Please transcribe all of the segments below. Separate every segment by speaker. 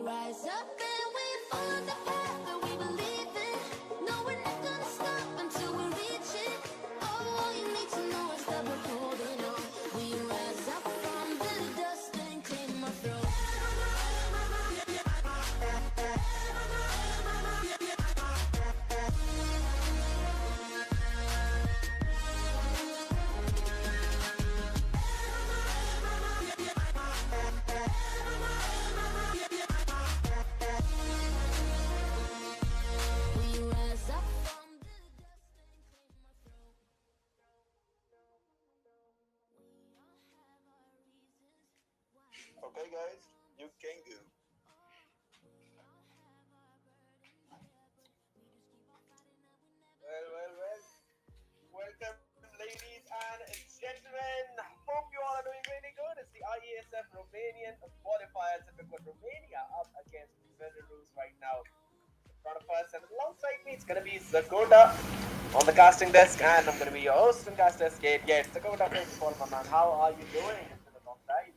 Speaker 1: rise up and we follow the path that we believe in. No, we're not gonna stop until we reach it. All you need to know is that we're holding on. We rise up from the dust and clear my throat.
Speaker 2: Okay, guys, you can go. Well. Welcome, ladies and gentlemen. Hope you all are doing really good. It's the IESF Romanian qualifiers, and we've got Romania up against Belarus right now. In front of us and alongside me, it's going to be Zakota on the casting desk, and I'm going to be your host and cast desk, Gabe. Zakota, first of all, my man, how are you doing? It's been a long time.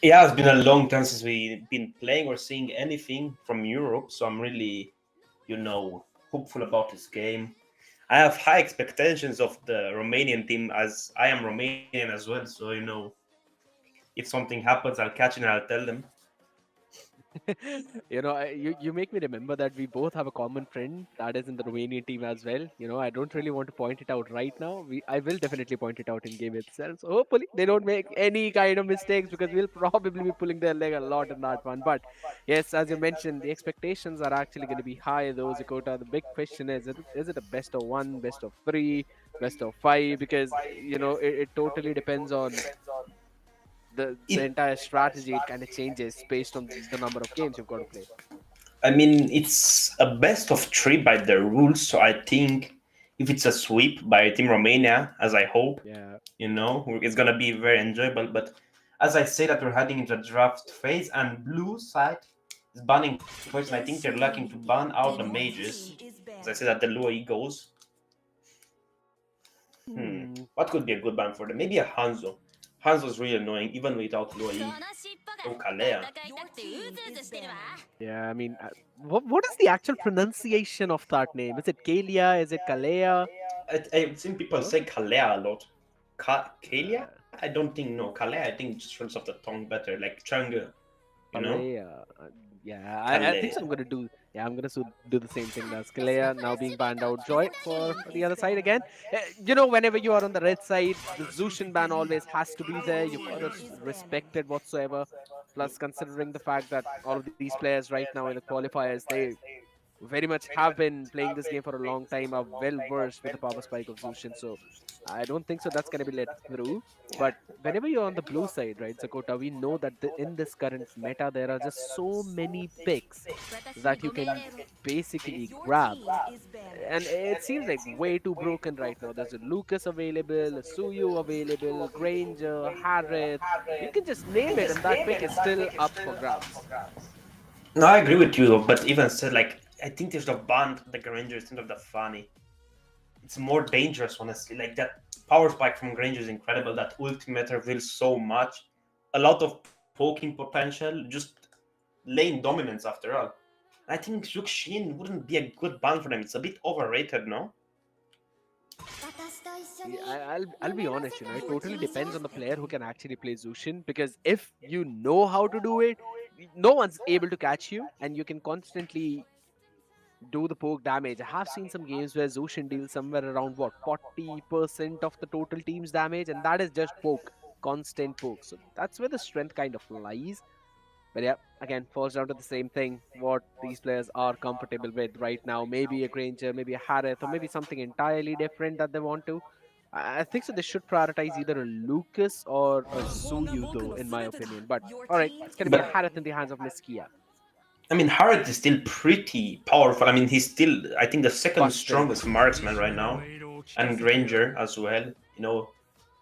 Speaker 3: Yeah, it's been a long time since we've been playing or seeing anything from Europe, so I'm really, hopeful about this game. I have high expectations of the Romanian team as I am Romanian as well, so if something happens, I'll catch it and I'll tell them.
Speaker 4: You make me remember that we both have a common friend that is in the Romanian team as well. I don't really want to point it out right now. I will definitely point it out in game itself. So hopefully they don't make any kind of mistakes because we'll probably be pulling their leg a lot in that one. But yes, as you mentioned, the expectations are actually going to be high. Though Zakota, the big question is it a best of one, best of three, best of five? Because it totally depends on the
Speaker 3: It,
Speaker 4: entire strategy. It kind of changes based on the number of games you've got to play.
Speaker 3: it's a best of three by the rules, so I think if it's a sweep by Team Romania, as I hope,
Speaker 4: Yeah.
Speaker 3: it's gonna be very enjoyable. But as I say that we're heading into the draft phase, and blue side is banning first, and I think they're looking to ban out the mages. As I said that the lower he goes. What could be a good ban for them? Maybe a Hanzo. Hanzo's really annoying, even without Loi. Oh, Kalea.
Speaker 4: Yeah, I mean, what is the actual pronunciation of that name? Is it Kalia? Is it Kalea?
Speaker 3: I've seen people say Kalea a lot. Kalia?
Speaker 4: Uh,
Speaker 3: I don't think, no. Kalea, I think just rolls off the tongue better. Like Changa, you know?
Speaker 4: Kalea. Yeah, I think so.
Speaker 3: Kalea.
Speaker 4: I'm gonna do. Yeah, I'm gonna do the same thing as Kalea now being banned out. Joy for the other side again. Whenever you are on the red side, the Zushin ban always has to be there. You've got to respect it whatsoever. Plus, considering the fact that all of these players right now in the qualifiers, they very much have been playing this game for a long time, are well versed with the power spike of Zushin. So I don't think so that's going to be let through. But whenever you're on the blue side, right, Zakota, we know that in this current meta, there are just so many picks that you can basically grab. And it seems like way too broken right now. There's a Lucas available, a Suyu available, Granger, Harith. You can just name it, and that pick is still up for grabs.
Speaker 3: No, I agree with you, but even said, like, I think they should have banned the Granger instead of the Fanny. It's more dangerous, honestly. Like, that power spike from Granger is incredible. That ultimate reveals so much. A lot of poking potential, just lane dominance after all. I think Shin wouldn't be a good ban for them. It's a bit overrated, no?
Speaker 4: Yeah, I'll be honest, it totally depends on the player who can actually play Zushin. Because if you know how to do it, no one's able to catch you, and you can constantly do the poke damage. I have seen some games where Zushin deals somewhere around what 40% of the total team's damage, and that is just poke, constant poke. So that's where the strength kind of lies. But yeah, again, falls down to the same thing. What these players are comfortable with right now. Maybe a Granger, maybe a Harith, or maybe something entirely different that they want to. I think so. They should prioritize either a Lucas or a Suyu, though, in my opinion. But all right, it's gonna be a
Speaker 3: But
Speaker 4: Harith in the hands of Miss Kia.
Speaker 3: I mean, Harrod is still pretty powerful. I mean, he's still, I think, the second
Speaker 4: Busted.
Speaker 3: strongest marksman right now, and Granger as well.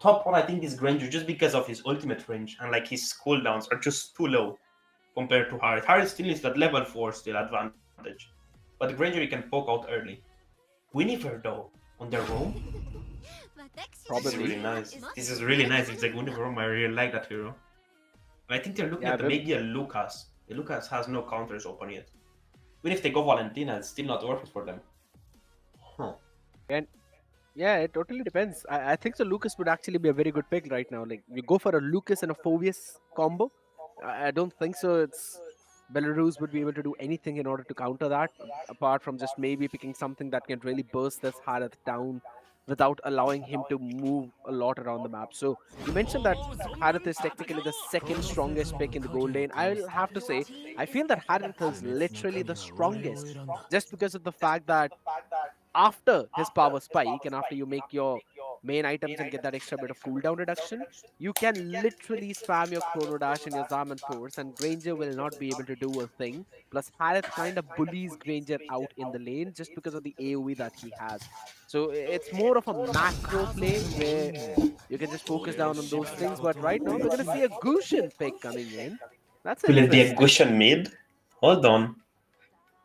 Speaker 3: Top one I think is Granger just because of his ultimate range and like his cooldowns are just too low compared to Harrod. Harrod still is that level 4 still advantage, but Granger you can poke out early. Winnifer though on their roam, this is really
Speaker 4: Probably.
Speaker 3: nice. This is really nice. It's like Winnifer roam. I really like that hero. I think they're looking
Speaker 4: Yeah,
Speaker 3: at maybe a Lucas Lucas has no counters open yet. Even if they go Valentina, it's still not worth it for them. Huh.
Speaker 4: And yeah, it totally depends. I think so. Lucas would actually be a very good pick right now. Like you go for a Lucas and a Phobius combo. I don't think so. It's Belarus would be able to do anything in order to counter that, apart from just maybe picking something that can really burst this Harith down without allowing him to move a lot around the map. So you mentioned that Harith is technically the second strongest pick in the gold lane. I'll have to say, I feel that Harith is literally the strongest just because of the fact that after his power spike and after you make your main items and get that extra bit of cooldown reduction, you can literally spam your Chrono Dash and your Zaman Force, and Granger will not be able to do a thing. Plus, Harith kind of bullies Granger out in the lane just because of the AoE that he has. So it's more of a macro play where you can just focus down on those things. But right now, we're going to see a Gushin pick coming in. That's
Speaker 3: Will it be a
Speaker 4: interesting.
Speaker 3: Gushan mid? Hold on.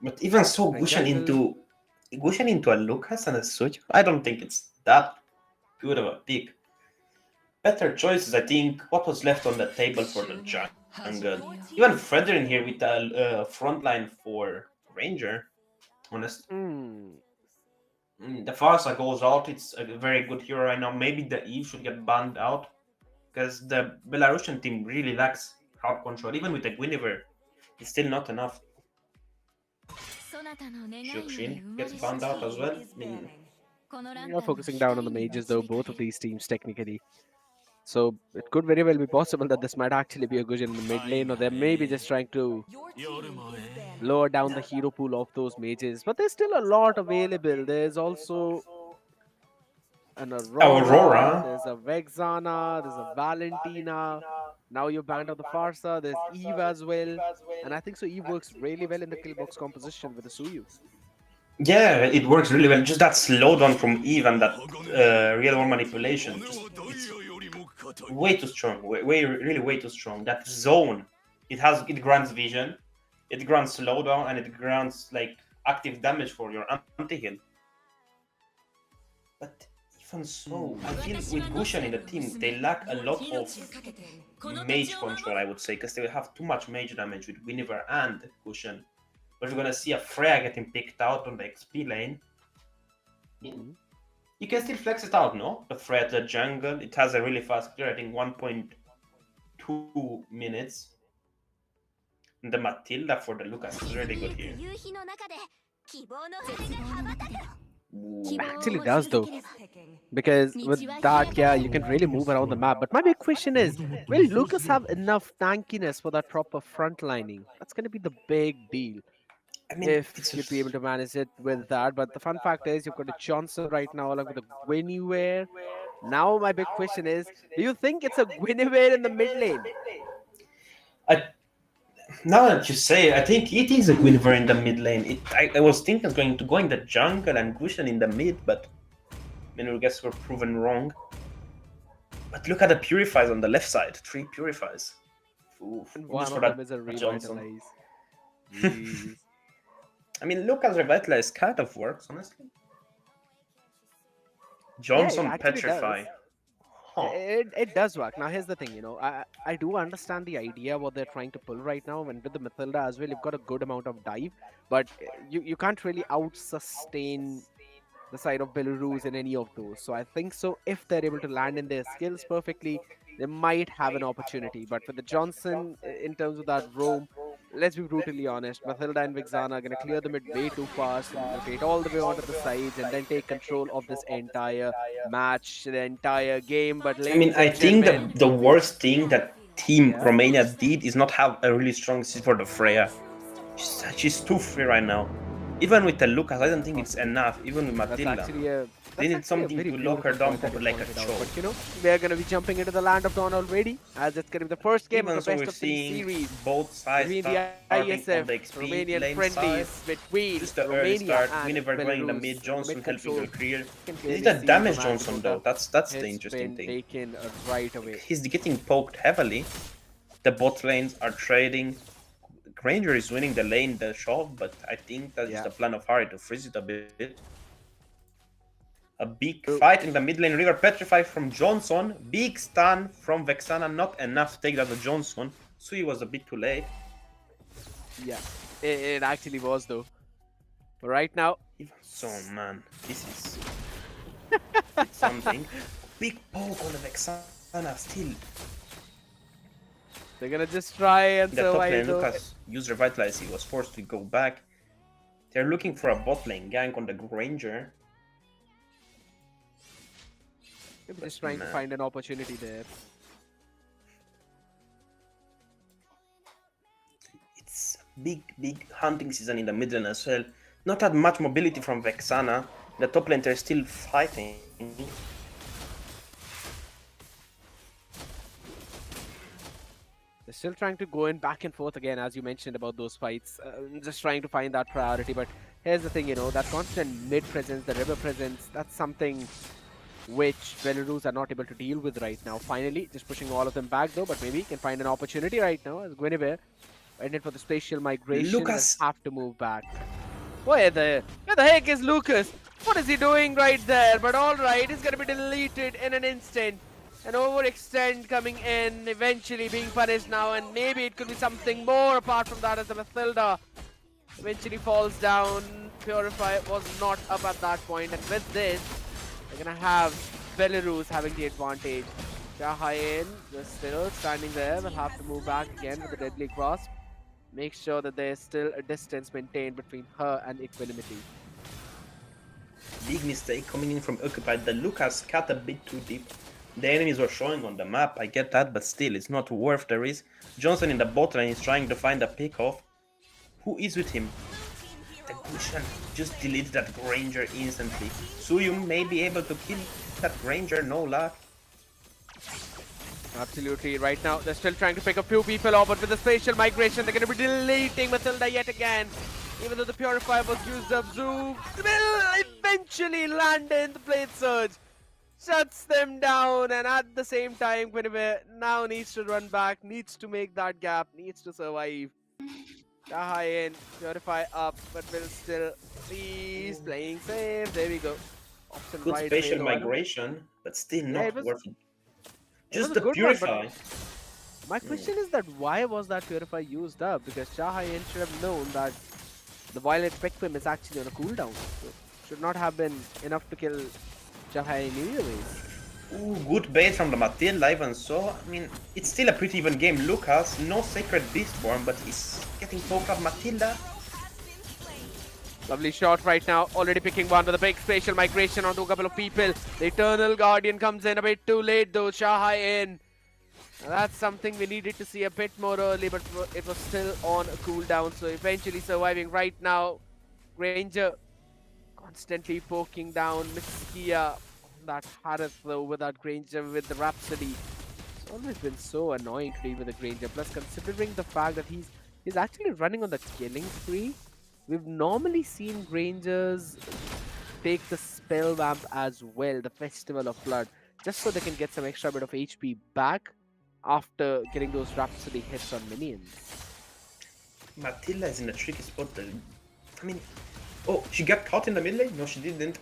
Speaker 3: But even so,
Speaker 4: I think that will.
Speaker 3: Gushan into a Lucas and a Suju? I don't think it's that good of a pick. Better choices, I think. What was left on the table for the jungle? Even Fredrin here with a front line for Ranger. Honest.
Speaker 4: Hmm.
Speaker 3: The Farsa goes out. It's a very good hero right now. Maybe the Eve should get banned out because the Belarusian team really lacks crowd control. Even with the Guinevere, it's still not enough. Shukshin gets banned out as well. I mean,
Speaker 4: You're focusing down on the mages, though, both of these teams technically. So it could very well be possible that this might actually be a Gusion in the mid lane, or they're maybe just trying to lower down the hero pool of those mages. But there's still a lot available. There's also an Aurora,
Speaker 3: Aurora.
Speaker 4: there's a Vexana, there's a Valentina. Now you're banned out the Farsa, there's Eve as well. And I think so Eve works really well in the kill box composition with the Suyu.
Speaker 3: Yeah, it works really well. Just that slowdown from Eve and that real world manipulation, it's way too strong. Really way too strong. That zone, it grants vision, it grants slowdown, and it grants like active damage for your anti-heal. But even so, I feel with Gushan in the team, they lack a lot of mage control, I would say, because they will have too much mage damage with Guinevere and Gushan. But we're gonna see a Freya getting picked out on the XP lane. You can still flex it out, no? The Freya to the jungle, it has a really fast clear, I think 1.2 minutes. And the Matilda for the Lucas is really good here. Ooh.
Speaker 4: Actually does though. Because with that, yeah, you can really move around the map. But my big question is, will Lucas have enough tankiness for that proper frontlining? That's going to be the big deal.
Speaker 3: I mean,
Speaker 4: If you'd be able to manage it with that. But the fun fact is, you've got a Johnson right now, along with a Guinevere. Now, my big question is, do you think it's a Guinevere in the mid lane?
Speaker 3: Now that you say it, I think it is a Guinevere in the mid lane. I was thinking it's going to go in the jungle and Gushan in the mid, but I guess we're proven wrong. But look at the purifies on the left side. 3 purifies. Oof,
Speaker 4: And
Speaker 3: just
Speaker 4: one
Speaker 3: for
Speaker 4: of
Speaker 3: that
Speaker 4: them is a
Speaker 3: Johnson.
Speaker 4: revitalize. Jeez.
Speaker 3: I mean, Lucas Revitalize kind of works, honestly. Johnson
Speaker 4: actually
Speaker 3: Petrify.
Speaker 4: does.
Speaker 3: Huh.
Speaker 4: It does work. Now here's the thing, I do understand the idea what they're trying to pull right now, and with the Matilda as well, you've got a good amount of dive, but you can't really out sustain the side of Belarus in any of those. So I think so if they're able to land in their skills perfectly, they might have an opportunity. But for the Johnson, in terms of that roam, let's be brutally honest, Matilda and Vixana are gonna clear the mid way too fast and rotate all the way onto the sides and then take control of this entire match, the entire game. But
Speaker 3: I mean,
Speaker 4: ladies
Speaker 3: I
Speaker 4: and
Speaker 3: think
Speaker 4: gentlemen,
Speaker 3: the worst thing that Team
Speaker 4: yeah.
Speaker 3: Romania did is not have a really strong assist for the Freya. She's too free right now. Even with the Lucas, I don't think it's enough. Even with
Speaker 4: That's
Speaker 3: Matilda.
Speaker 4: actually a
Speaker 3: They need
Speaker 4: that's actually a
Speaker 3: something
Speaker 4: very
Speaker 3: to lock her
Speaker 4: beautiful
Speaker 3: down
Speaker 4: point that you
Speaker 3: like a
Speaker 4: pointed out.
Speaker 3: choke.
Speaker 4: But we are going to be jumping into the land of Dawn already, as it's going to be the first game
Speaker 3: Even
Speaker 4: of the
Speaker 3: so,
Speaker 4: best
Speaker 3: we're
Speaker 4: of 3
Speaker 3: seeing
Speaker 4: series
Speaker 3: both sides
Speaker 4: between the
Speaker 3: starting on
Speaker 4: IESF
Speaker 3: the XP
Speaker 4: Romanian
Speaker 3: lane
Speaker 4: friendlies
Speaker 3: side.
Speaker 4: between
Speaker 3: Just the early
Speaker 4: Romania
Speaker 3: start,
Speaker 4: and
Speaker 3: Guinevere going in the
Speaker 4: Belarus.
Speaker 3: mid,
Speaker 4: And the
Speaker 3: Johnson
Speaker 4: mid
Speaker 3: helping
Speaker 4: control,
Speaker 3: her clear.
Speaker 4: you can
Speaker 3: This
Speaker 4: clearly
Speaker 3: is the
Speaker 4: see
Speaker 3: damage
Speaker 4: from
Speaker 3: Johnson
Speaker 4: Antidote
Speaker 3: though,
Speaker 4: that
Speaker 3: that's the
Speaker 4: it's
Speaker 3: interesting
Speaker 4: been
Speaker 3: thing.
Speaker 4: taken right away.
Speaker 3: He's getting poked heavily. The bot lanes are trading. Granger is winning the lane, the shove, but I think that is
Speaker 4: Yeah.
Speaker 3: the plan of Harry to freeze it a bit. A big
Speaker 4: So-
Speaker 3: fight in the mid lane. River Petrify from Johnson. Big stun from Vexana. Not enough to take down the Johnson. Sui was a bit too late.
Speaker 4: Yeah, it actually was though. But right now,
Speaker 3: Even so, man, this is it's something. Big poke on the Vexana still.
Speaker 4: they're gonna just try and
Speaker 3: In the top
Speaker 4: survive
Speaker 3: lane,
Speaker 4: though.
Speaker 3: Lucas used Revitalize. He was forced to go back. They're looking for a bot lane gank on the Granger.
Speaker 4: Maybe
Speaker 3: But
Speaker 4: just trying to
Speaker 3: man,
Speaker 4: find an opportunity there.
Speaker 3: it's big hunting season in the mid lane as well. Not that much mobility from Vexana. The top lane they're still fighting.
Speaker 4: They're still trying to go in back and forth again, as you mentioned about those fights. Just trying to find that priority. But here's the thing, that constant mid presence, the river presence, that's something which Belarus are not able to deal with right now. Finally, just pushing all of them back though, but maybe he can find an opportunity right now as Guinevere went in for the spatial migration and
Speaker 3: Lucas,
Speaker 4: have to move back. Where the heck is Lucas? What is he doing right there? But alright, he's gonna be deleted in an instant. An overextend coming in, eventually being punished now, and maybe it could be something more apart from that as the Mathilda eventually falls down. Purify was not up at that point, and with this, they're gonna have Belarus having the advantage. Shahain just still standing there, will have to move back again with the deadly grasp. Make sure that there's still a distance maintained between her and Equanimity.
Speaker 3: big mistake coming in from Occupied. The Lucas cut a bit too deep. The enemies were showing on the map, I get that, but still, it's not worth the risk. Johnson in the bot lane is trying to find a pick-off. Who is with him? The Gushan just deleted that Granger instantly. Suyu may be able to kill that Granger, no luck.
Speaker 4: Absolutely, right now they're still trying to pick a few people off, but with the spatial migration, they're going to be deleting Mathilda yet again. Even though the Purifier was used up, Zoo will eventually land in the Blade Surge. Shuts them down, and at the same time, Guinevere now needs to run back, needs to make that gap, needs to survive. High in, Purify up, but will still. He's playing safe. There we go. Often
Speaker 3: Good
Speaker 4: right
Speaker 3: spatial
Speaker 4: away, though.
Speaker 3: migration, but still
Speaker 4: Yeah,
Speaker 3: not worth it.
Speaker 4: it was
Speaker 3: Just
Speaker 4: a
Speaker 3: the
Speaker 4: good one, but
Speaker 3: Purify.
Speaker 4: my question is that why was that Purify used up? Because Shahayan should have known that the Violet Requiem is actually on a cooldown. So should not have been enough to kill Shahayan anyways.
Speaker 3: Ooh, good bait from the Matilda, even so. I mean, it's still a pretty even game. Lucas, no Sacred Beast form, but he's getting poked up. Matilda.
Speaker 4: Lovely shot right now. Already picking one with a big spatial migration onto a couple of people. The Eternal Guardian comes in a bit too late though. Shahayan. That's something we needed to see a bit more early, but it was still on a cooldown. So eventually surviving right now. Granger constantly poking down Miss Kia on that Harith though with that Granger with the Rhapsody. It's always been so annoying to deal with the Granger. Plus considering the fact that he's actually running on the killing spree. We've normally seen Grangers take the spell vamp as well, the Festival of Blood, just so they can get some extra bit of HP back after getting those Rhapsody hits on minions.
Speaker 3: Matilda is in a tricky spot. I mean, oh, she got caught in the mid lane? No, she didn't.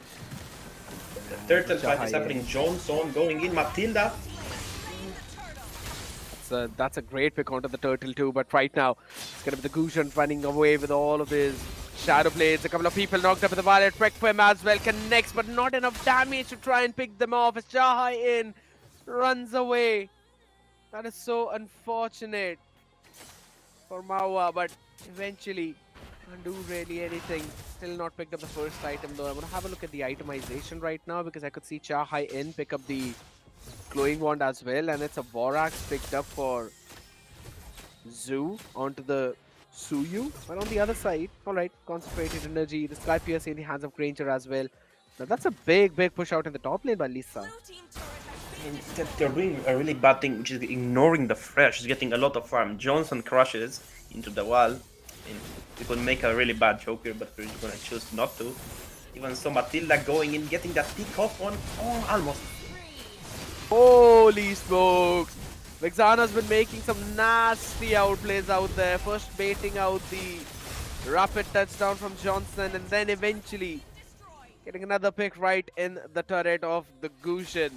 Speaker 3: The turtle fight is happening. Johnson going in. Matilda.
Speaker 4: That's a great pick onto the turtle too, but right now it's gonna be the Gushan running away with all of his Shadow Blades. A couple of people knocked up with the Violet Requiem as well. Connects, but not enough damage to try and pick them off as Jahai in runs away. That is so unfortunate for Mawa, but eventually can't do really anything. Still not picked up the first item though. I'm gonna have a look at the itemization right now because I could see Chahai in pick up the Glowing Wand as well, and it's a Vorax picked up for Zoo onto the Suyu. But on the other side, alright, concentrated energy, the Sky Pierce in the hands of Granger as well. Now that's a big push out in the top lane by Lisa.
Speaker 3: And they're doing a really bad thing, which is ignoring the Fresh. She's getting a lot of farm. Johnson crushes into the wall. And we could make a really bad choke here, but we're gonna choose not to. Even so, Matilda going in, getting that pick off one. Oh, almost.
Speaker 4: Holy smokes! Vexana's been making some nasty outplays out there. First baiting out the rapid touchdown from Johnson, and then eventually getting another pick right in the turret of the Gushan.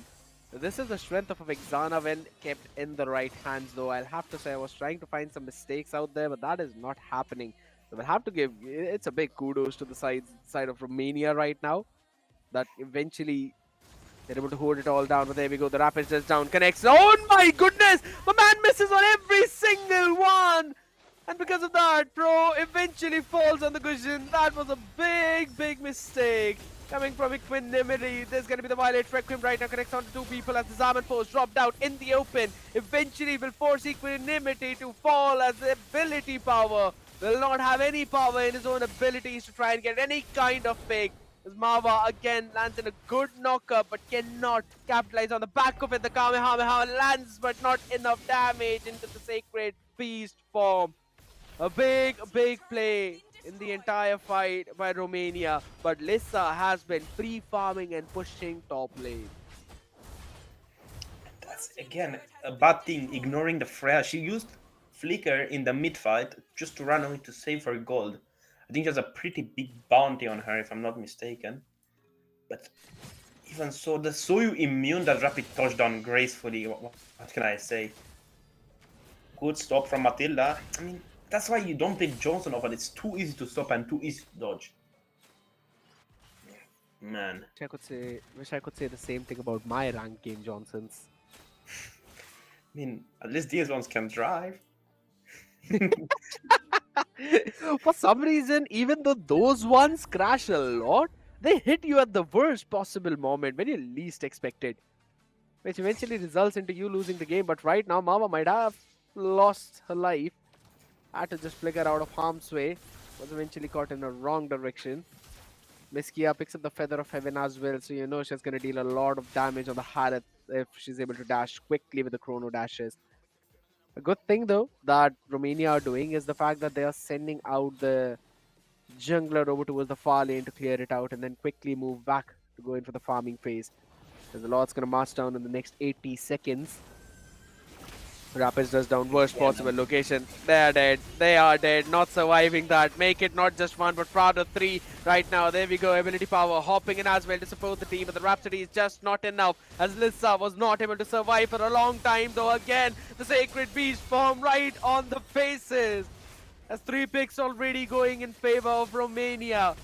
Speaker 4: This is the strength of a Vexana when kept in the right hands, though. I'll have to say I was trying to find some mistakes out there, but that is not happening. So we'll have to give it's a big kudos to the side of Romania right now. That eventually they're able to hold it all down. But there we go. The Rapids just down connects. Oh my goodness! My man misses on every single one. And because of that, Pro eventually falls on the cushion. That was a big mistake. Coming from Equanimity, there's going to be the Violet Requiem right now. Connects on to 2 people as the Zaman Force dropped out in the open. Eventually will force Equanimity to fall as the ability power will not have any power in his own abilities to try and get any kind of pick. As Mava again lands in a good knockup but cannot capitalize on the back of it. The Kamehameha lands but not enough damage into the Sacred Beast form. A big play in the entire fight by Romania, but Lissa has been free farming and pushing top lane.
Speaker 3: That's again a bad thing, ignoring the Freya. She used Flicker in the mid fight just to run away to save her gold. I think there's a pretty big bounty on her, if I'm not mistaken. But even so, the Soyu immune that rapid touchdown gracefully. What can I say? Good stop from Matilda. I mean, that's why you don't pick Johnson over. It's too easy to stop and too easy to dodge. Man.
Speaker 4: Wish I could say the same thing about my ranked game Johnsons.
Speaker 3: I mean, at least these ones can drive.
Speaker 4: For some reason, even though those ones crash a lot, they hit you at the worst possible moment when you least expect it, which eventually results into you losing the game. But right now, Mama might have lost her life. Had to just flicker out of harm's way. Was eventually caught in the wrong direction. Miskia picks up the Feather of Heaven as well, so you know she's going to deal a lot of damage on the Harith if she's able to dash quickly with the Chrono Dashes. A good thing though that Romania are doing is the fact that they are sending out the jungler over towards the far lane to clear it out and then quickly move back to go in for the farming phase. As the Lord's going to march down in the next 80 seconds. Rapids does down worst possible location. They are dead. They are dead. Not surviving that. Make it not just 1 but rather 3 right now. There we go. Ability power hopping in as well to support the team. But the Rhapsody is just not enough as Lissa was not able to survive for a long time. Though again, the Sacred Beast form right on the faces. As 3 picks already going in favor of Romania.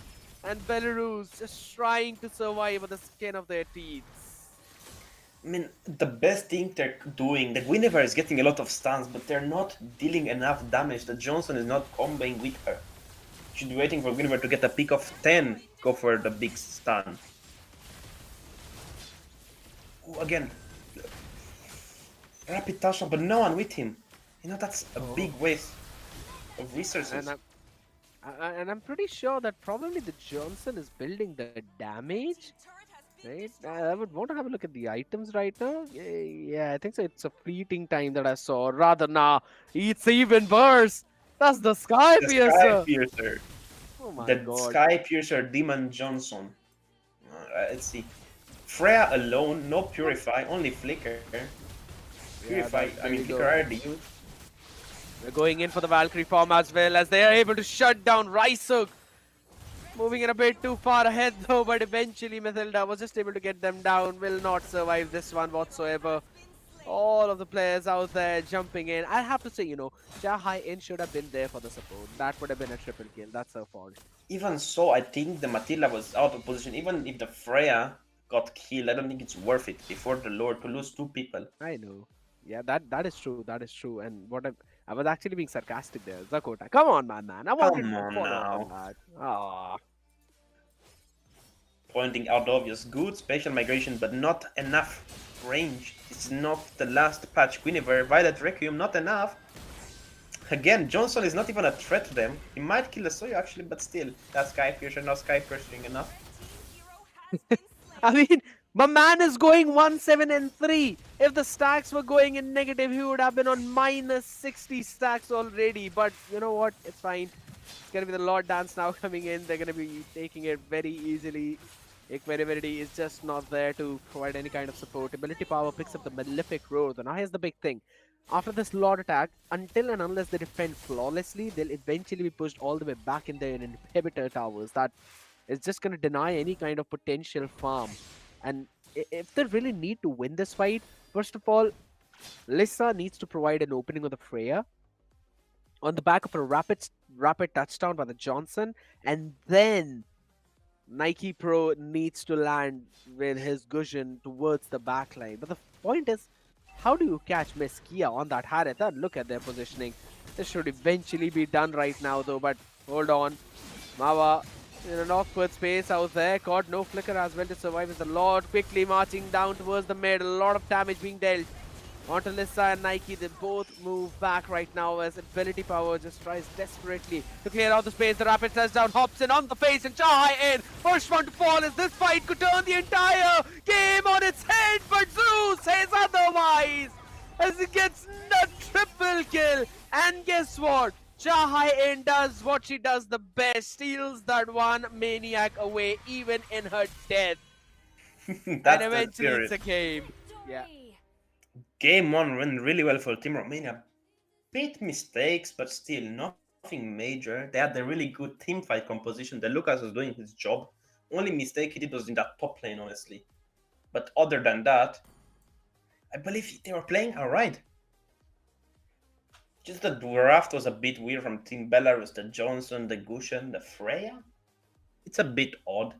Speaker 4: And Belarus just trying to survive with the skin of their teeth.
Speaker 3: I mean, the best thing they're doing, the Guinevere is getting a lot of stuns, but they're not dealing enough damage. The Johnson is not comboing with her. Should be waiting for Guinevere to get a pick of 10, go for the big stun. Ooh, again, rapid touchdown, but no one with him. You know, that's a big waste of resources.
Speaker 4: And I'm pretty sure that probably the Johnson is building the damage. Right? I would want to have a look at the items right now. Yeah, I think so. It's a fleeting time that I saw. Rather, nah, it's even worse. That's the Sky
Speaker 3: The
Speaker 4: Piercer.
Speaker 3: Sky Piercer.
Speaker 4: Oh my
Speaker 3: The
Speaker 4: god.
Speaker 3: Sky Piercer Demon Johnson. Let's see. Freya alone, no Purify, only Flicker. Purify, I mean, Flicker already used.
Speaker 4: We're going in for the Valkyrie form as well as they are able to shut down Raisuk. Moving it a bit too far ahead though, but eventually Mathilda was just able to get them down. Will not survive this one whatsoever. All of the players out there jumping in. I have to say, you know, Jahai In should have been there for the support. That would have been a triple kill. That's her fault.
Speaker 3: Even so, I think the Matilda was out of position. Even if the Freya got killed, I don't think it's worth it before the Lord to lose 2 people.
Speaker 4: I know. Yeah, that is true. That is true. And what I was actually being sarcastic there. Zakota, come on, man. I wanted
Speaker 3: Come
Speaker 4: to
Speaker 3: on
Speaker 4: follow
Speaker 3: now.
Speaker 4: on that. Ah.
Speaker 3: Pointing out the obvious. Good spatial migration, but not enough range. It's not the last patch. Guinevere, Violet Requiem, not enough. Again, Johnson is not even a threat to them. He might kill the Soyo actually, but still. That Sky Piercer, not Sky Piercing enough.
Speaker 4: I mean, my man is going 1-7 and 3. If the stacks were going in negative, he would have been on minus 60 stacks already. But you know what? It's fine. It's going to be the Lord Dance now coming in. They're going to be taking it very easily. Equanimity is just not there to provide any kind of support. Ability power picks up the Malefic Roar. Now here's the big thing. After this Lord attack, until and unless they defend flawlessly, they'll eventually be pushed all the way back in their inhibitor towers. That is just going to deny any kind of potential farm. And if they really need to win this fight, first of all, Lissa needs to provide an opening on the Freya on the back of a rapid touchdown by the Johnson, and then Nike Pro needs to land with his Gushin towards the back line. But the point is, how do you catch Miss Kia on that Harith? And look at their positioning. This should eventually be done right now, though. But hold on. Mawa in an awkward space out there. Caught no flicker as well to survive as the Lord quickly marching down towards the mid. A lot of damage being dealt. Onto Lissa and Nike, they both move back right now as Ability Power just tries desperately to clear out the space. The rapid touchdown hops in on the face and Chahai in. First one to fall as this fight could turn the entire game on its head, but Zeus says otherwise as he gets a triple kill. And guess what? Chahai in does what she does the best, steals that one maniac away even in her death. And
Speaker 3: That's the
Speaker 4: eventually
Speaker 3: spirit.
Speaker 4: it's a game. Yeah.
Speaker 3: Game 1 went really well for Team Romania. Bit mistakes, but still nothing major. They had a really good team fight composition. The Lucas was doing his job. Only mistake he did was in that top lane, honestly. But other than that, I believe they were playing alright. Just the draft was a bit weird from Team Belarus, the Johnson, the Gushen, the Freya. It's a bit odd.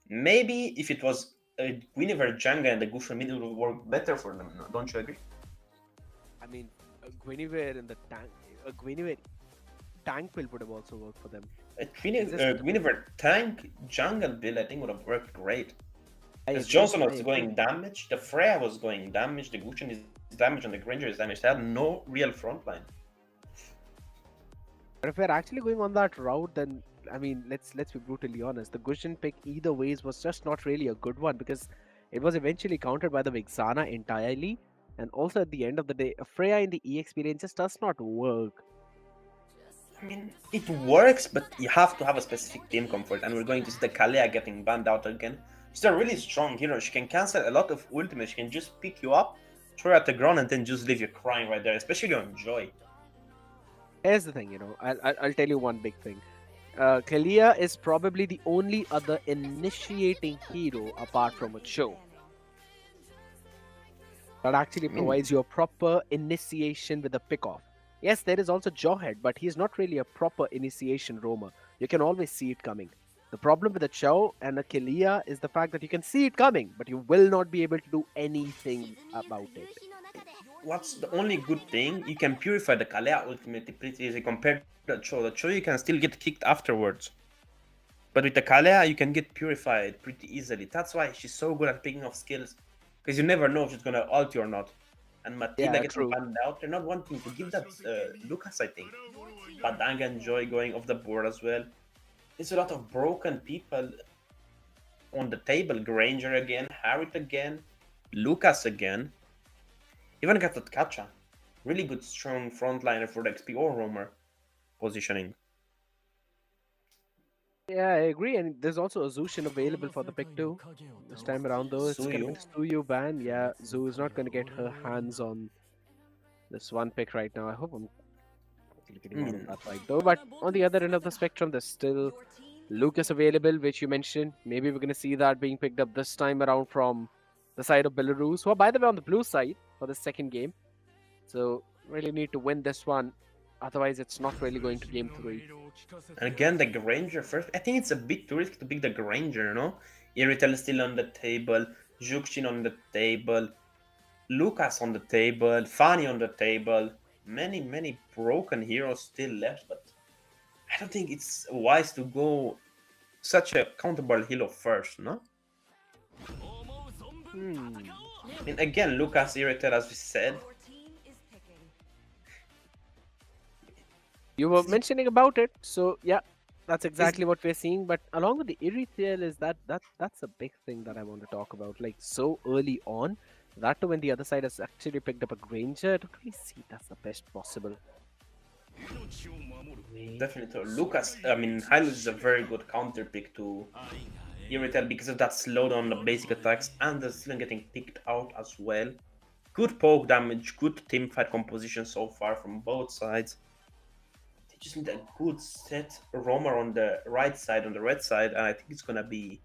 Speaker 3: Maybe if it was Guinevere Janga and the Gushen mid would work better for them. No, don't you agree?
Speaker 4: I mean, Guinevere in the tank, Guinevere tank build would have also worked for them.
Speaker 3: Guinevere tank jungle build I think would have worked great.
Speaker 4: I
Speaker 3: Because
Speaker 4: agree,
Speaker 3: Johnson
Speaker 4: I
Speaker 3: was
Speaker 4: agree.
Speaker 3: going damage, the Freya was going damage, the Gushen is damage, and the Granger is damage. They had no real front line.
Speaker 4: But if we're actually going on that route, then I mean, let's be brutally honest. The Gushin pick either ways was just not really a good one because it was eventually countered by the Vixana entirely, and also at the end of the day, a Freya in the EX lane just does not work.
Speaker 3: I mean, it works, but you have to have a specific team comfort, and we're going to see the Kalea getting banned out again. She's a really strong hero. She can cancel a lot of ultimates. She can just pick you up, throw you at the ground, and then just leave you crying right there, especially on Joy.
Speaker 4: Here's the thing, I'll tell you one big thing. Kalia is probably the only other initiating hero apart from a Cho that actually provides you a proper initiation with a pick-off. Yes, there is also Jawhead, but he's not really a proper initiation roamer. You can always see it coming. The problem with a Chow and a Kalia is the fact that you can see it coming, but you will not be able to do anything about it.
Speaker 3: What's the only good thing? You can purify the Kalea ultimately pretty easy compared to the Cho. The Cho you can still get kicked afterwards. But with the Kalea, you can get purified pretty easily. That's why she's so good at picking off skills. Because you never know if she's gonna ult you or not. And Matilda
Speaker 4: Yeah,
Speaker 3: gets
Speaker 4: true.
Speaker 3: banned out. They're not wanting to give that Lucas, I think. Badanga and Joy going off the board as well. There's a lot of broken people on the table. Granger again, Harriet again, Lucas again. Even got that Kacha. Really good, strong frontliner for the XP or roamer positioning.
Speaker 4: Yeah, I agree. And there's also a Zushin available for the pick too. This time around, though, it's going to be
Speaker 3: Suyu.
Speaker 4: the Suyu ban. Yeah, Zoo is not going to get her hands on this one pick right now. I hope I'm getting all of that right, though. But on the other end of the spectrum, there's still Lucas available, which you mentioned. Maybe we're going to see that being picked up this time around from the side of Belarus, who are, by the way, on the blue side for the second game. So, really need to win this one. Otherwise, it's not really going to game 3.
Speaker 3: And again, the Granger first. I think it's a bit too risky to pick the Granger, no? Iritel still on the table, Jukshin on the table, Lucas on the table, Fanny on the table. Many broken heroes still left, but I don't think it's wise to go such a countable hero first, no? I mean, again, Lucas, Iritel, as we said,
Speaker 4: You were mentioning about it, so yeah, that's exactly what we're seeing. But along with the Erythel is that's a big thing that I want to talk about. Like so early on, that too when the other side has actually picked up a Granger, I don't really see that's the best possible.
Speaker 3: definitely. Lucas, I mean, Hylos is a very good counter pick to Iritel because of that slowdown on the basic attacks and the still getting picked out as well. Good poke damage, good team fight composition so far from both sides. They just need a good set roamer on the right side, on the red side, and I think it's gonna be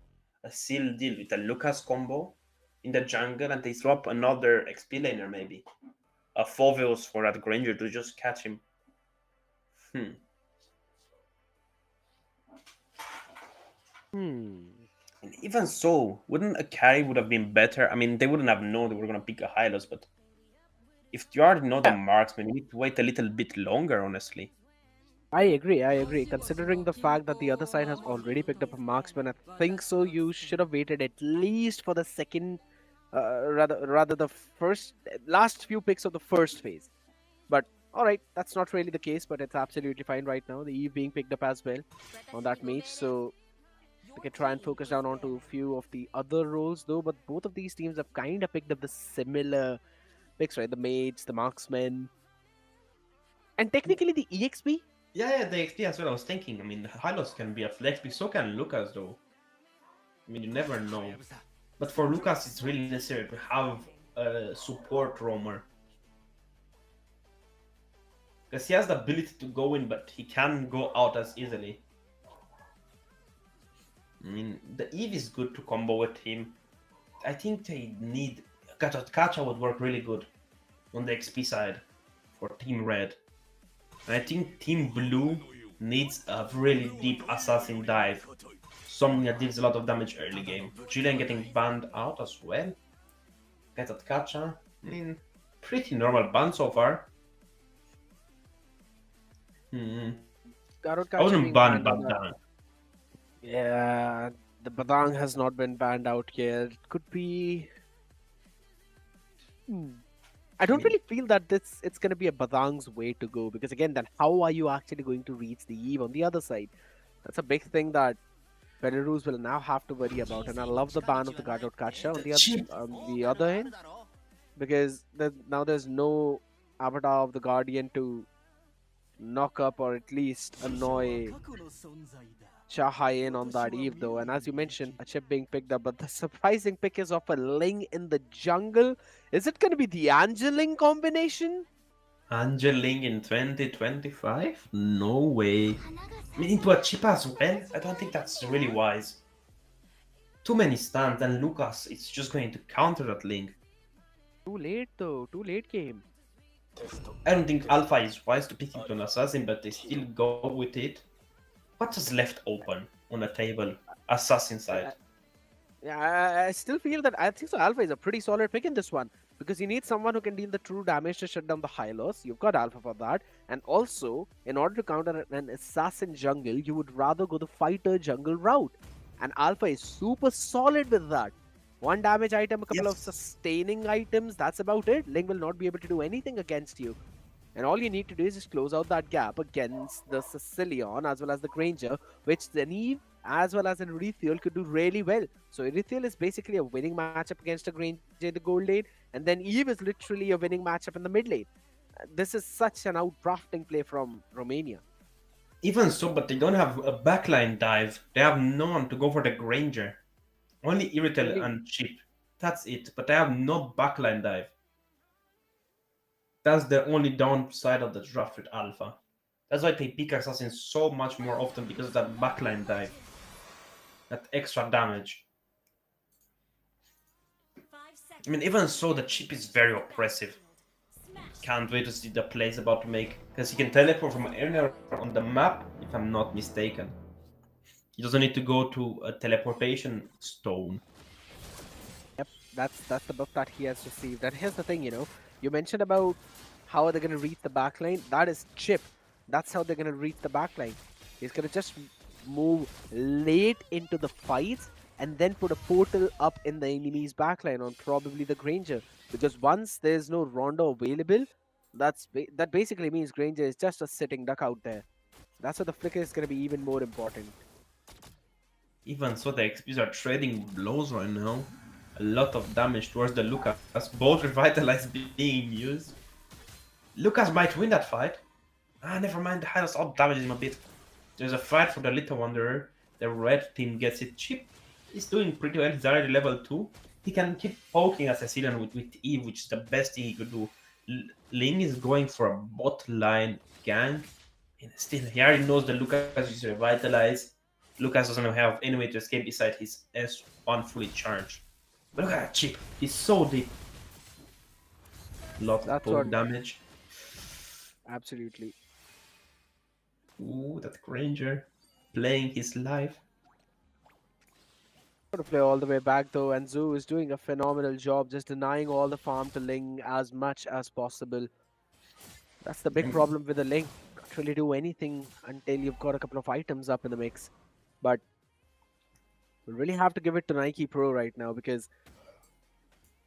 Speaker 3: a seal deal with a Lucas combo in the jungle, and they swap another XP laner maybe. A Foveos for that Granger to just catch him. Hmm.
Speaker 4: Hmm.
Speaker 3: And even so, wouldn't a carry would have been better? I mean, they wouldn't have known they were gonna pick a Hylos, but if you already know the
Speaker 4: Yeah,
Speaker 3: marksman, you need to wait a little bit longer, honestly.
Speaker 4: I agree. I agree. Considering the fact that the other side has already picked up a marksman, I think so. You should have waited at least for the second, rather the first, last few picks of the first phase. But all right, that's not really the case. But it's absolutely fine right now. The Eve being picked up as well on that mage, so they can try and focus down onto a few of the other roles though. But both of these teams have kind of picked up the similar picks, right? The mage, the marksman, and technically the EXP.
Speaker 3: Yeah, the XP as well. I was thinking. I mean, Hylos can be a flex pick, so can Lucas, though. I mean, you never know. But for Lucas, it's really necessary to have a support roamer. Because he has the ability to go in, but he can't go out as easily. I mean, the Eve is good to combo with him. I think they need... Kacha would work really good on the XP side for Team Red. And I think Team Blue needs a really deep assassin dive. Something that deals a lot of damage early game. Julian getting banned out as well. Get at Kacha. I mean, pretty normal ban so far.
Speaker 4: Garrod
Speaker 3: I
Speaker 4: Kacha
Speaker 3: wouldn't
Speaker 4: being
Speaker 3: ban
Speaker 4: banned on that.
Speaker 3: Badang.
Speaker 4: Yeah, the Badang has not been banned out yet. It could be. Hmm. I don't really feel that this it's gonna be a Badang's way to go because again, then how are you actually going to reach the Eve on the other side? That's a big thing that Belarus will now have to worry about. And I love the ban of the Garrod Kacha
Speaker 3: The chip.
Speaker 4: on the other end because now there's no avatar of the Guardian to knock up or at least annoy Shahai in on that Eve though. And as you mentioned, a chip being picked up, but the surprising pick is of a Ling in the jungle. Is it going to be the Angeling combination?
Speaker 3: Angeling in 2025? No way. I mean, into a chip as well? I don't think that's really wise. Too many stuns, and Lucas is just going to counter that link.
Speaker 4: Too late though, too late game.
Speaker 3: I don't think Alpha is wise to pick into an assassin, but they still go with it. What is left open on the table? Assassin side.
Speaker 4: Yeah, I still feel that I think so. Alpha is a pretty solid pick in this one because you need someone who can deal the true damage to shut down the high loss. You've got Alpha for that, and also in order to counter an assassin jungle, you would rather go the fighter jungle route, and Alpha is super solid with that. One damage item, a couple of
Speaker 3: Yes.
Speaker 4: sustaining items. That's about it. Ling will not be able to do anything against you. And all you need to do is just close out that gap against the Sicilian as well as the Granger, which Zeneve as well as Erithiel could do really well. So Erithiel is basically a winning matchup against a Granger in the gold lane, and then Eve is literally a winning matchup in the mid lane. This is such an outdrafting play from Romania.
Speaker 3: Even so, but they don't have a backline dive. They have no one to go for the Granger. Only Irritel
Speaker 4: Only
Speaker 3: and Chip. That's it. But they have no backline dive. That's the only downside of the draft with Alpha. That's why they pick Assassins so much more often because of that backline dive. That extra damage. I mean, even so, the chip is very oppressive. Can't wait to see the plays about to make. Because he can teleport from anywhere on the map, if I'm not mistaken. He doesn't need to go to a teleportation stone.
Speaker 4: Yep, that's the buff that he has received. And here's the thing, you mentioned about how are they gonna reach the backline? That is Chip. That's how they're gonna reach the backline. He's gonna just move late into the fights and then put a portal up in the enemy's backline on probably the Granger. Because once there's no Rondo available, that basically means Granger is just a sitting duck out there. That's why the flicker is gonna be even more important.
Speaker 3: Even so, the XPs are trading blows right now. A lot of damage towards the Lucas. Both Revitalize being used. Lucas might win that fight. Ah, never mind. The Hylos out damages him a bit. There's a fight for the Little Wanderer. The red team gets it cheap. He's doing pretty well. He's already level 2. He can keep poking as a Sicilian with Eve, which is the best thing he could do. Ling is going for a bot line gank. And still, he already knows the Lucas is revitalized. Lucas doesn't have any way to escape beside his S1 fully charged. But look at that chip. He's so deep. Lot of
Speaker 4: That's what,
Speaker 3: poke damage.
Speaker 4: absolutely.
Speaker 3: Ooh, that Granger playing his life.
Speaker 4: Got to play all the way back though, and Zoo is doing a phenomenal job just denying all the farm to Ling as much as possible. That's the big
Speaker 3: Mm,
Speaker 4: problem with the Ling. Can't really do anything until you've got a couple of items up in the mix. But we really have to give it to Nike Pro right now because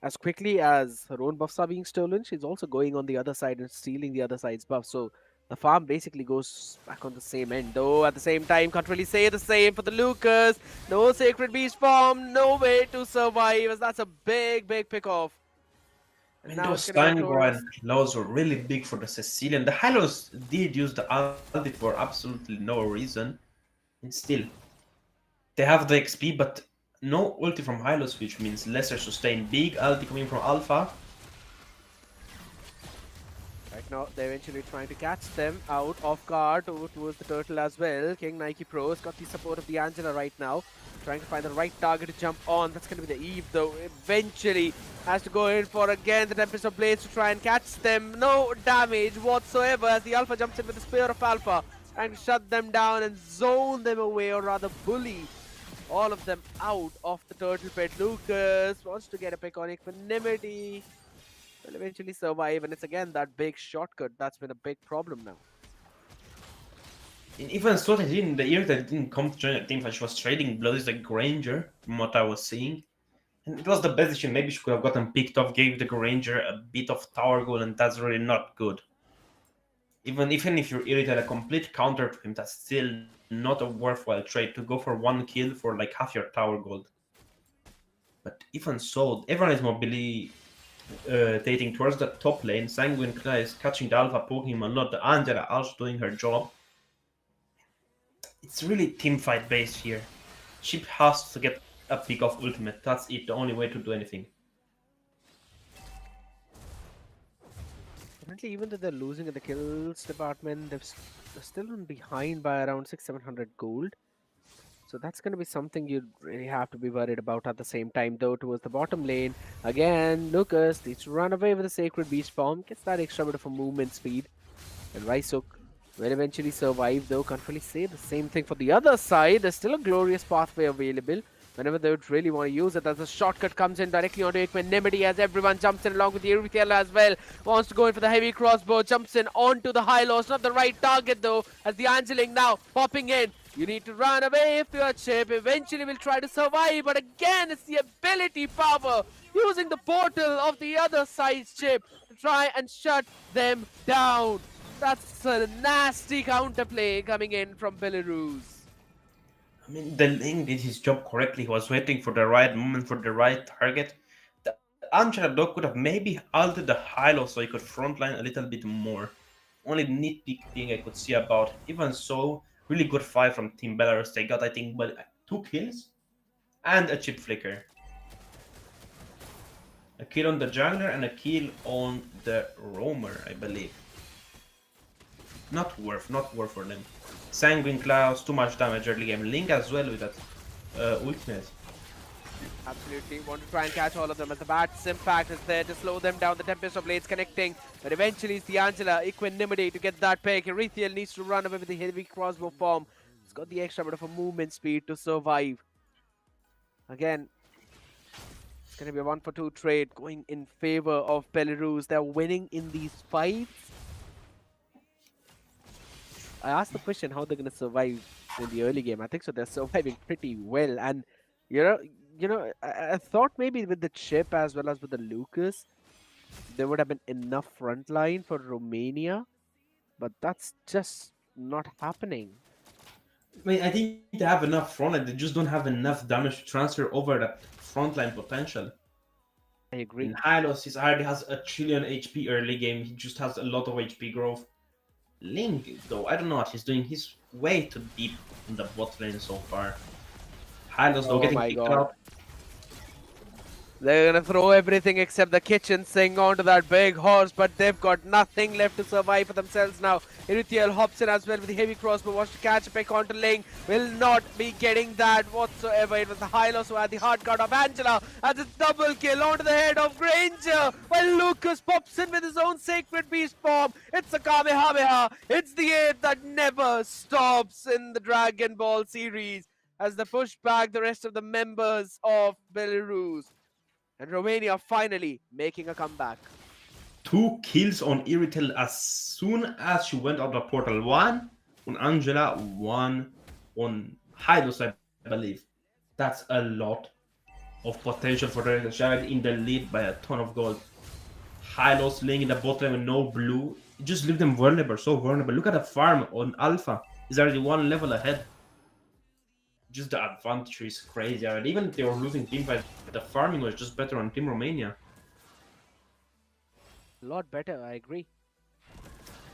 Speaker 4: as quickly as her own buffs are being stolen, she's also going on the other side and stealing the other side's buff. So the farm basically goes back on the same end. Though at the same time, can't really say the same for the Lucas. No Sacred Beast farm, no way to survive, as that's a big, big pick off.
Speaker 3: I
Speaker 4: And
Speaker 3: mean,
Speaker 4: now it's
Speaker 3: those
Speaker 4: going to be a glorious.
Speaker 3: Sanguine claws were really big for the Sicilian. The Hylos did use the ulti for absolutely no reason. And still, they have the XP, but no ulti from Hylos, which means lesser sustain. Big ulti coming from Alpha.
Speaker 4: Right now, they're eventually trying to catch them out off guard towards the turtle as well. King Nike Pro has got the support of the Angela right now. Trying to find the right target to jump on. That's going to be the Eve, though. Eventually has to go in for again the Tempest of Blades to try and catch them. No damage whatsoever as the Alpha jumps in with the Spear of Alpha. Trying to shut them down and zone them away, or rather bully all of them out of the turtle pit. Lucas wants to get a pick on Equanimity. Will eventually survive, and it's again that big shortcut that's been a big problem now.
Speaker 3: And even so, they didn't, the year that didn't come to join the team, she was trading blows like Granger, from what I was seeing. And it was the best decision. Maybe she could have gotten picked off, gave the Granger a bit of tower goal, and that's really not good. Even if you're irritated, a complete counter to him, that's still not a worthwhile trade to go for one kill for like half your tower gold. But even so, everyone is mobility dating towards the top lane. Sanguine Clay is catching the alpha Pokemon, not the Angela also doing her job. It's really team fight based here. Chip has to get a pick of ultimate. That's it, the only way to do anything.
Speaker 4: Apparently, even though they're losing in the kills department, they're still on behind by around 600-700 gold. So that's going to be something you really have to be worried about at the same time, though, towards the bottom lane. Again, Lucas needs to run away with the Sacred Beast form, gets that extra bit of a movement speed. And Raisuk will eventually survive, though. Can't really say the same thing for the other side. There's still a glorious pathway available. Whenever they would really want to use it, as a shortcut comes in directly onto Equanimity, as everyone jumps in along with the Erythiel as well. Wants to go in for the heavy crossbow, jumps in onto the high loss. Not the right target though, as the Angeling now popping in. You need to run away if your chip. Eventually will try to survive, but again it's the ability power using the portal of the other side's chip to try and shut them down. That's a nasty counterplay coming in from Belarus.
Speaker 3: I mean, the Ling did his job correctly. He was waiting for the right moment, for the right target. The Angela dog could have maybe altered the Hilo so he could frontline a little bit more. Only nitpick thing I could see about it. Even so, really good fight from Team Belarus. They got, I think, but 2 kills and a chip flicker. A kill on the jungler and a kill on the roamer, I believe. Not worth for them. Sanguine Clouds, too much damage early game. Link as well with that ultimate.
Speaker 4: Absolutely. Want to try and catch all of them as the Bat's impact is there to slow them down. The Tempest of Blades connecting. But eventually it's the Angela Equanimity to get that pick. Erythiel needs to run away with the heavy crossbow form. It's got the extra bit of a movement speed to survive. Again, it's going to be a 1-for-2 trade going in favor of Belarus. They're winning in these fights. I asked the question how they're going to survive in the early game. I think so. They're surviving pretty well. And, you know, I thought maybe with the chip as well as with the Lucas, there would have been enough front line for Romania. But that's just not happening.
Speaker 3: I mean, I think they have enough frontline. They just don't have enough damage to transfer over that frontline potential.
Speaker 4: I agree.
Speaker 3: And Hylos is already has a trillion HP early game. He just has a lot of HP growth. Link, though, I don't know what he's doing. He's way too deep in the bot lane so far. Hylos, though,
Speaker 4: Oh
Speaker 3: getting
Speaker 4: my
Speaker 3: picked
Speaker 4: god.
Speaker 3: up.
Speaker 4: They're gonna throw everything except the kitchen sink onto that big horse, but they've got nothing left to survive for themselves now. Irithiel hops in as well with the heavy crossbow, wants to catch a pick onto Ling. Will not be getting that whatsoever. It was the Hylos who had the hard guard of Angela as a double kill onto the head of Granger. While Lucas pops in with his own sacred beast form. It's a Kamehameha. It's the 8 that never stops in the Dragon Ball series as they push back the rest of the members of Belarus. And Romania finally making a comeback.
Speaker 3: 2 kills on Iritel as soon as she went out of portal. 1 on Angela, 1 on Hylos, I believe. That's a lot of potential for the Jared in the lead by a ton of gold. Hylos laying in the bottom with no blue. It just leave them vulnerable, so vulnerable. Look at the farm on Alpha. He's already 1 level ahead. Just the advantage is crazy already. Even if they were losing team fight, the farming was just better on Team Romania.
Speaker 4: A lot better, I agree.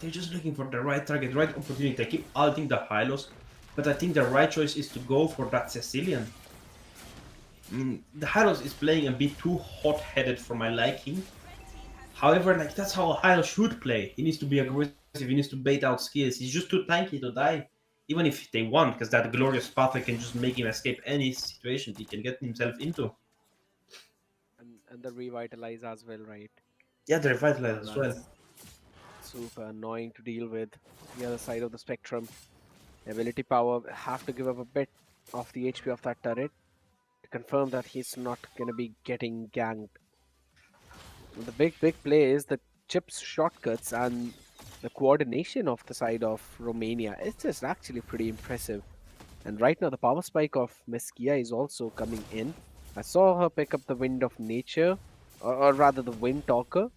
Speaker 3: They're just looking for the right target, right opportunity. They keep ulting the Hylos, but I think the right choice is to go for that Sicilian. The Hylos is playing a bit too hot-headed for my liking. However, like that's how a Hylos should play. He needs to be aggressive, he needs to bait out skills. He's just too tanky to die. Even if they want, because that glorious pathway can just make him escape any situation he can get himself into.
Speaker 4: And the revitalize as well, right?
Speaker 3: Yeah, they're
Speaker 4: Oh,
Speaker 3: vitalized as well.
Speaker 4: that's super annoying to deal with. The other side of the spectrum. Ability power have to give up a bit of the HP of that turret to confirm that he's not gonna be getting ganked. The big play is the chips shortcuts and the coordination of the side of Romania. It's just actually pretty impressive. And right now the power spike of Meskia is also coming in. I saw her pick up the Wind of Nature, or rather the Wind Talker,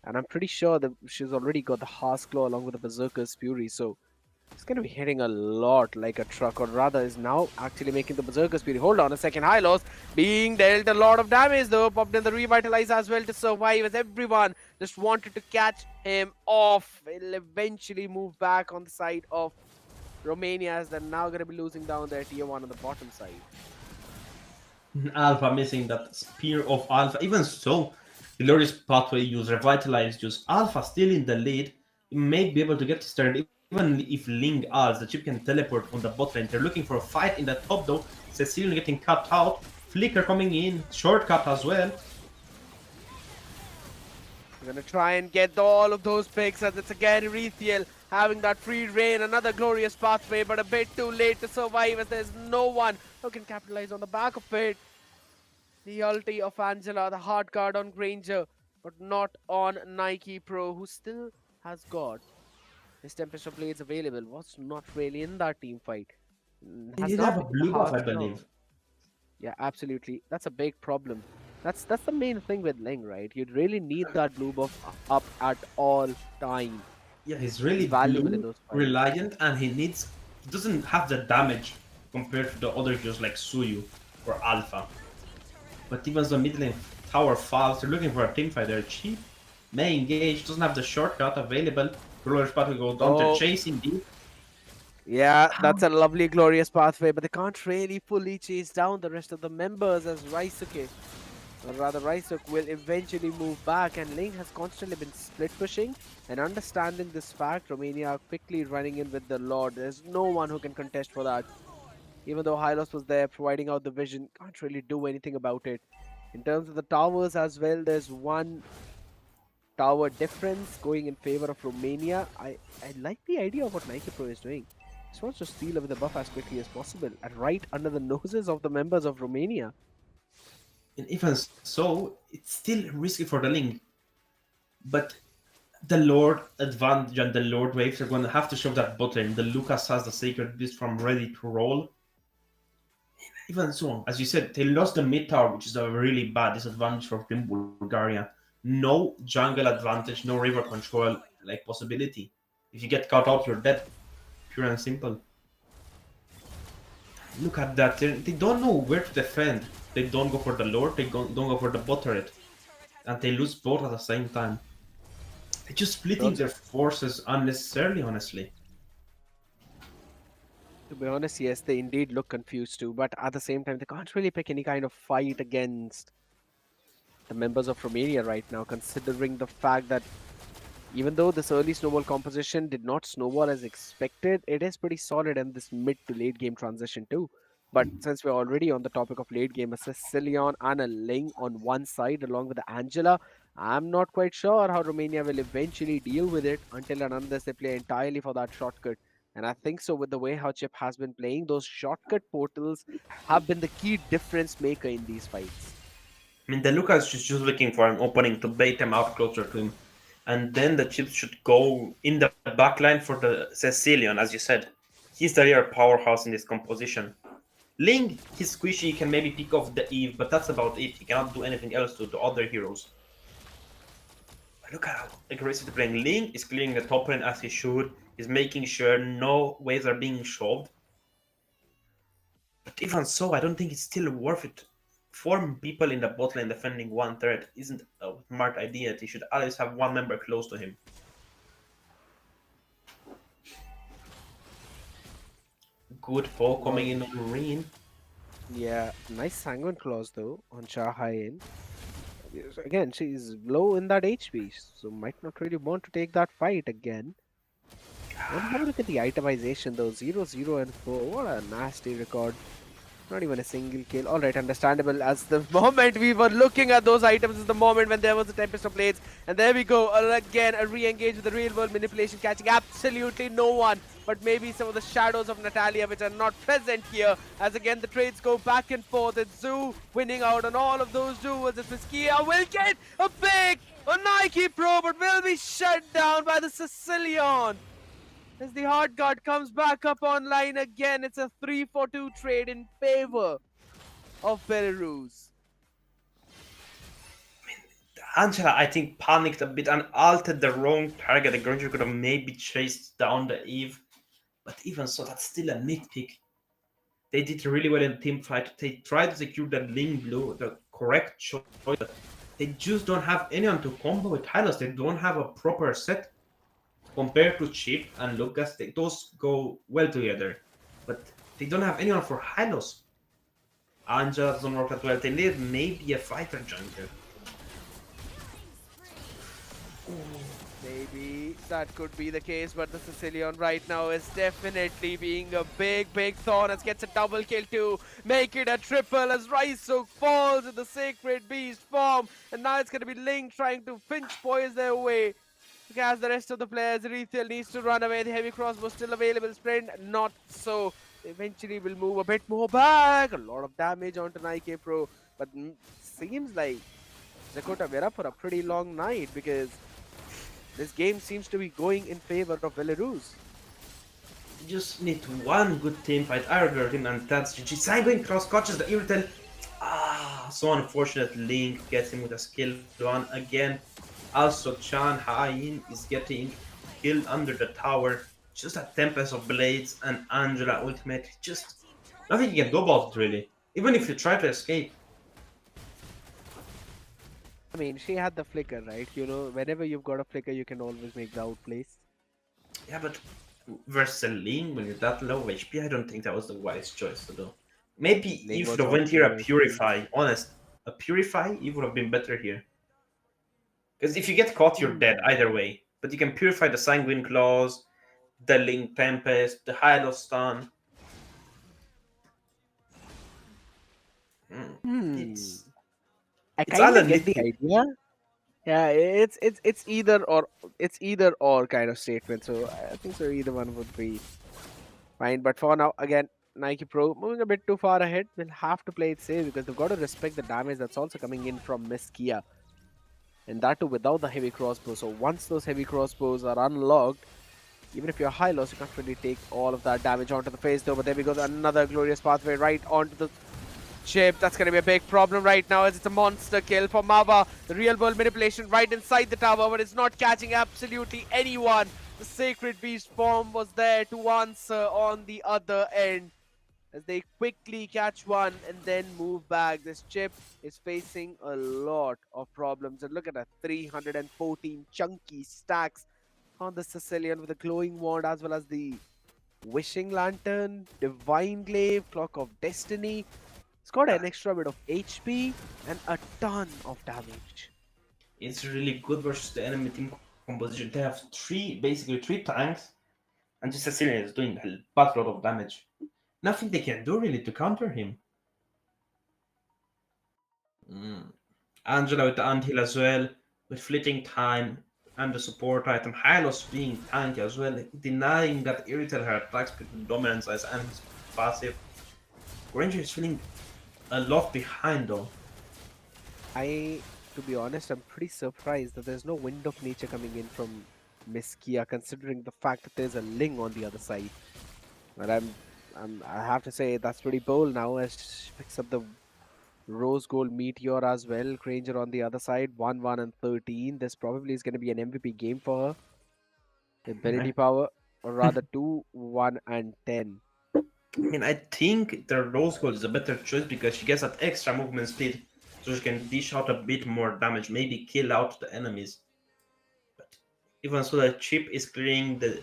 Speaker 4: and I'm pretty sure that she's already got the Harsh Claw along with the Berserker's Fury, so it's going to be hitting a lot like a truck, or rather is now actually making the Berserker's Fury. Hold on a second, Hylos being dealt a lot of damage though, popped in the Revitalize as well to survive as everyone just wanted to catch him off. He'll eventually move back on the side of Romania as they're now going to be losing down their tier 1 on the bottom side.
Speaker 3: Alpha missing that spear of Alpha. Even so, Glorious pathway use revitalized use Alpha still in the lead. He may be able to get started even if Ling ults. The chip can teleport on the bot lane. They're looking for a fight in the top though. Cecilian getting cut out. Flicker coming in. Shortcut as well.
Speaker 4: We're going to try and get all of those picks as it's again Rethiel having that free reign. Another glorious pathway, but a bit too late to survive as there's no one who can capitalize on the back of it. The ulti of Angela, the hard card on Granger, but not on Nike Pro, who still has got his Tempest Blades available. Was not really in that team fight.
Speaker 3: He
Speaker 4: Has
Speaker 3: did
Speaker 4: not
Speaker 3: have a
Speaker 4: picked the
Speaker 3: blue buff,
Speaker 4: hard
Speaker 3: I believe.
Speaker 4: claw. Yeah, absolutely. That's a big problem. That's the main thing with Ling, right? You'd really need that blue buff up at all time.
Speaker 3: Yeah, he's really
Speaker 4: Valuable in
Speaker 3: blue
Speaker 4: those fights.
Speaker 3: reliant, and he doesn't have the damage compared to the other heroes like Suyu or Alpha. But even the mid lane tower falls, they're looking for a team fight. They're cheap, may engage, doesn't have the shortcut available. Roller's path will go down. They're chasing deep.
Speaker 4: Yeah, that's a lovely, glorious pathway, but they can't really fully chase down the rest of the members as Raisuke. Or rather, Raisuk will eventually move back, and Ling has constantly been split pushing. And understanding this fact, Romania are quickly running in with the Lord. There's no one who can contest for that. Even though Hylos was there providing out the vision, can't really do anything about it. In terms of the towers as well, there's one tower difference going in favor of Romania. I like the idea of what Nike Pro is doing. Just wants to steal away the buff as quickly as possible and right under the noses of the members of Romania.
Speaker 3: And even so, it's still risky for the Link. But the Lord advantage and the Lord waves are going to have to shove that button. The Lucas has the Sacred Beast from ready to roll. Even so, as you said, they lost the mid tower, which is a really bad disadvantage for Team Bulgaria. No jungle advantage, no river control like possibility. If you get caught out, you're dead. Pure and simple. Look at that. They don't know where to defend. They don't go for the Lord, they don't go for the bot turret. And they lose both at the same time. They're just splitting their forces unnecessarily, honestly.
Speaker 4: To be honest, yes, they indeed look confused too, but at the same time, they can't really pick any kind of fight against the members of Romania right now, considering the fact that even though this early snowball composition did not snowball as expected, it is pretty solid in this mid to late game transition too. But since we're already on the topic of late game, a Sicilian and a Ling on one side along with the Angela, I'm not quite sure how Romania will eventually deal with it until and unless they play entirely for that shortcut. And I think so with the way how Chip has been playing, those shortcut portals have been the key difference maker in these fights.
Speaker 3: I mean, the Lucas is just looking for an opening to bait him out closer to him. And then the chips should go in the backline for the Sicilian, as you said. He's the real powerhouse in this composition. Ling, he's squishy, he can maybe pick off the Eve, but that's about it. He cannot do anything else to the other heroes. But look at how aggressive they're playing. Ling is clearing the top lane as he should. He's making sure no waves are being shoved. But even so, I don't think it's still worth it. Four people in the bot lane defending one threat isn't a smart idea. He should always have one member close to him. Good foe coming in on Reen.
Speaker 4: Yeah, nice Sanguine Claws though on Chahain. Yes, again, she's low in that HP, so might not really want to take that fight again. And have a look at the itemization though, 0, 0, and 4. What a nasty record. Not even a single kill. Alright, understandable. As the moment we were looking at those items is the moment when there was a Tempest of Blades. And there we go. Again, a re-engage with the real world manipulation, catching absolutely no one. But maybe some of the shadows of Natalia, which are not present here. As again, the trades go back and forth. It's Zoo winning out on all of those duels. It's Miskia will get a Nike Pro, but will be shut down by the Sicilian. As the hard guard comes back up online again, it's a 3-for-2 trade in favor of Belarus.
Speaker 3: Angela, I think, panicked a bit and altered the wrong target. The Granger could have maybe chased down the Eve. But even so, that's still a nitpick. They did really well in team fight. They tried to secure the Ling Blue, the correct choice. But they just don't have anyone to combo with Hylos. They don't have a proper set. Compared to Chip and Lucas, those go well together. But they don't have anyone for Hylos. Angela doesn't work that well. They need maybe a fighter junker.
Speaker 4: Maybe that could be the case, but the Sicilian right now is definitely being a big thorn as gets a double kill to make it a triple as Raiso falls in the Sacred Beast form. And now it's going to be Link trying to pinch poise their way. As the rest of the players, Rethel needs to run away. The heavy crossbow still available. Sprint, not so. They eventually will move a bit more back. A lot of damage onto Nike Pro. But seems like Dakota we're up for a pretty long night because this game seems to be going in favor of Belarus.
Speaker 3: You just need one good team fight. Algorithm and that's GG. Sanguine cross catches the Irritel. So unfortunate. Link gets him with a skill one again. Also, Chan Hain is getting killed under the tower. Just a Tempest of Blades and Angela ultimate. Just nothing you can do about it, really. Even if you try to escape.
Speaker 4: I mean, she had the flicker, right? You know, whenever you've got a flicker, you can always make the outplays.
Speaker 3: Yeah, but versus Link, when you're that low HP, I don't think that was the wise choice to do. Maybe
Speaker 4: Link
Speaker 3: if
Speaker 4: was
Speaker 3: they
Speaker 4: on
Speaker 3: went here a
Speaker 4: low HP.
Speaker 3: Purify, honest, a Purify, it would have been better here. Because if you get caught, you're dead either way. But you can Purify the Sanguine Claws, the Link Tempest, the Hylos Stun. It's
Speaker 4: I
Speaker 3: it's all
Speaker 4: kind
Speaker 3: a
Speaker 4: of get the
Speaker 3: nitpick.
Speaker 4: idea. Yeah, it's either or kind of statement. So I think so either one would be fine. But for now, again, Nike Pro moving a bit too far ahead. Will have to play it safe because they've got to respect the damage that's also coming in from Miss Kia. And that too without the heavy crossbow. So once those heavy crossbows are unlocked, even if you're high loss, you can't really take all of that damage onto the face though. But there we go, another glorious pathway right onto the chip. That's going to be a big problem right now as it's a monster kill for Mava. The real world manipulation right inside the tower, but it's not catching absolutely anyone. The Sacred Beast form was there to answer on the other end. As they quickly catch one and then move back. This chip is facing a lot of problems. And look at that, 314 chunky stacks on the Sicilian with a glowing wand as well as the Wishing Lantern, Divine Glaive, Clock of Destiny. It's got an extra bit of HP and a ton of damage.
Speaker 3: It's really good versus the enemy team composition. They have basically three tanks, and just Sicilian is doing a buttload of damage. Nothing they can do really to counter him. Angela with the anti-heal as well, with fleeting time and the support item. Hylos being tanky as well, denying that Irritate her attacks with dominance as and his passive. Granger is feeling a lot behind though.
Speaker 4: To be honest, I'm pretty surprised that there's no Wind of Nature coming in from Miss Kia, considering the fact that there's a Ling on the other side. But I have to say that's pretty bold now as she picks up the Rose Gold Meteor as well. Granger on the other side, 1-1 and 13. This probably is going to be an MVP game for her. Ability power, or rather 2-1 and 10.
Speaker 3: I mean, I think the Rose Gold is a better choice because she gets that extra movement speed, so she can dish out a bit more damage, maybe kill out the enemies. But even so, the chip is clearing the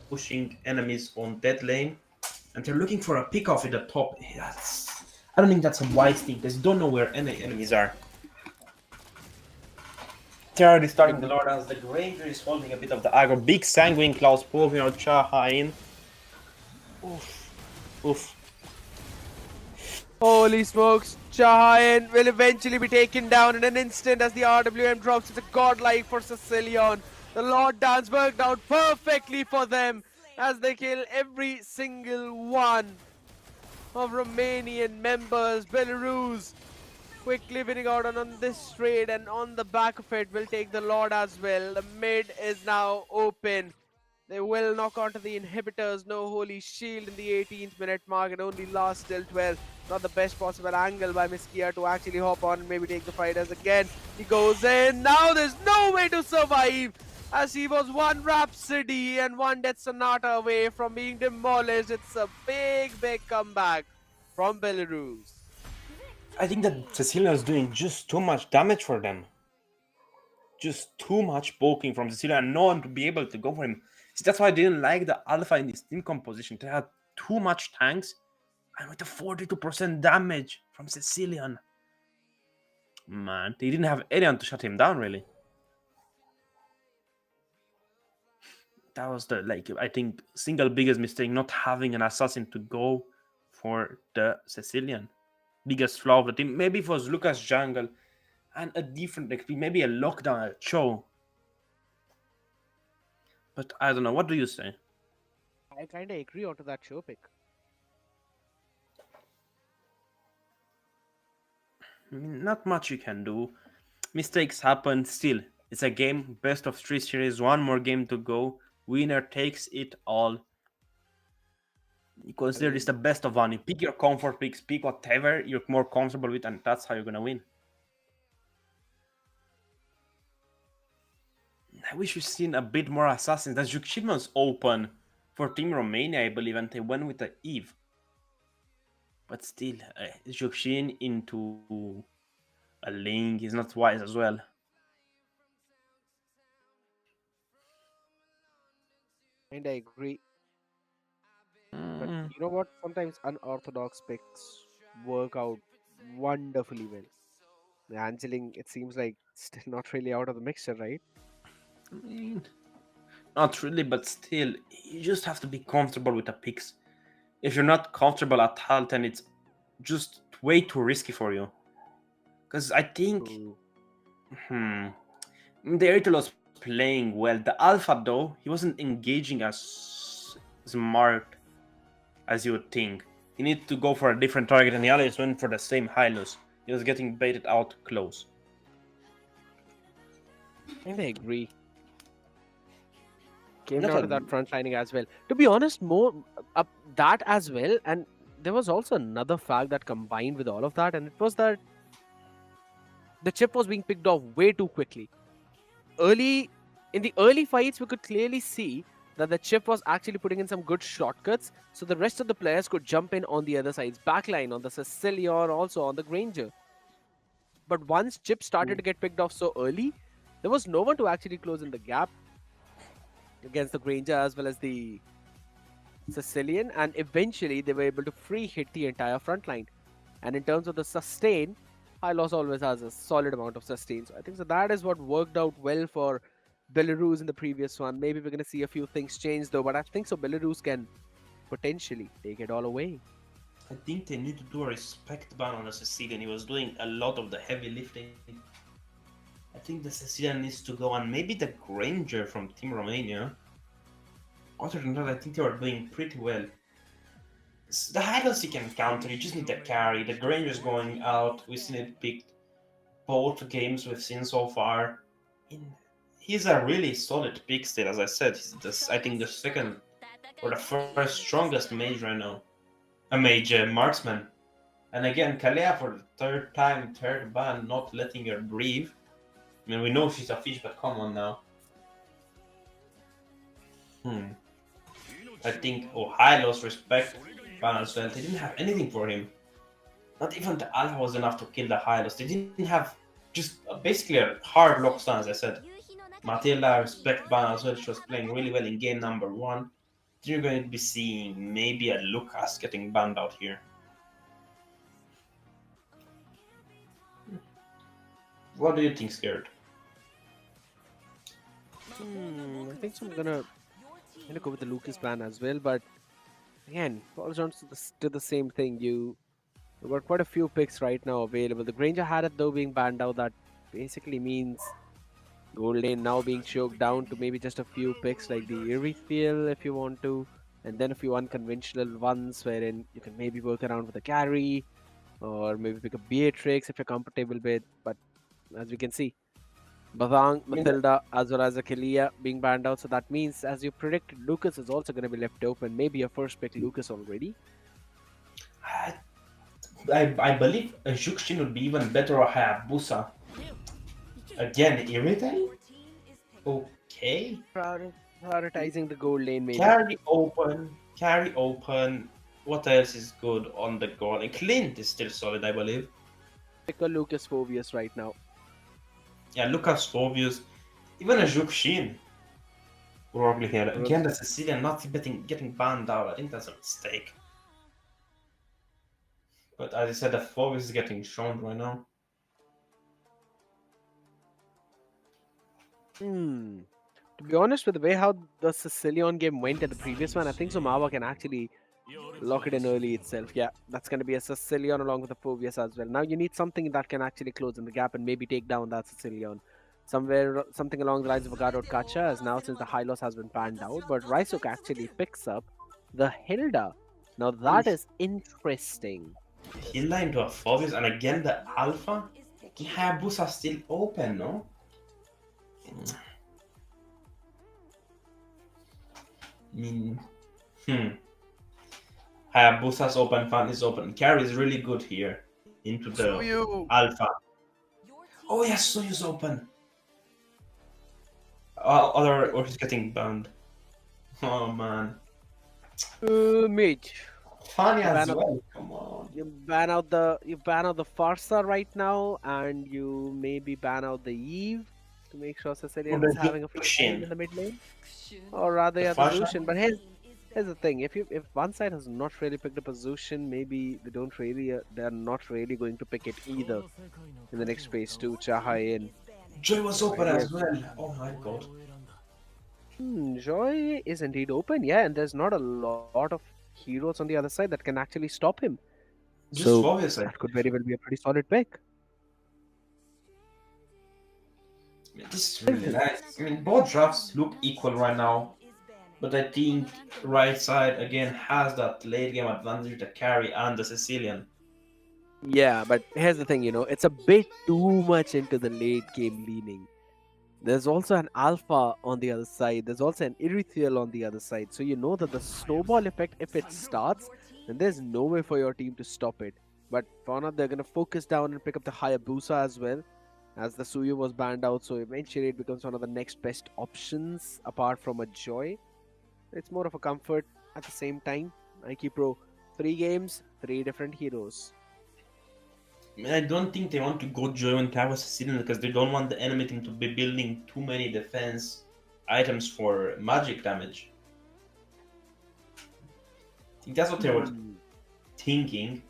Speaker 3: pushing enemies on dead lane, and they're looking for a pick off at the top. I don't think that's a wise thing because you don't know where any enemies are. They're already starting the Lord as the Granger is holding a bit of the aggro. Big Sanguine Claws poking out Chaha in. Oof. Oof.
Speaker 4: Holy smokes! Chahayan will eventually be taken down in an instant as the RWM drops. It's a godlike for Sicilian. The Lord Dance worked out perfectly for them as they kill every single one of Romanian members. Belarus quickly winning out on this trade, and on the back of it will take the Lord as well. The mid is now open. They will knock onto the inhibitors. No Holy Shield in the 18th minute mark and only last till 12. Not the best possible angle by Miss Kia to actually hop on and maybe take the fighters again. He goes in. Now there's no way to survive as he was one Rhapsody and one Death Sonata away from being demolished. It's a big comeback from Belarus.
Speaker 3: I think that Cecilia is doing just too much damage for them. Just too much poking from Cecilia and no one to be able to go for him. See, that's why I didn't like the Alpha in his team composition. They had too much tanks and with a 42% damage from Sicilian. Man, they didn't have anyone to shut him down, really. That was the, I think, single biggest mistake, not having an assassin to go for the Sicilian. Biggest flaw of the team. Maybe it was Lucas Jungle and a different, maybe a lockdown at Cho. But I don't know. What do you say?
Speaker 4: I kind of agree onto that show pick.
Speaker 3: I mean, not much you can do. Mistakes happen still. It's a game, best of 3 series, one more game to go. Winner takes it all. Because there is the best of one. You pick your comfort picks, pick whatever you're more comfortable with, and that's how you're gonna win. I wish we've seen a bit more assassins. That Jukshinman's open for Team Romania, I believe, and they went with the Eve. But still, Jukshin into a Ling is not wise as well.
Speaker 4: And I agree. But you know what? Sometimes unorthodox picks work out wonderfully well. The Angeling, it seems like, still not really out of the mixture, right?
Speaker 3: I mean, not really, but still, you just have to be comfortable with the picks. If you're not comfortable at all, then it's just way too risky for you. Because I think the Airtel was playing well. The Alpha, though, he wasn't engaging as smart as you would think. He needed to go for a different target, and the others went for the same Hylos. He was getting baited out close.
Speaker 4: And I agree. Came down to that front lining as well. To be honest, more that as well. And there was also another fact that combined with all of that, and it was that the chip was being picked off way too quickly. In the early fights, we could clearly see that the chip was actually putting in some good shortcuts, so the rest of the players could jump in on the other side's backline, on the Sicilian, or also on the Granger. But once chip started to get picked off so early, there was no one to actually close in the gap against the Granger as well as the Sicilian, and eventually they were able to free hit the entire front line. And in terms of the sustain, Hylos always has a solid amount of sustain. So I think so that is what worked out well for Belarus in the previous one. Maybe we're going to see a few things change though, but I think so Belarus can potentially take it all away.
Speaker 3: I think they need to do a respect ban on the Sicilian. He was doing a lot of the heavy lifting. I think the Sicilian needs to go, and maybe the Granger from Team Romania. Other than that, I think they are doing pretty well. The Highlands you can counter, you just need the carry. The Granger's going out, we've seen it picked both games we've seen so far. He's a really solid pick still, as I said. He's I think the second or the first strongest mage right now. A mage marksman. And again, Kalea for the third time, third ban, not letting her breathe. I mean, we know she's a fish, but come on now. I think Ohio lost respect ban as well. They didn't have anything for him. Not even the Alpha was enough to kill the Hylos. They didn't have just basically a hard lockdown, as I said. Matilda respect ban as well. She was playing really well in game number 1. You're going to be seeing maybe a Lucas getting banned out here. What do you think, Scared?
Speaker 4: I think so. I'm gonna go with the Lucas ban as well, but again, falls down to the same thing. You've got quite a few picks right now available. The Granger had it though being banned out. That basically means gold lane now being choked down to maybe just a few picks like the Erethiel if you want to, and then a few unconventional ones wherein you can maybe work around with a carry or maybe pick a Beatrix if you're comfortable with. But as we can see, Bazang, Matilda, as well as Akelia being banned out. So that means, as you predicted, Lucas is also going to be left open. Maybe your first pick, Lucas, already.
Speaker 3: I believe a Juxin would be even better or Hayabusa. Again, Irritate? Okay.
Speaker 4: Prioritizing the gold lane, maybe.
Speaker 3: Carry open. What else is good on the goal? And Clint is still solid, I believe.
Speaker 4: Pick a Lucas Phobius right now.
Speaker 3: Yeah, Lucas Phobius. Even a Juxin. Probably here. Again, the Sicilian not getting banned out. I think that's a mistake. But as I said, the Phobius is getting shown right now.
Speaker 4: To be honest, with the way how the Sicilian game went at the previous one, I think Sumawa can actually lock it in early itself. Yeah, that's going to be a Sicilian along with the Phobius as well. Now you need something that can actually close in the gap and maybe take down that Sicilian. Something along the lines of a Garrod Kacha, as now since the Hylos has been banned out, but Rysuk actually picks up the Hilda. Now that is interesting.
Speaker 3: Hilda into a Phobius, and again the Alpha? Hayabusa still open, no? I mean, Hayabusa's open, Fan is open. Carry is really good here into the Alpha. Oh yes, Soyu's open. Or he's getting banned. Oh man.
Speaker 4: Mage.
Speaker 3: Funny as well. Come on.
Speaker 4: You ban out the Farsa right now, and you maybe ban out the Eve to make sure Sicilian is having a free time in the mid lane, or rather the Zushin. But here's the thing: if one side has not really picked up a Zushin, maybe they're not really going to pick it either in the next phase too. Chahai in.
Speaker 3: Joy was open as well. Oh my god.
Speaker 4: Joy is indeed open, yeah, and there's not a lot of heroes on the other side that can actually stop him.
Speaker 3: Just
Speaker 4: so
Speaker 3: obviously.
Speaker 4: That could very well be a pretty solid pick.
Speaker 3: This is really nice. I mean, both drafts look equal right now, but I think right side again has that late game advantage, the carry and the Sicilian.
Speaker 4: Yeah, but here's the thing, it's a bit too much into the late game leaning. There's also an Alpha on the other side. There's also an Erethiel on the other side. So you know that the snowball effect, if it starts, then there's no way for your team to stop it. But for now, they're going to focus down and pick up the Hayabusa as well, as the Suyu was banned out. So eventually it becomes one of the next best options apart from a Joy. It's more of a comfort at the same time. Nike Pro, 3 games, 3 different heroes.
Speaker 3: I mean, I don't think they want to go Joy and Kawa Sicilian because they don't want the enemy team to be building too many defense items for magic damage. I think that's what they were thinking.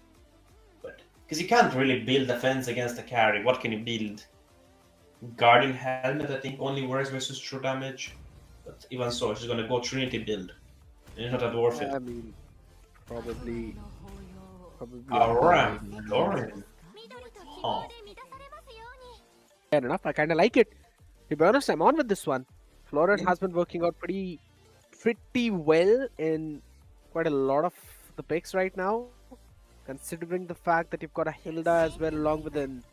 Speaker 3: But Because you can't really build defense against a carry. What can you build? Guardian Helmet, I think, only works versus true damage. But even so, she's gonna go Trinity build. And it's not that worth it.
Speaker 4: I mean, probably a
Speaker 3: Aurora
Speaker 4: guide.
Speaker 3: and Lauren. Huh.
Speaker 4: Fair enough. I kind of like it. To be honest, I'm on with this one. Florid has been working out pretty well in quite a lot of the picks right now. Considering the fact that you've got a Hilda as well along with an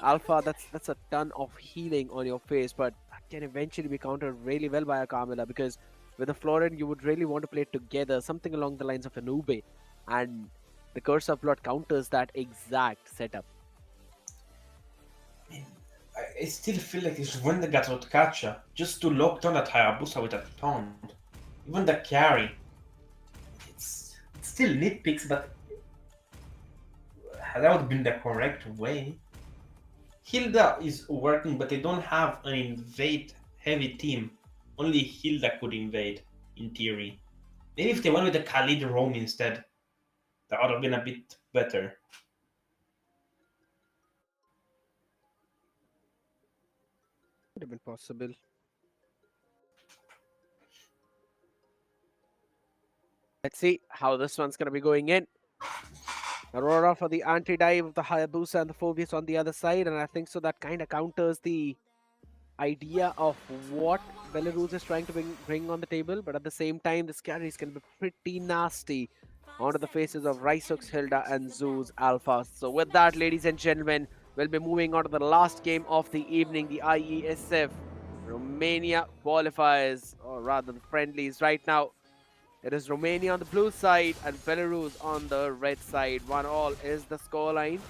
Speaker 4: Alpha, that's a ton of healing on your face, but that can eventually be countered really well by a Carmilla because with a Florin you would really want to play it together, something along the lines of an Ube, and the Curse of Blood counters that exact setup.
Speaker 3: I still feel like it's when they got out Katcha, just to lock down that Hayabusa with that taunt. Even the carry. It's still nitpicks, but that would have been the correct way. Hilda is working, but they don't have an invade heavy team. Only Hilda could invade, in theory. Maybe if they went with the Khalid Rome instead, that would have been a bit better.
Speaker 4: Could have been possible. Let's see how this one's going to be going in. Aurora for the anti-dive of the Hayabusa and the Phobius on the other side, and I think so that kind of counters the idea of what Belarus is trying to bring on the table, but at the same time, this carries can be pretty nasty onto the faces of Rysux, Hilda, and Zeus Alpha. So with that, ladies and gentlemen, we'll be moving on to the last game of the evening, the IESF Romania qualifiers, or rather the friendlies right now. It is Romania on the blue side and Belarus on the red side. 1-1 is the scoreline.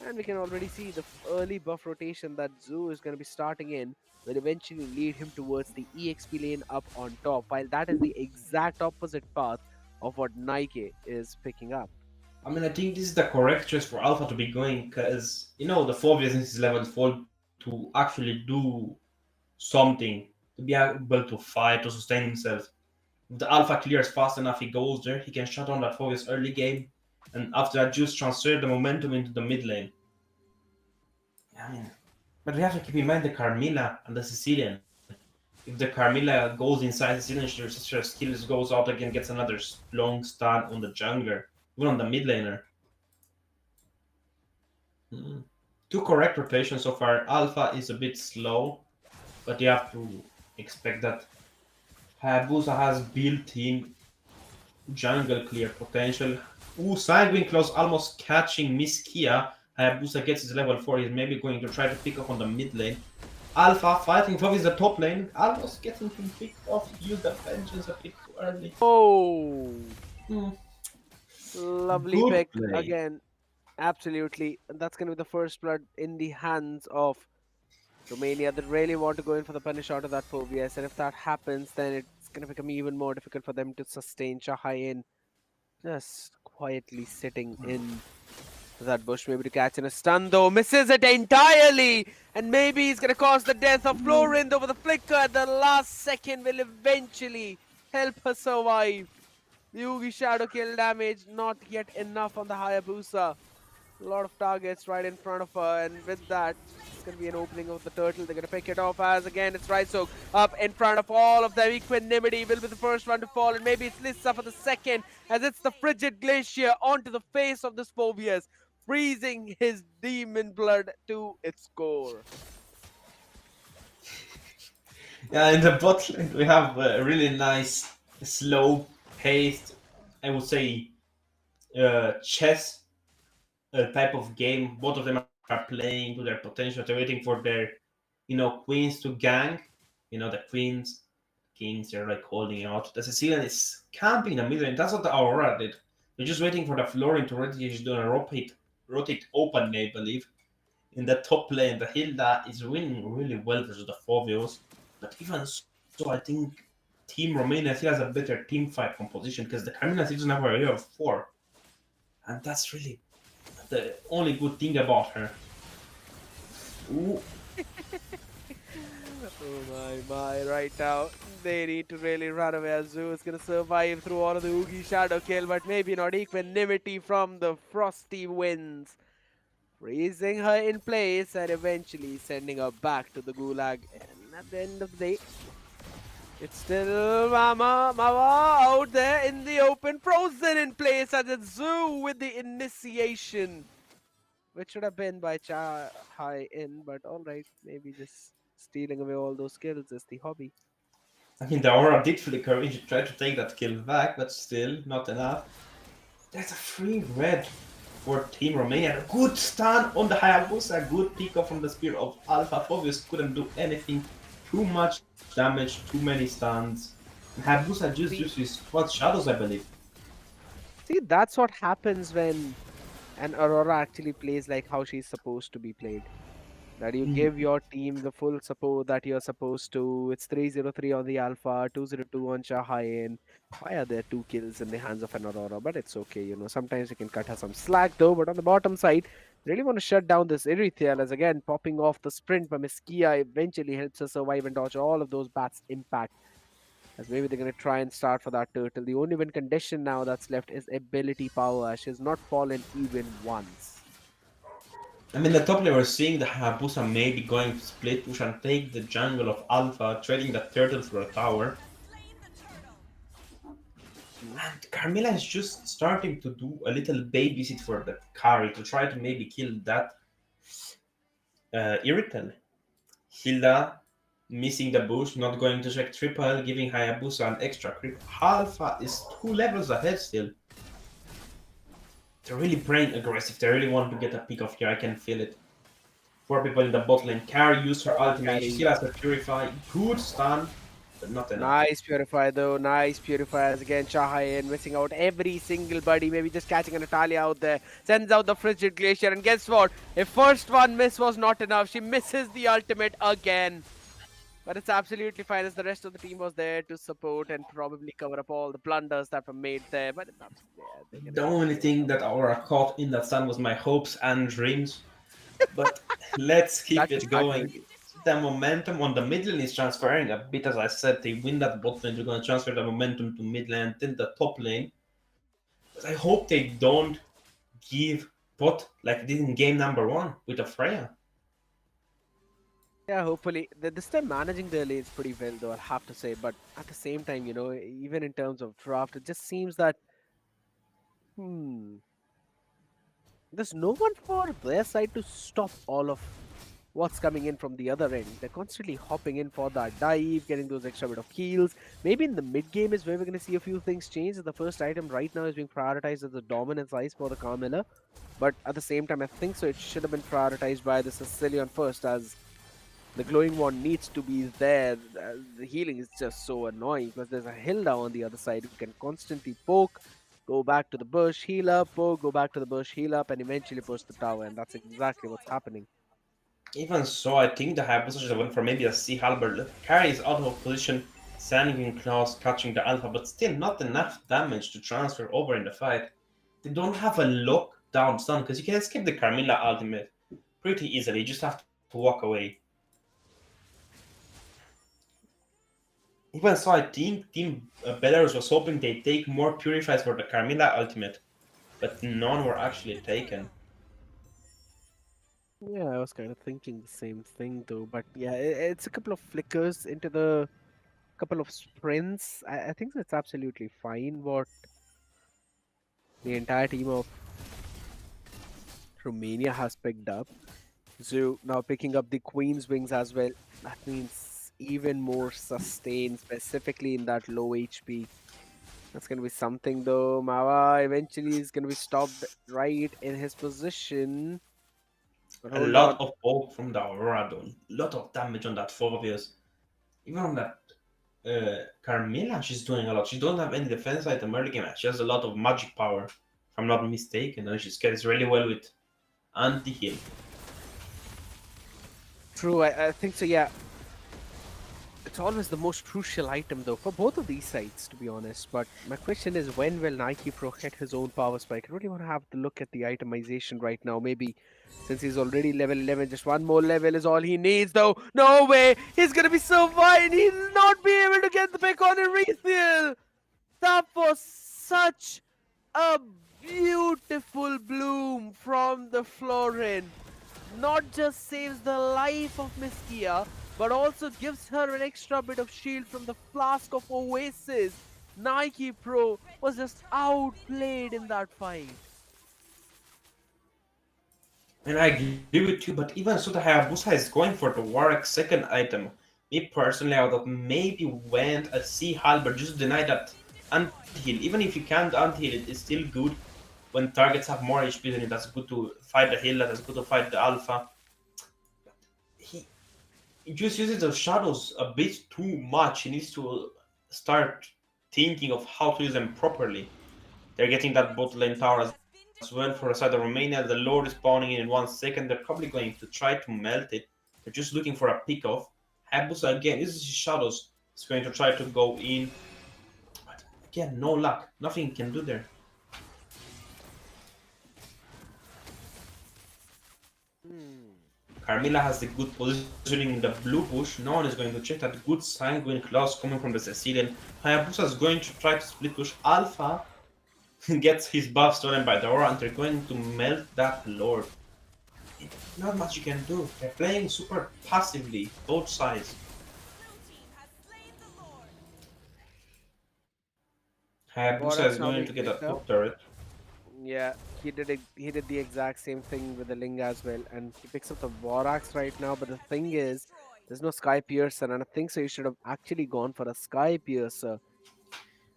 Speaker 4: And we can already see the early buff rotation that Zoo is going to be starting in will eventually lead him towards the EXP lane up on top, while that is the exact opposite path of what Nike is picking up.
Speaker 3: I mean, I think this is the correct choice for Alpha to be going, because, you know, the Phobius is level 4 to actually do something, to be able to fight, to sustain himself. If the Alpha clears fast enough, he goes there, he can shut down that Phobius early game, and after that just transfer the momentum into the mid lane. I mean, but we have to keep in mind the Carmilla and the Sicilian. If the Carmilla goes inside Sicilian, her skills goes out again, gets another long stun on the jungler, even on the mid laner. Two correct rotations so far. Alpha is a bit slow, but you have to expect that. Hayabusa has built-in jungle clear potential. Ooh, Sidewing Claws almost catching Miss Kia. Hayabusa gets his level 4. He's maybe going to try to pick up on the mid lane. Alpha fighting for the top lane. Almost getting him picked off. Use the vengeance a bit too early.
Speaker 4: Oh! Lovely
Speaker 3: Good
Speaker 4: pick
Speaker 3: play.
Speaker 4: again. Absolutely. And that's going to be the first blood in the hands of Romania that really want to go in for the punish out of that Phobius. And if that happens, then it's going to become even more difficult for them to sustain Shahai in. Just quietly sitting in that bush, maybe to catch in a stun, though. Misses it entirely! And maybe he's going to cause the death of Florind over the flicker at the last second will eventually help her survive. The Yugi Shadow kill damage, not yet enough on the Hayabusa. A lot of targets right in front of her, and with that, it's going to be an opening of the turtle. They're going to pick it off as, again, it's Rysok up in front of all of them. Equanimity will be the first one to fall, and maybe it's Lissa for the second, as it's the Frigid Glacier onto the face of this Phobius, freezing his demon blood to its core.
Speaker 3: Yeah, in the bot lane we have a really nice, slow paced, I would say, chess type of game. Both of them are playing to their potential. They're waiting for their, queens to gang. The queens, kings, they're like holding out. The Sicilian is camping in the middle, and that's what the Aurora did. They're just waiting for the Florin to ready. She's doing a rotate open, I believe. In the top lane, the Hilda is winning really well versus the Phobios. But even so, I think Team Romania still has a better team fight composition because the Carmina still doesn't have a area of 4. And that's really the only good thing about her. Ooh.
Speaker 4: Oh my, right now they need to really run away. Azu is gonna survive through all of the Oogie Shadow kill, but maybe not. Equanimity from the Frosty winds, freezing her in place and eventually sending her back to the Gulag. And at the end of the day, it's still Mama out there in the open, frozen in place as it's Zoo with the initiation, which should have been by Cha High in, but alright, maybe just stealing away all those kills is the hobby.
Speaker 3: I mean, the aura did flicker when she tried to take that kill back, but still not enough. That's a free red for Team Romania. Good stun on the Hayabusa, good pick up from the Spear of Alpha. Phobius couldn't do anything. Too much damage, too many stuns. And Hayabusa just
Speaker 4: See,
Speaker 3: used his quad shadows, I believe.
Speaker 4: see, that's what happens when an Aurora actually plays like how she's supposed to be played. That you give your team the full support that you're supposed to. It's 303 on the Alpha, 202 on Shahain. Why are there two kills in the hands of an Aurora? But it's okay, you know. Sometimes you can cut her some slack though. But on the bottom side, really want to shut down this Erythiel as again popping off the sprint by Miskia eventually helps her survive and dodge all of those bats' impact. As maybe they're going to try and start for that turtle. The only win condition now that's left is ability power. She has not fallen even once.
Speaker 3: I mean, the top lane we're seeing the Hayabusa maybe going to split push and take the jungle of Alpha, trading the turtle for a tower. And Carmilla is just starting to do a little babysit for the carry to try to maybe kill that Irrital. Hilda missing the boost, not going to check triple, giving Hayabusa an extra creep. Alpha is 2 levels ahead still. They're really playing aggressive. They really want to get a pick off here. I can feel it. 4 people in the bot lane. Carry used her ultimate. She
Speaker 4: Carry.
Speaker 3: still has a Purify. Good stun, but not enough.
Speaker 4: Nice Purify though. Nice Purifiers again. Chahayan missing out every single buddy. Maybe just catching a Natalia out there. Sends out the Frigid Glacier. And guess what? If first one miss was not enough, she misses the ultimate again. But it's absolutely fine as the rest of the team was there to support and probably cover up all the blunders that were made there. But that's, yeah, they're gonna
Speaker 3: The only
Speaker 4: give it
Speaker 3: thing
Speaker 4: up.
Speaker 3: that Aura caught in that stun was my hopes and dreams. But let's keep
Speaker 4: That was
Speaker 3: it
Speaker 4: factored
Speaker 3: going.
Speaker 4: in.
Speaker 3: The momentum on the mid lane is transferring a bit, as I said. They win that bot lane, they're going to transfer the momentum to mid lane, then the top lane. But I hope they don't give bot like they did in game number 1 with a Freya.
Speaker 4: Yeah, hopefully. This time managing their lanes pretty well, though, I'll have to say. But at the same time, you know, even in terms of draft, it just seems that, hmm, there's no one for their side to stop all of what's coming in from the other end. They're constantly hopping in for that dive, getting those extra bit of heals. Maybe in the mid game is where we're going to see a few things change. The first item right now is being prioritized as the dominance ice for the Carmilla. But at the same time, I think so it should have been prioritized by the Sicilian first, as the glowing one needs to be there. The healing is just so annoying because there's a Hilda on the other side who can constantly poke, go back to the bush, heal up, poke, go back to the bush, heal up, and eventually push the tower. And that's exactly what's happening.
Speaker 3: Even so, I think the high position went for maybe a Sea Halberd. Carry is out of position, standing in claws, catching the Alpha, but still not enough damage to transfer over in the fight. They don't have a lockdown stun because you can skip the Carmilla ultimate pretty easily. You just have to walk away. Even so, I think Team Belarus was hoping they'd take more Purifies for the Carmilla ultimate, but none were actually taken.
Speaker 4: Yeah, I was kind of thinking the same thing though. But yeah, it's a couple of flickers into the couple of sprints. I think that's absolutely fine what the entire team of Romania has picked up. So now picking up the Queen's Wings as well. That means even more sustain, specifically in that low HP. That's going to be something though. Mawa eventually is going to be stopped right in his position. But
Speaker 3: A
Speaker 4: hold on.
Speaker 3: lot of poke from the Aurora though. A lot of damage on that Phobius. Even on that Carmilla, she's doing a lot. She don't have any defense item early game. She has a lot of magic power, if I'm not mistaken, and she scales really well with anti-heal.
Speaker 4: True, I think so, yeah. It's always the most crucial item though for both of these sides, to be honest. But my question is, when will Nike Pro hit his own power spike? I really want to have to look at the itemization right now. Maybe since he's already level 11, just one more level is all he needs though. No way! He's gonna be so fine! He'll not be able to get the pick on Erethiel! That was such a beautiful bloom from the Florin. Not just saves the life of Miss Kia, but also gives her an extra bit of shield from the flask of Oasis. Nike Pro was just outplayed in that fight.
Speaker 3: And I agree with you, but even so, the Hayabusa is going for the Warwick second item. Me personally, I would have maybe went a Sea Halberd just to deny that anti-heal. Even if you can't anti-heal, it is still good when targets have more HP than you. That's good to fight the healer, that's good to fight the alpha. He just uses the shadows a bit too much. He needs to start thinking of how to use them properly. They're getting that bot lane tower as well for the side of Romania. The Lord is spawning in 1 second. They're probably going to try to melt it. They're just looking for a pick off. Hayabusa again, this is shadows. He's going to try to go in. But again, no luck. Nothing he can do there. Carmilla has the good positioning in the blue bush. No one is going to check that good sanguine claws coming from the Sicilian. Hayabusa is going to try to split push Alpha. Gets his buff stolen by the aura and they're going to melt that lord. Not much you can do. They're playing super passively, both sides. Hayabusa
Speaker 4: Borax
Speaker 3: is
Speaker 4: now
Speaker 3: going
Speaker 4: being
Speaker 3: to get a
Speaker 4: picked up.
Speaker 3: top turret.
Speaker 4: Yeah, he did the exact same thing with the Ling as well, and he picks up the Vorax right now. But the thing is, there's no Sky Piercer, and I think so. You should have actually gone for a Sky Piercer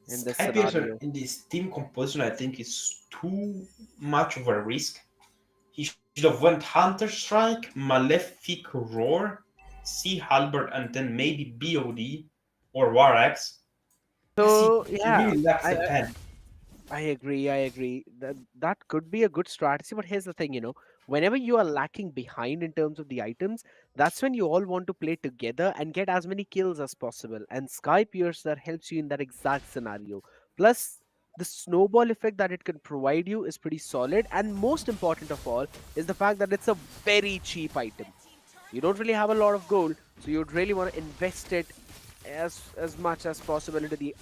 Speaker 4: in this
Speaker 3: Skypiercer
Speaker 4: scenario.
Speaker 3: in this team composition I think is too much of a risk. He should have went Hunter Strike, Malefic Roar, Sea Halberd, and then maybe BOD or War Axe. Because
Speaker 4: So
Speaker 3: he
Speaker 4: yeah,
Speaker 3: really lacks
Speaker 4: I,
Speaker 3: the
Speaker 4: I
Speaker 3: pen.
Speaker 4: I agree. I agree. That could be a good strategy. But here's the thing, whenever you are lacking behind in terms of the items, that's when you all want to play together and get as many kills as possible. And Sky Piercer helps you in that exact scenario. Plus, the snowball effect that it can provide you is pretty solid. And most important of all is the fact that it's a very cheap item. You don't really have a lot of gold, so you'd really want to invest it as much as possible into the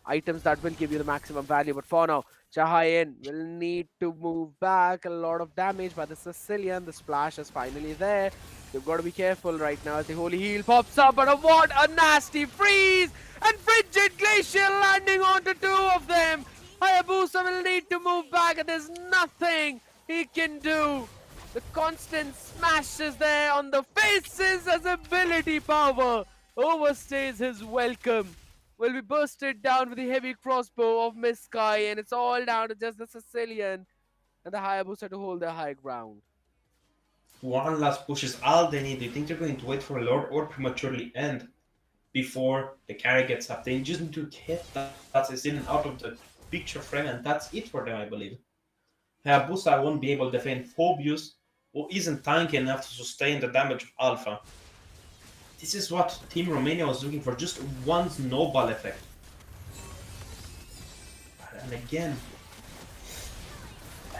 Speaker 4: items that will give you the maximum value. But for now, Chahayan will need to move back. A lot of damage by the Sicilian. The splash is finally there. You've got to be careful right now as the Holy Heal pops up. But what a nasty freeze! And Frigid Glacial landing onto two of them. Hayabusa will need to move back, and there's nothing he can do. The constant smashes there on the faces as ability power overstays his welcome. Will be bursted down with the heavy crossbow of Miss Sky, and it's all down to just the Sicilian and the Hayabusa to hold their high ground.
Speaker 3: One last push is all they need. Do you think they're going to wait for a Lord or prematurely end before the carry gets up? They just need to get that Sicilian out of the picture frame, and that's it for them, I believe. Hayabusa won't be able to defend Phobius, who isn't tanky enough to sustain the damage of Alpha. This is what Team Romania was looking for, just one snowball effect. And again,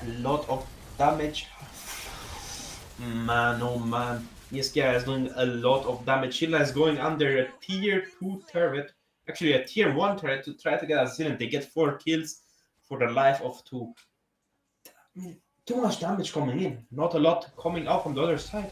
Speaker 3: a lot of damage. Man, oh man. Niskia is doing a lot of damage. Sheila is going under a tier 2 turret, actually a tier 1 turret to try to get a Zillion. They get 4 kills for the life of 2. I mean, too much damage coming in, not a lot coming out from the other side.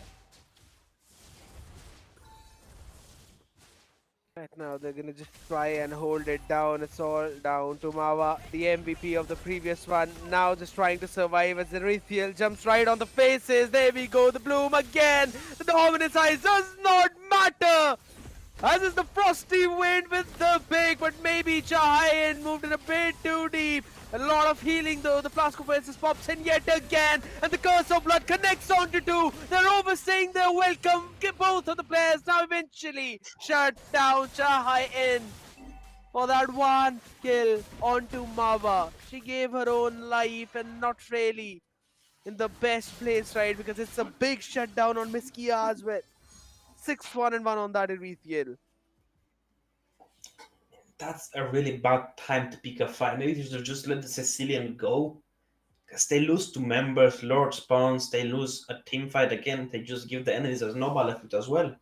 Speaker 4: Right now, they're gonna just try and hold it down. It's all down to Mawa, the MVP of the previous one. Now just trying to survive as Erethiel jumps right on the faces. There we go, the bloom again. The dominance eyes does not matter. As is the frosty wind with the big, but maybe Chahayan moved in a bit too deep. A lot of healing though. The Flask of Princess pops in yet again, and the Curse of Blood connects onto two. They're overstaying their welcome. Both of the players now eventually shut down Chahayan for that one kill onto Mawa. She gave her own life and not really in the best place, right? Because it's a big shutdown on Miss Kia as well. 6-1 and 1 on that Erethiel.
Speaker 3: that's a really bad time to pick a fight. Maybe they should just let the Sicilian go. Because they lose two members, Lord spawns, they lose a team fight again, they just give the enemies a snowball effect as well.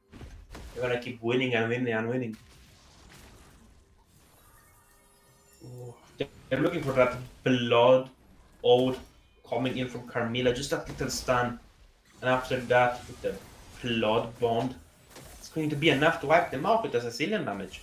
Speaker 3: They're gonna keep winning and winning and winning. Ooh, they're looking for that blood oath coming in from Carmilla, just that little stun. And after that, with the blood bond, it's going to be enough to wipe them out with the Sicilian damage.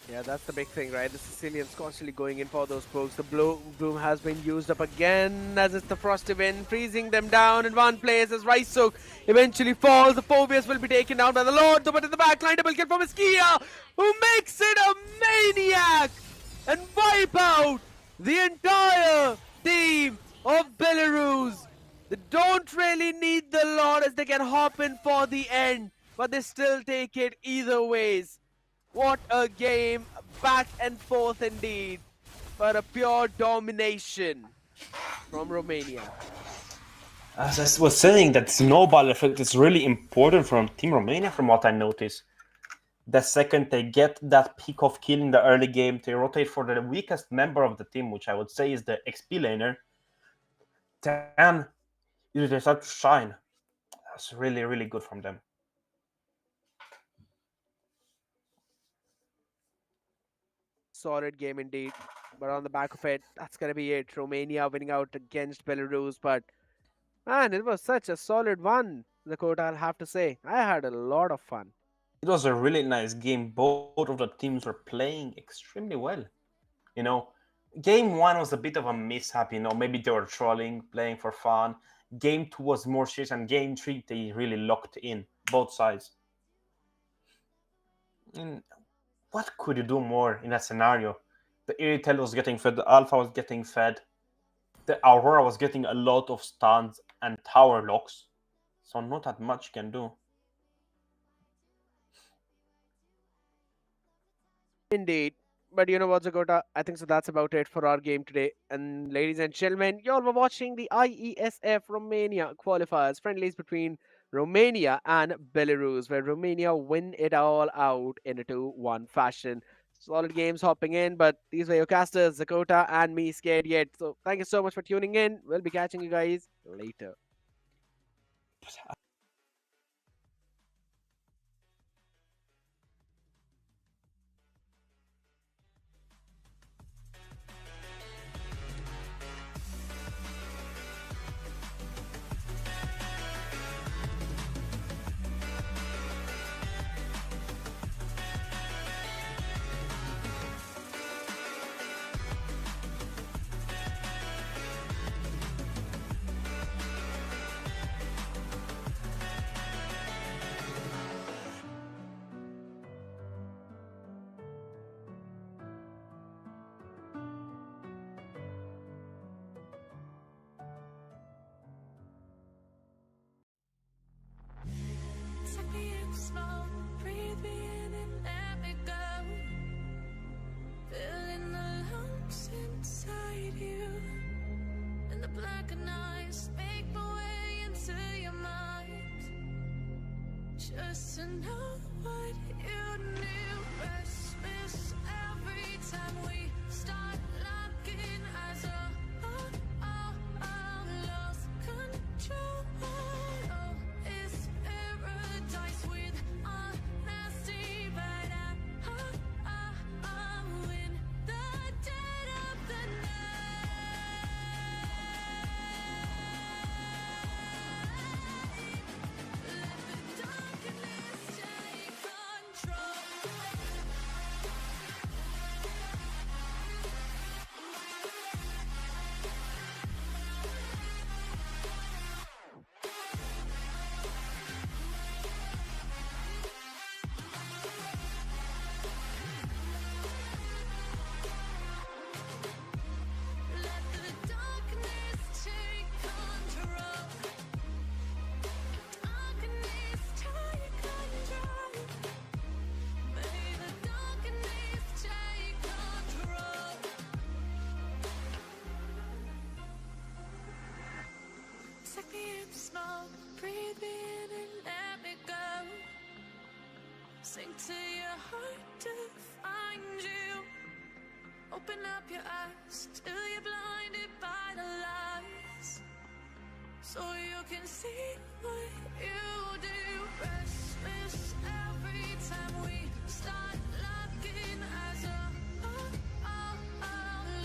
Speaker 4: Yeah, that's the big thing, right? The Sicilians constantly going in for those pokes. The bloom has been used up again as it's the Frosty Wind, freezing them down in one place as Rice Soak eventually falls. The Phobius will be taken down by the Lord, but in the back line, double kill from Iskia, who makes it a maniac and wipe out the entire team of Belarus. They don't really need the Lord as they can hop in for the end, but they still take it either ways. What a game, back and forth indeed, but a pure domination from Romania.
Speaker 3: As I was saying, that snowball effect is really important from Team Romania, from what I noticed. The second they get that peak of kill in the early game, they rotate for the weakest member of the team, which I would say is the XP laner. Then they start to shine. That's really, really good from them.
Speaker 4: Solid game indeed. But on the back of it, that's going to be it. Romania winning out against Belarus. But man, it was such a solid one, Dakota, I'll have to say. I had a lot of fun.
Speaker 3: It was a really nice game. Both of the teams were playing extremely well. You know, game one was a bit of a mishap. Maybe they were trolling, playing for fun. Game two was more serious, and game three they really locked in both sides. And what could you do more in that scenario? The Iritel was getting fed, the Alpha was getting fed, the Aurora was getting a lot of stuns and tower locks, so not that much you can do.
Speaker 4: Indeed. But you know what, Zagota? I think so that's about it for our game today. And ladies and gentlemen, you all were watching the IESF Romania qualifiers, friendlies between Romania and Belarus, where Romania win it all out in a 2-1 fashion. Solid games hopping in, but these were your casters, Zakota and me, Scared Yet. So thank you so much for tuning in. We'll be catching you guys later.
Speaker 1: Suck me in slow, breathe me in and let me go. Filling the lumps inside you, and the blackened eyes make my way into your mind. Just to know what you knew. Restless every time we start locking eyes. Lost control. Oh, it's paradise with honesty, but I'm in the dead of the night. Let the darkness take control. Let the darkness take control. Darkness take control. May the darkness take control. Suck me in slow, breathe me in and let me go. Sink to your heart to find you. Open up your eyes till you're blinded by the lies, so you can see what you do. Restless every time we start locking as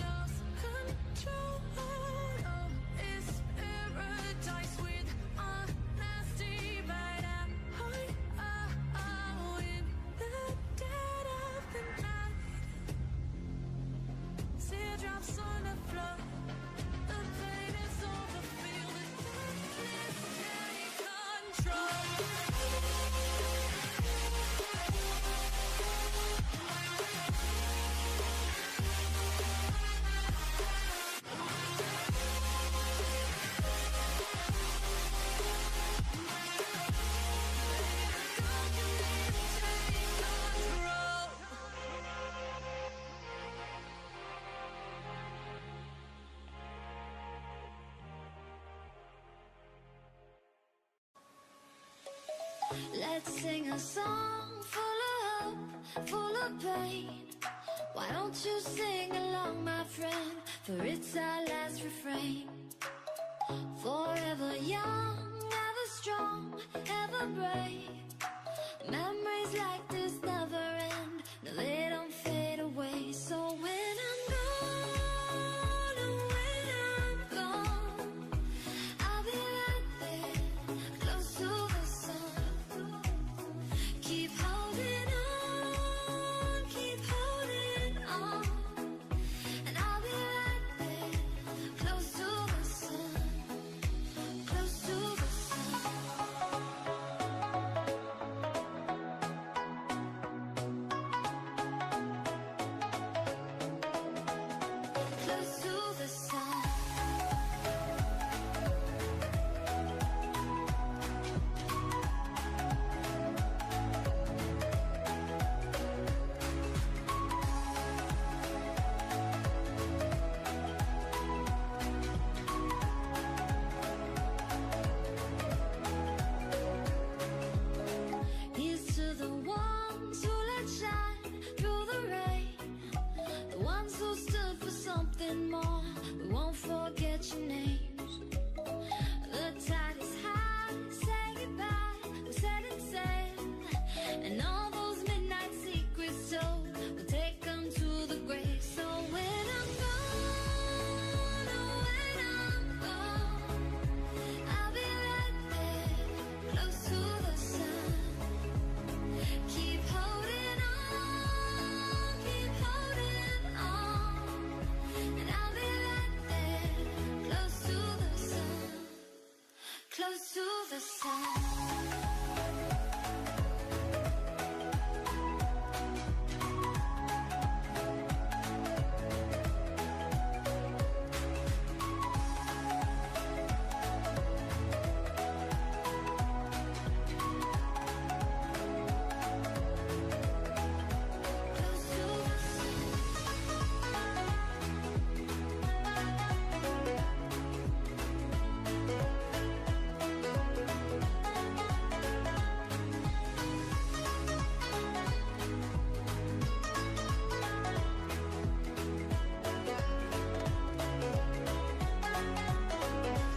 Speaker 1: lost control. Oh, it's paradise with honesty, but in the dead of the night. Teardrops on the floor. The pain is over. Feel the darkness take control. Let's sing a song full of hope, full of pain. Why don't you sing along, my friend? For it's our last refrain. Forever young, ever strong, ever brave. Memories like this never end. No, they don't fade away. So when I'm gone, oh, when I'm gone, I'll be right there, close to the sun. Keep holding on, and I'll be right there, close to the sun, close to the sun. Close to the sun. Here's to the ones who let shine through the rain, the ones who stood for something more. We won't forget your names. The tide is high, say goodbye, we're setting sail, and all those midnight secrets told, we'll take them to the grave. So when I'm gone, oh, when I'm gone, I'll be right there, close to the sun. Keep holding on, and I'll be right there, close to the sun, close to the sun. Close to the sun.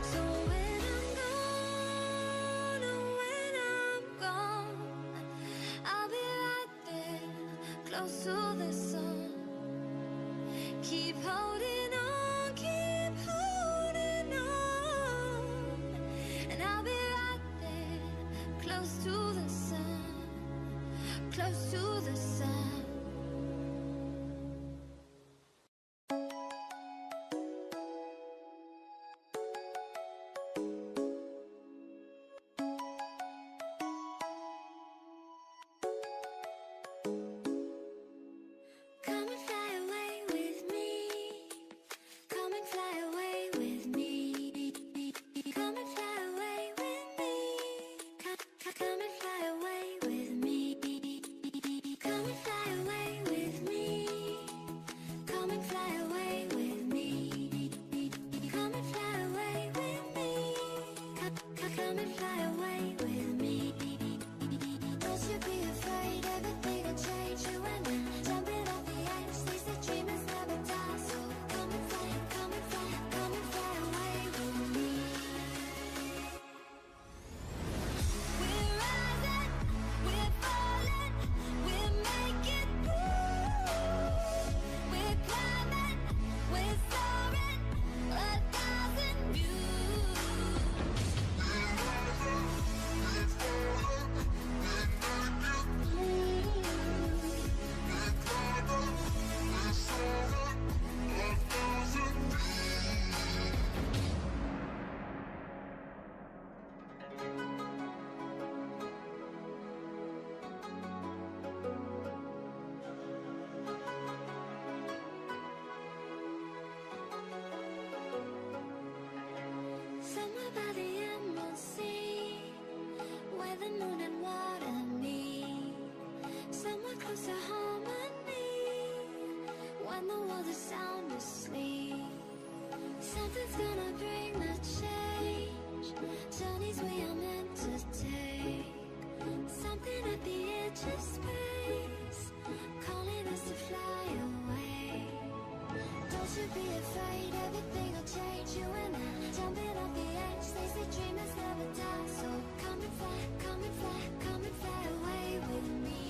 Speaker 1: So when I'm gone, oh, when I'm gone, I'll be right there, close to the sun. Keep holding on, and I'll be right there, close to the sun, close to the sun. Something's gonna bring the change. Journeys we are meant to take. Something at the edge of space, calling us to fly away. Don't you be afraid, everything will change. You and I, jumping off the edge. They say dreamers never die. So come and fly, come and fly, come and fly away with me.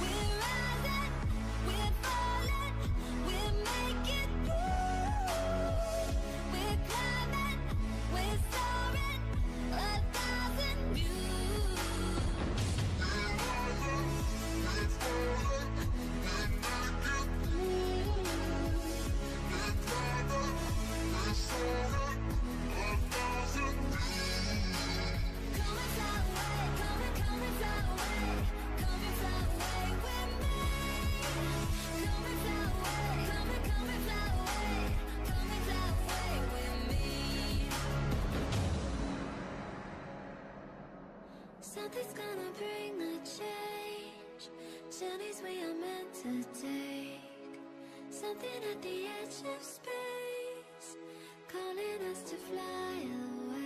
Speaker 1: We're rising, we're falling, we're making through. We're climbing, we're soaring, 1,000 views. We're rising, we're falling, we're making through. We're climbing, we're soaring, 1,000 views. Come and fly away, come and fly away, come and fly away with me. Come and fly away, come and fly away, come and fly away with me. Something's gonna bring the change. Journeys we are meant to take. Something at the edge of space, calling us to fly away.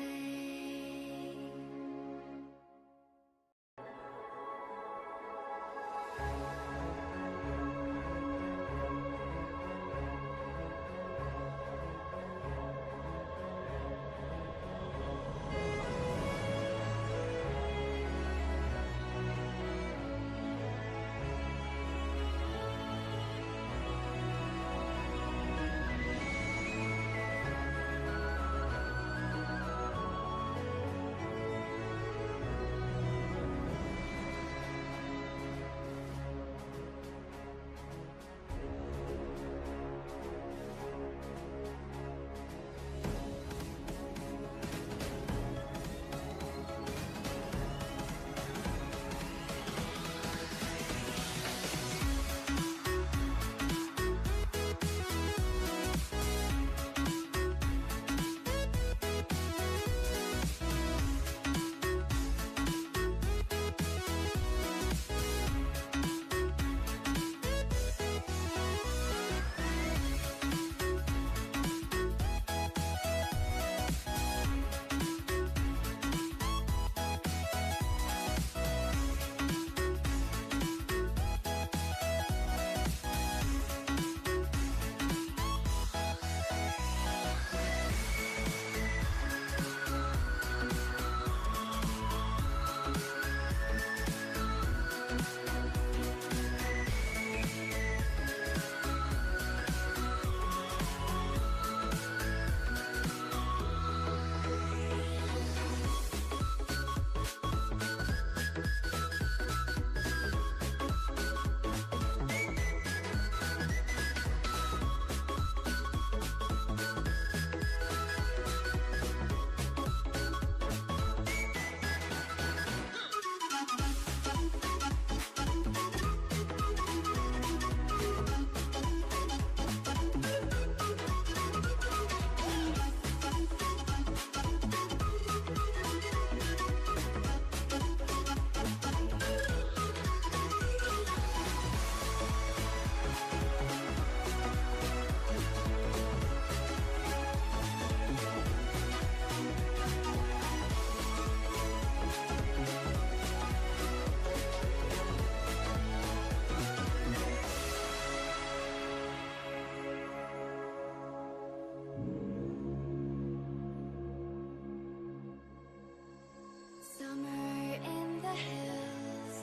Speaker 1: Summer in the hills,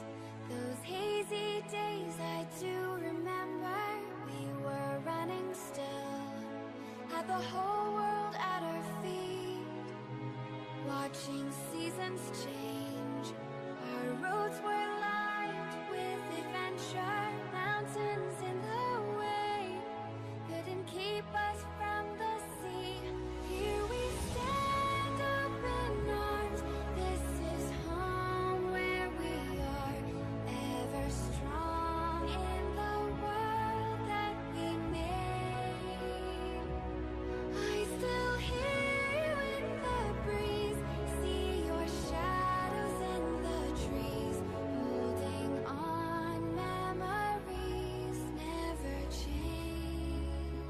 Speaker 1: those hazy days I do remember. We were running still, had the whole world at our feet, watching seasons change. Our roads were lined with adventure, mountains in the way couldn't keep us from the sea. Here we stand, open arms. This is home where we are, ever strong in the world that we made. I still hear you in the breeze, see your shadows in the trees, holding on, memories never change.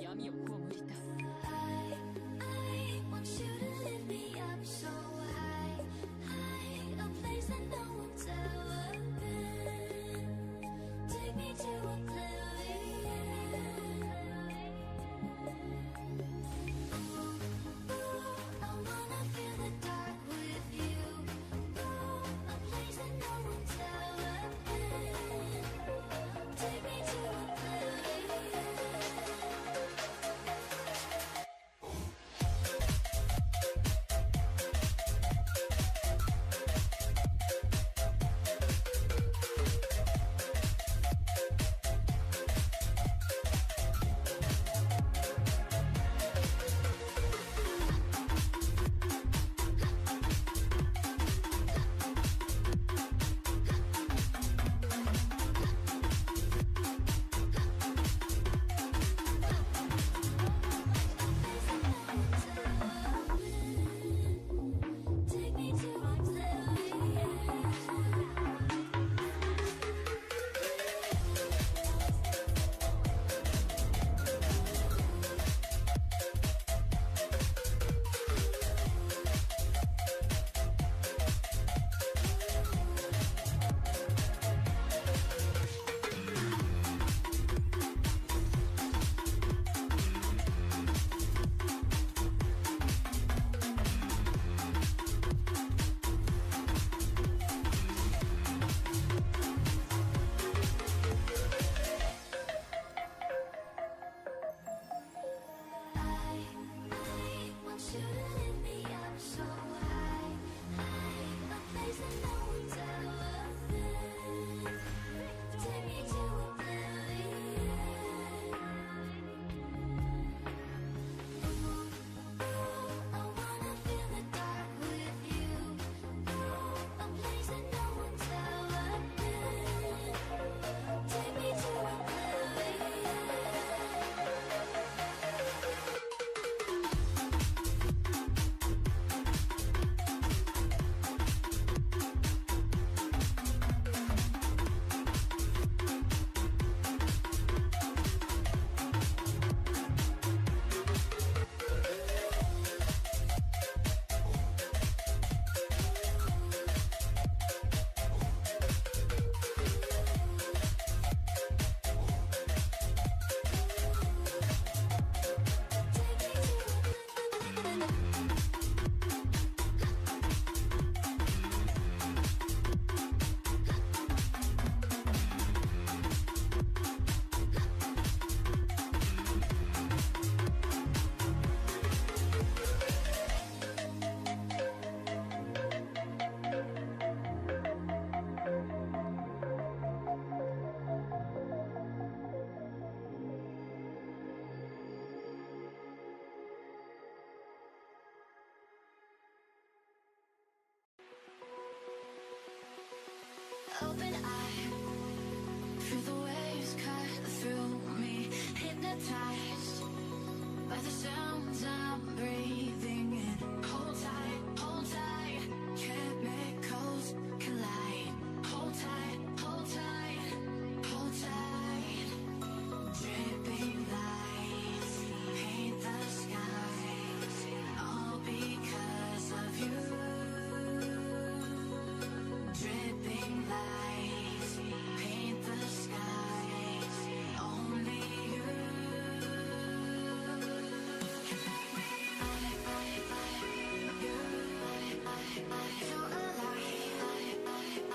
Speaker 1: 闇を葬りたい I want you to lift me up so high, high, a place that no one's ever been. Take me to oblivion. Ooh, I wanna feel the dark with you. Ooh, a place that no one's ever been. Take me to oblivion. Take me to oblivion. I want you to lift me up so high, high, a place that no one's ever been. Take me to oblivion. Ooh, I wanna feel the dark with you. Ooh, a place that no one's ever been. Take me to oblivion. Open eye, feel the waves cut through me, hypnotized by the sounds I'm breathing in. Hold tight, chemicals collide. Hold tight, hold tight, hold tight. Dripping lights paint the skies, all because of you. Dripping lights paint the skies, only you can make me feel alive.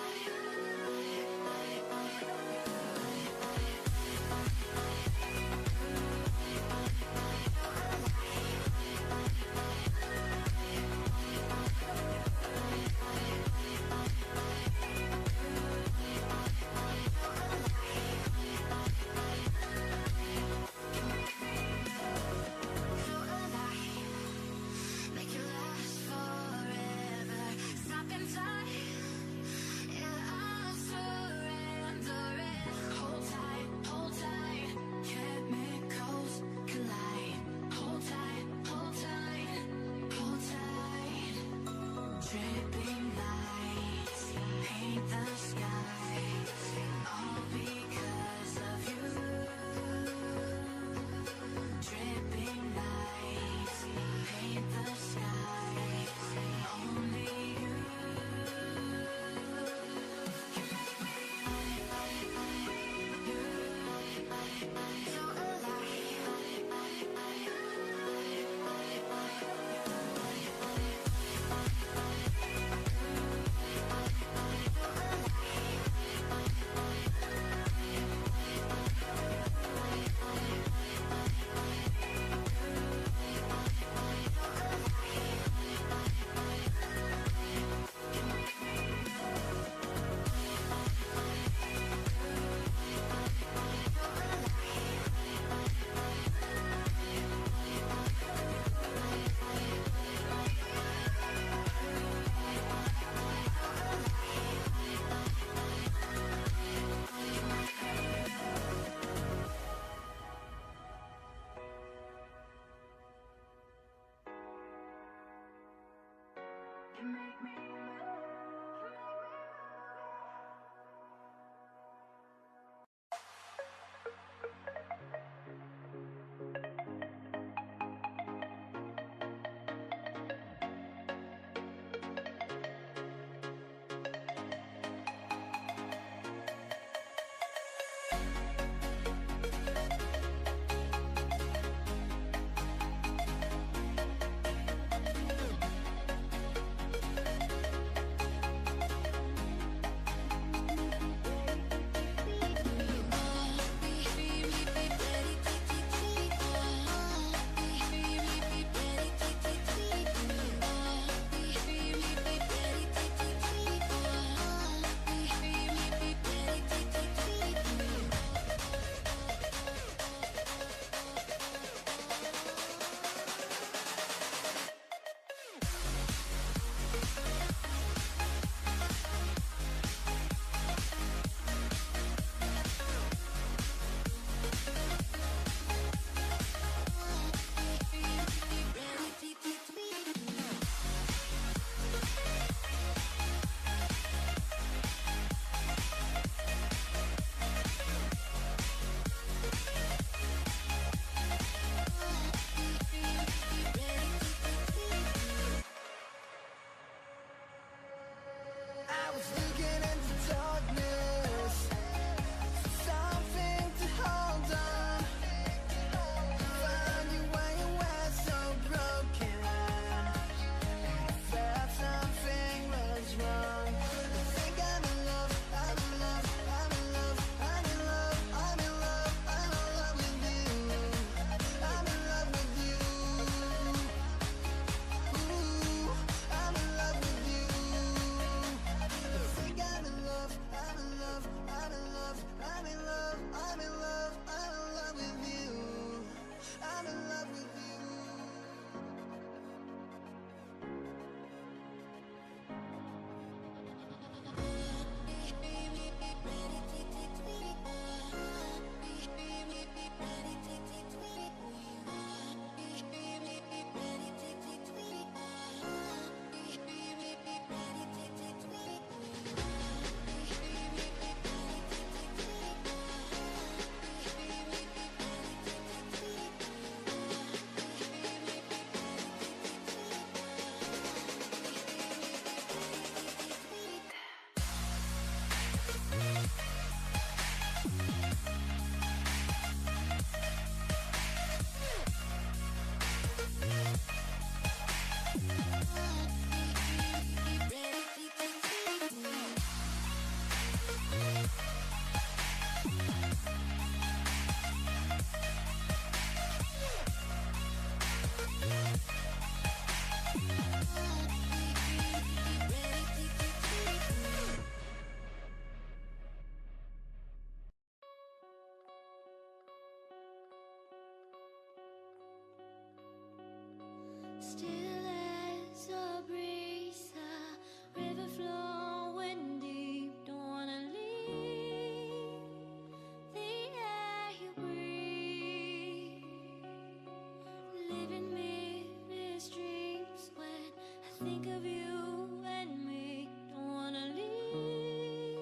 Speaker 1: think of you and me. Don't wanna leave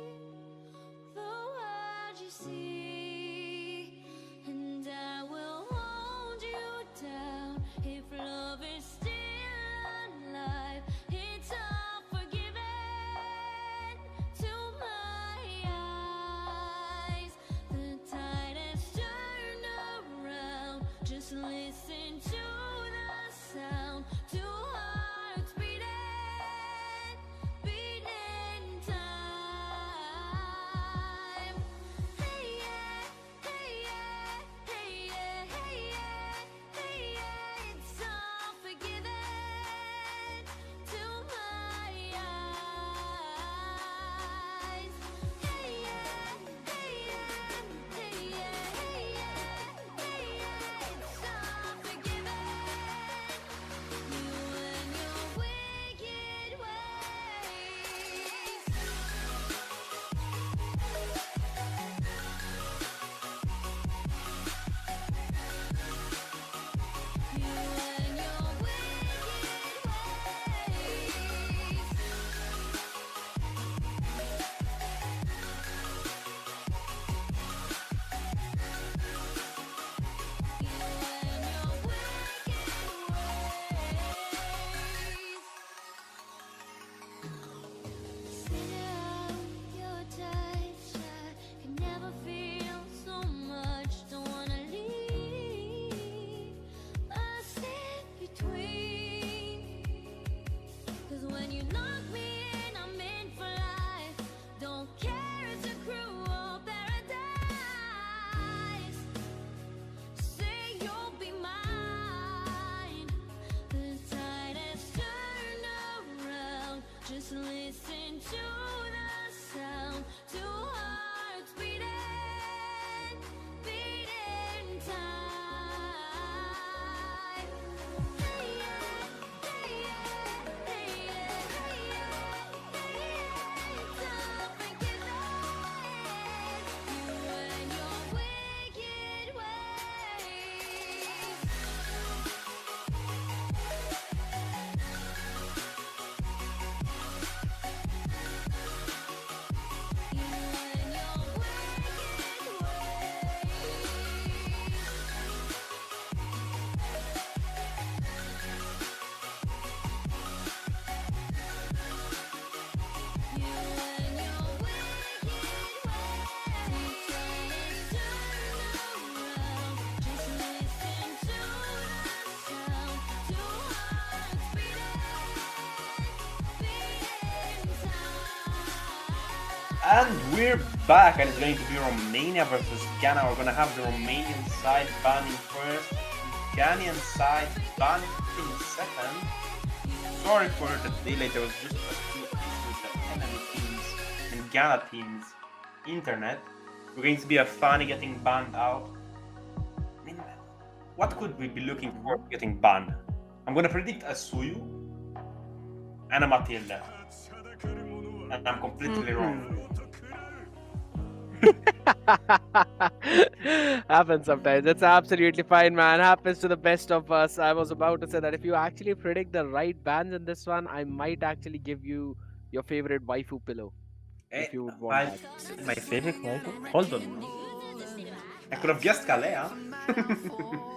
Speaker 1: the world you see, and I will hold you down if love is still alive. It's all forgiven to my eyes. The tide has turned around. Just listen to the sound. Two hearts beating, beating time. Hey yeah, hey yeah, hey yeah, hey yeah, hey yeah. It's all forgiven to my eyes. Hey yeah, hey yeah, hey yeah, hey yeah, hey yeah. It's all forgiven. You and your wicked ways. You and your wicked ways. You and your wicked ways. Sit out your touch. I can never feel so much. Don't wanna leave us in between. 'Cause when you knock me in, I'm in for life. Don't care, it's a cruel paradise. Say you'll be mine. The tide has turned around. Just listen to the sound. Two hearts beating, beating time. Hey yeah, hey yeah, hey yeah, hey yeah, hey yeah. It's all forgiven. You and your wicked ways. You and your wicked ways. You and your wicked ways. Tide has turned around. Just listen to the sound. Two hearts beating, beating time.
Speaker 3: And we're back, and it's going to be Romania versus Ghana. We're gonna have the Romanian side banning first, Ghanaian side banning second. Sorry for the delay, there was just a few issues with the enemy teams and Ghana teams' internet. We're going to be a Fanny getting banned out. I mean, what could we be looking for getting banned? I'm gonna predict a Suyu and a Matilda. And I'm completely wrong.
Speaker 4: Happens sometimes. It's absolutely fine, man. Happens to the best of us. I was about to say that if you actually predict the right bans in this one, I might actually give you your favorite waifu pillow. If you would want that.
Speaker 3: My favorite waifu? Hold on. I could have guessed Kalea.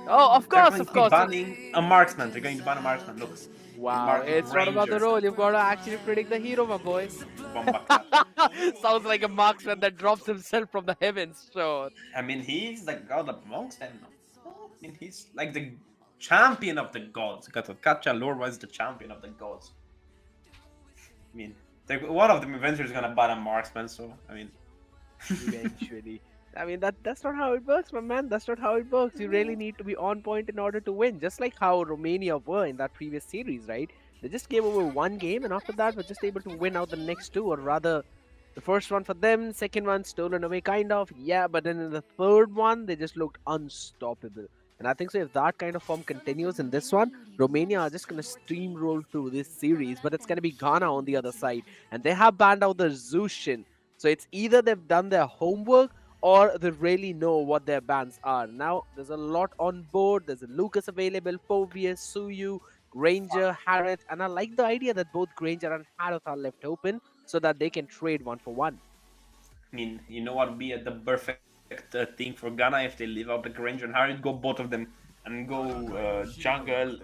Speaker 4: Oh, of
Speaker 3: They're
Speaker 4: course,
Speaker 3: going
Speaker 4: of
Speaker 3: to be
Speaker 4: course.
Speaker 3: banning a marksman. They're going to ban a marksman. Look.
Speaker 4: Wow,
Speaker 3: Mark
Speaker 4: it's not about the
Speaker 3: Ranger.
Speaker 4: role. You've got to actually predict the hero, my boy.
Speaker 3: Bomba clap.
Speaker 4: Sounds like a marksman that drops himself from the heavens. Sure.
Speaker 3: I mean, he's the god amongst them. I mean, he's like the champion of the gods. Gacha lore was the champion of the gods. I mean, one of them eventually is gonna ban a marksman. So I mean,
Speaker 4: Eventually. I mean that's not how it works, my man. That's not how it works. You really need to be on point in order to win. Just like how Romania were in that previous series, right? They just gave over one game and after that were just able to win out the next two, or rather the first one for them, second one stolen away kind of. Yeah, but then in the third one they just looked unstoppable. And I think so if that kind of form continues in this one, Romania are just gonna steamroll through this series, but it's gonna be Ghana on the other side. And they have banned out the Zushin. So it's either they've done their homework or they really know what their bans are. Now, there's a lot on board. There's a Lucas available, Povius, Suyu, Granger, Harrod, and I like the idea that both Granger and Harrod are left open so that they can trade one for one.
Speaker 3: I mean, you know what would be the perfect thing for Ghana if they leave out the Granger and Harry, go both of them and go jungle,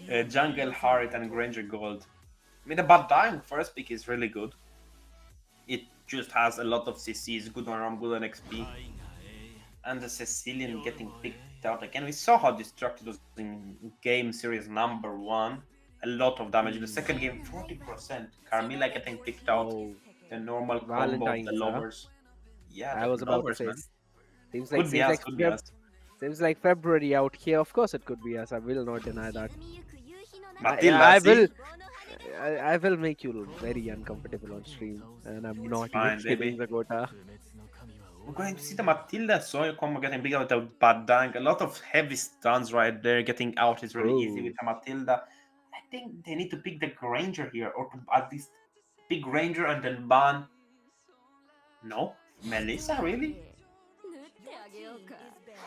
Speaker 3: Harriet, and Granger Gold. I mean, the Badang first pick is really good. It just has a lot of CCs, good on RAM, good on XP. And the Sicilian getting picked out again. We saw how destructive it was in game series number 1. A lot of damage. In the second game, 40%. Carmilla getting picked out.
Speaker 4: Oh,
Speaker 3: The normal combo of the
Speaker 4: Valentine's, huh?
Speaker 3: lovers. Yeah,
Speaker 4: I
Speaker 3: the
Speaker 4: was about to
Speaker 3: lovers,
Speaker 4: say,
Speaker 3: man.
Speaker 4: seems like
Speaker 3: Could be
Speaker 4: seems
Speaker 3: us,
Speaker 4: like
Speaker 3: could be us.
Speaker 4: seems like February out here. Of course, it could be us. I will not deny that.
Speaker 3: Matilda,
Speaker 4: I
Speaker 3: see?
Speaker 4: will. I will make you very uncomfortable on stream, and I'm not even
Speaker 3: Fine,
Speaker 4: kidding,
Speaker 3: baby.
Speaker 4: Zagota.
Speaker 3: We're going to see the Matilda Soil combo getting big out with the Badang. A lot of heavy stuns right there. Getting out is really easy
Speaker 4: Oh,
Speaker 3: with the Matilda. I think they need to pick the Granger here, or to at least pick Granger and then ban. No? Melissa, really?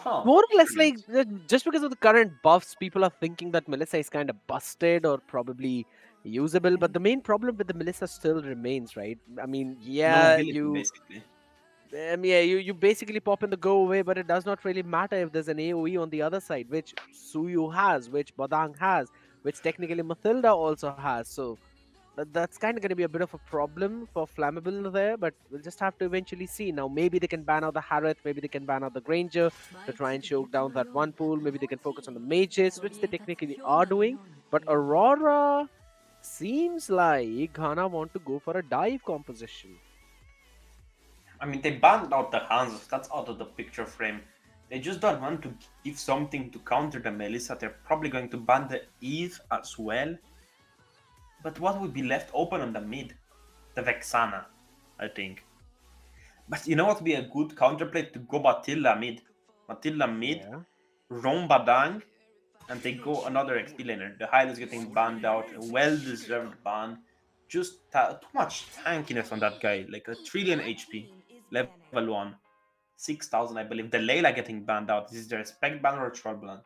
Speaker 3: Huh.
Speaker 4: more or less like
Speaker 3: Brilliant.
Speaker 4: just because of the current buffs, people are thinking that Melissa is kind of busted or probably usable. But the main problem with the Melissa still remains, right? I mean,
Speaker 3: No
Speaker 4: yeah,
Speaker 3: mobility, basically.
Speaker 4: yeah, you basically pop in the go away, but it does not really matter if there's an AoE on the other side, which Suyu has, which Badang has, which technically Mathilda also has. So that's kind of going to be a bit of a problem for Flammable there, but we'll just have to eventually see. Now, maybe they can ban out the Harrod, maybe they can ban out the Granger to try and choke down that one pool. Maybe they can focus on the mages, which they technically are doing. But Aurora seems like Ghana want to go for a dive composition.
Speaker 3: I mean, they banned out the Hanzos. That's out of the picture frame. They just don't want to give something to counter the Melissa. They're probably going to ban the Eve as well. But what would be left open on the mid? The Vexana, I think. But you know what would be a good counterplay to go Matilda mid? Matilda mid,
Speaker 4: Yeah.
Speaker 3: Rom Badang, and they go another XP laner. The Hyde is getting banned out, a well-deserved ban. Just too much tankiness on that guy, like a trillion HP, level 1. 6,000, I believe. The Layla getting banned out. This is the respect ban or a troll ban?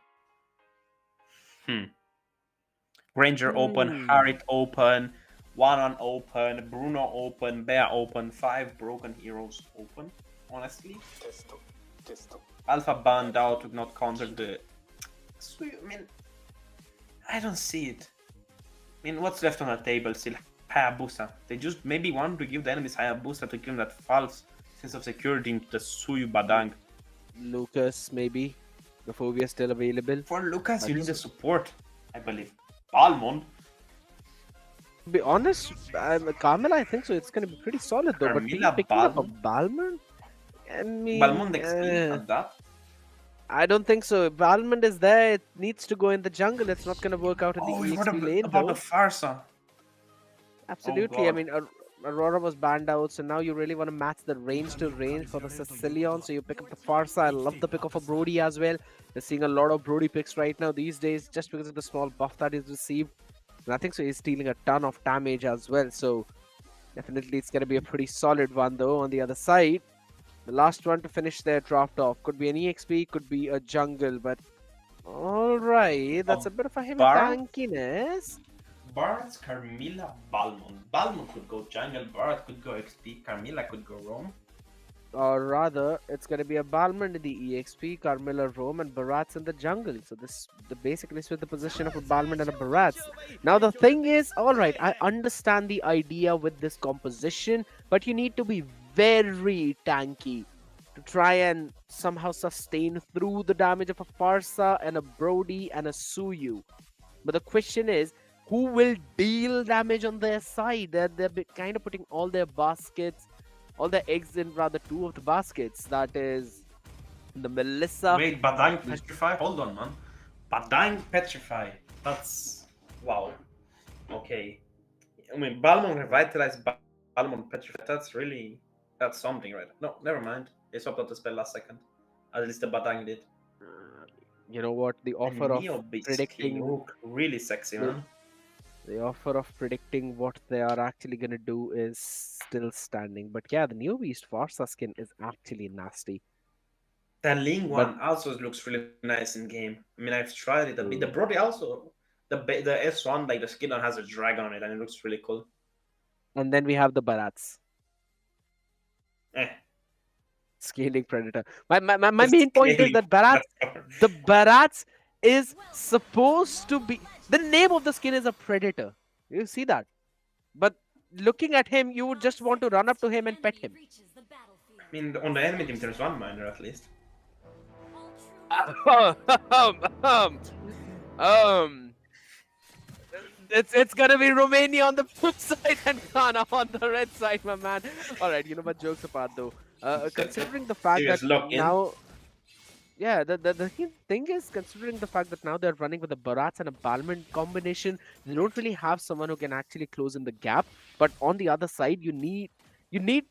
Speaker 3: Granger open,
Speaker 4: Hmm.
Speaker 3: Harriet open, One open, Bruno open, Bear open, 5 broken heroes open, honestly. Alpha banned out to not counter the. I mean, I don't see it. I mean, what's left on the table still? Hayabusa. They just maybe want to give the enemies Hayabusa to give them that false sense of security into the Suyu Badang.
Speaker 4: Lucas, maybe, before we are still available.
Speaker 3: For Lucas,
Speaker 4: But
Speaker 3: you need the support, I believe. Almond,
Speaker 4: to be honest, Carmel, I think so. It's going to be pretty solid though. But
Speaker 3: Carmilla
Speaker 4: picking up a
Speaker 3: Balmond.
Speaker 4: Balmond? I
Speaker 3: Balmond
Speaker 4: mean,
Speaker 3: XP at that.
Speaker 4: I don't think so. If Balmond is there, it needs to go in the jungle. It's not going to work out in the
Speaker 3: Oh, what
Speaker 4: EXP lane
Speaker 3: about
Speaker 4: though.
Speaker 3: the Farsa?
Speaker 4: Absolutely. I
Speaker 3: God.
Speaker 4: mean, Aurora was banned out, so now you really want to match the range to range for the Sicilian. So you pick up the Farsa. I love the pick of a Brody as well. We're seeing a lot of Brody picks right now these days just because of the small buff that he's received. And I think so he's stealing a ton of damage as well. So definitely it's going to be a pretty solid one though on the other side. The last one to finish their draft off. Could be an EXP, could be a jungle, but alright. That's a bit of a heavy
Speaker 3: Baron?
Speaker 4: tankiness.
Speaker 3: Bards, Carmilla, Balmond. Balmond could go jungle, Bard could go XP, Carmilla could go roam.
Speaker 4: Or rather, it's going to be a Balmond in the EXP, Carmilla Rome, and Barat's in the jungle. So this basically is with the position of a Balmond and a Barat's. Now the thing is, alright, I understand the idea with this composition, but you need to be very tanky to try and somehow sustain through the damage of a Farsa and a Brody and a Suyu. But the question is, who will deal damage on their side? They're kind of putting all their baskets, all the eggs in rather two of the baskets. That is the Melissa.
Speaker 3: Wait, Badang Petrify? Hold on, man. Badang Petrify. That's. Wow. Okay. I mean, Balmond revitalized Balmond Petrify. That's really. That's something, right? No, never mind. They swapped out the spell last second. At least the Badang did.
Speaker 4: You know what? The offer
Speaker 3: And
Speaker 4: of
Speaker 3: Neo Beast
Speaker 4: predicting.
Speaker 3: look really sexy, man.
Speaker 4: The offer of predicting what they are actually going to do is still standing. But yeah, the new Beast Farsa skin is actually nasty.
Speaker 3: The Ling
Speaker 4: But
Speaker 3: one also looks really nice in game. I mean, I've tried it a bit. The Brody also The S1, like the skin on has a dragon on it, and it looks really cool.
Speaker 4: And then we have the Barats.
Speaker 3: Eh,
Speaker 4: Scaling Predator. My
Speaker 3: the
Speaker 4: main point is
Speaker 3: scaling
Speaker 4: that Barats,
Speaker 3: Predator.
Speaker 4: the Barats is supposed to be, the name of the skin is a Predator. You see that? But looking at him, you would just want to run up to him and pet him.
Speaker 3: I mean, on the enemy team, there's one miner at least.
Speaker 4: um, um, it's gonna be Romania on the blue side and Ghana on the red side, my man. All right, you know what? Jokes apart, though. Considering the fact that
Speaker 3: Serious lock-in.
Speaker 4: now, yeah, the thing is, considering the fact that now they're running with a Barats and a Balman combination, they don't really have someone who can actually close in the gap. But on the other side, you need